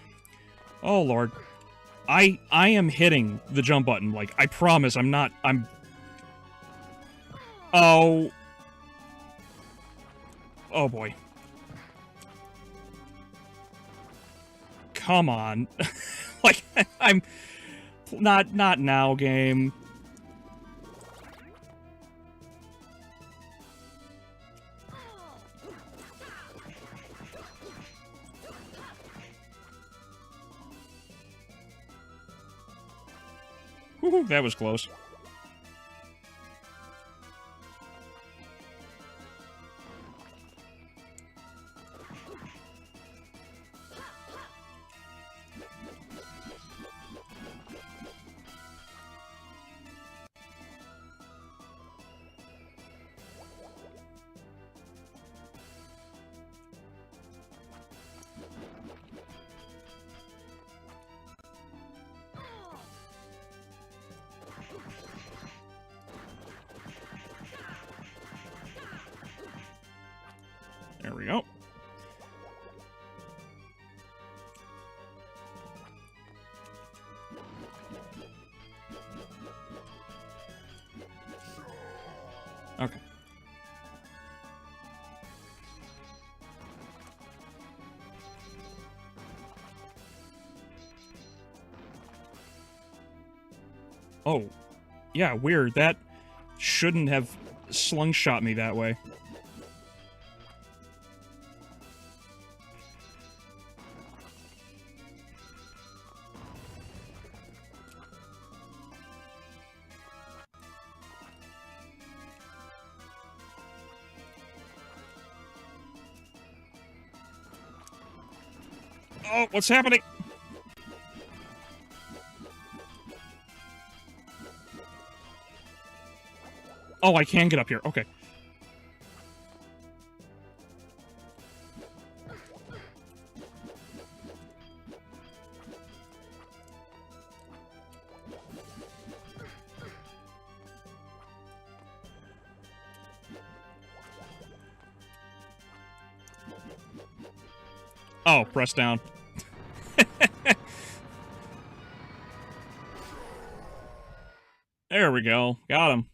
Oh, Lord. I am hitting the jump button. Like, I promise I'm not... Oh. Oh, boy. Come on. Like, I'm... Not now, game. Woohoo, that was close. There we go. Okay. Oh. Yeah, weird. That shouldn't have slungshot me that way. Oh, what's happening? Oh, I can get up here. Okay. Oh, press down. There we go. Got him.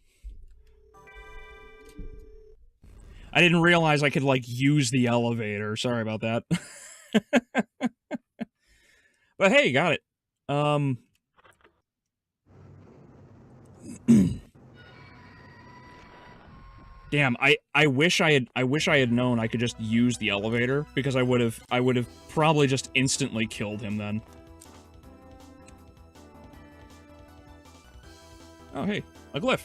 I didn't realize I could, like, use the elevator. Sorry about that. But hey, got it. Damn, I wish I had known I could just use the elevator, because I would have probably just instantly killed him then. Oh, hey, a glyph.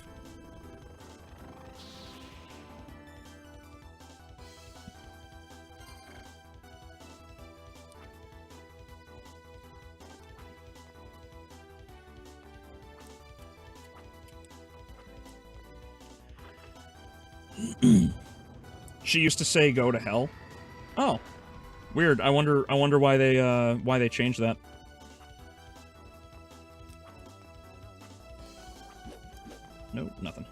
She used to say "go to hell." Oh, weird. I wonder why they changed that. Nope, nothing.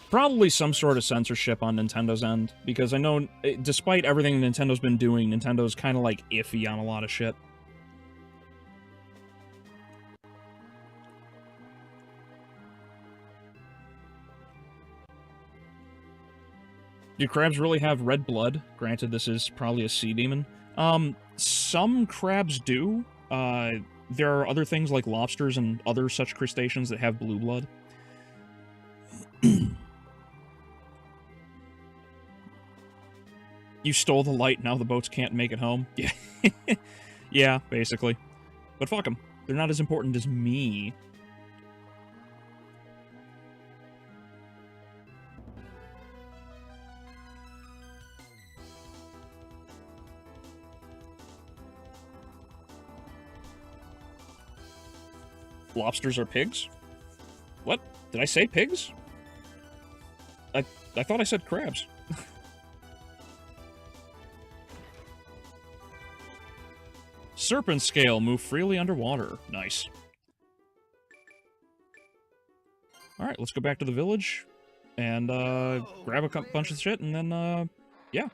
Probably some sort of censorship on Nintendo's end, because I know, despite everything Nintendo's been doing, Nintendo's kind of, like, iffy on a lot of shit. Do crabs really have red blood? Granted, this is probably a sea demon. Some crabs do. There are other things like lobsters and other such crustaceans that have blue blood. You stole the light, now the boats can't make it home? Yeah. Yeah, basically. But fuck them. They're not as important as me. Lobsters are pigs? What? Did I say pigs? I thought I said crabs. Serpent scale, move freely underwater. Nice. Alright, let's go back to the village and grab a bunch of shit and then yeah.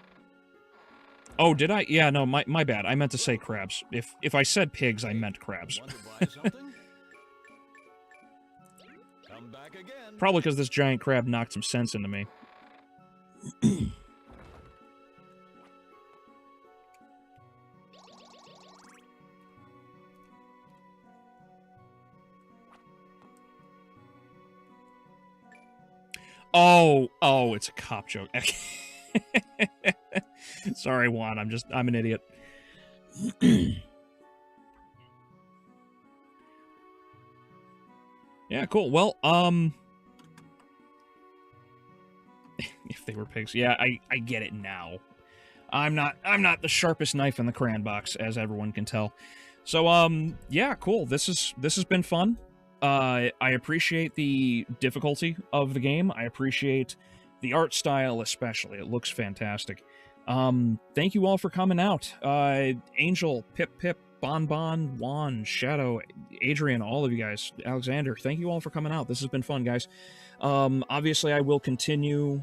Oh, did I? Yeah, no, my bad. I meant to say crabs. If I said pigs, I meant crabs. Want to buy something? Come back again. Probably because this giant crab knocked some sense into me. Oh, it's a cop joke. Sorry, Juan, I'm an idiot. Yeah, cool. Well, if they were pigs. Yeah, I get it now. I'm not the sharpest knife in the crayon box, as everyone can tell. So, yeah, cool. This has been fun. I appreciate the difficulty of the game. I appreciate the art style, especially. It looks fantastic. Thank you all for coming out. Angel, Pip, Bon, Juan, Shadow, Adrian, all of you guys, Alexander, thank you all for coming out. This has been fun, guys. Obviously, I will continue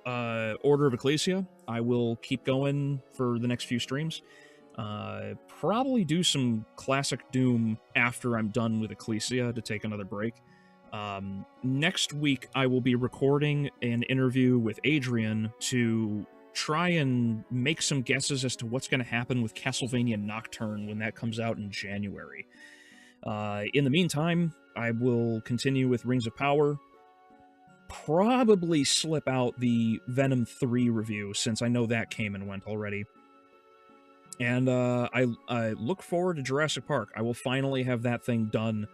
Order of Ecclesia. I will keep going for the next few streams. Probably do some classic Doom after I'm done with Ecclesia to take another break. Next week, I will be recording an interview with Adrian to try and make some guesses as to what's going to happen with Castlevania Nocturne when that comes out in January. In the meantime, I will continue with Rings of Power. Probably slip out the Venom 3 review, since I know that came and went already. And I look forward to Jurassic Park. I will finally have that thing done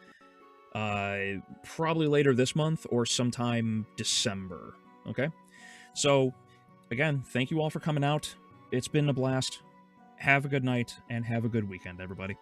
probably later this month or sometime December. Okay? So, again, thank you all for coming out. It's been a blast. Have a good night, and have a good weekend, everybody.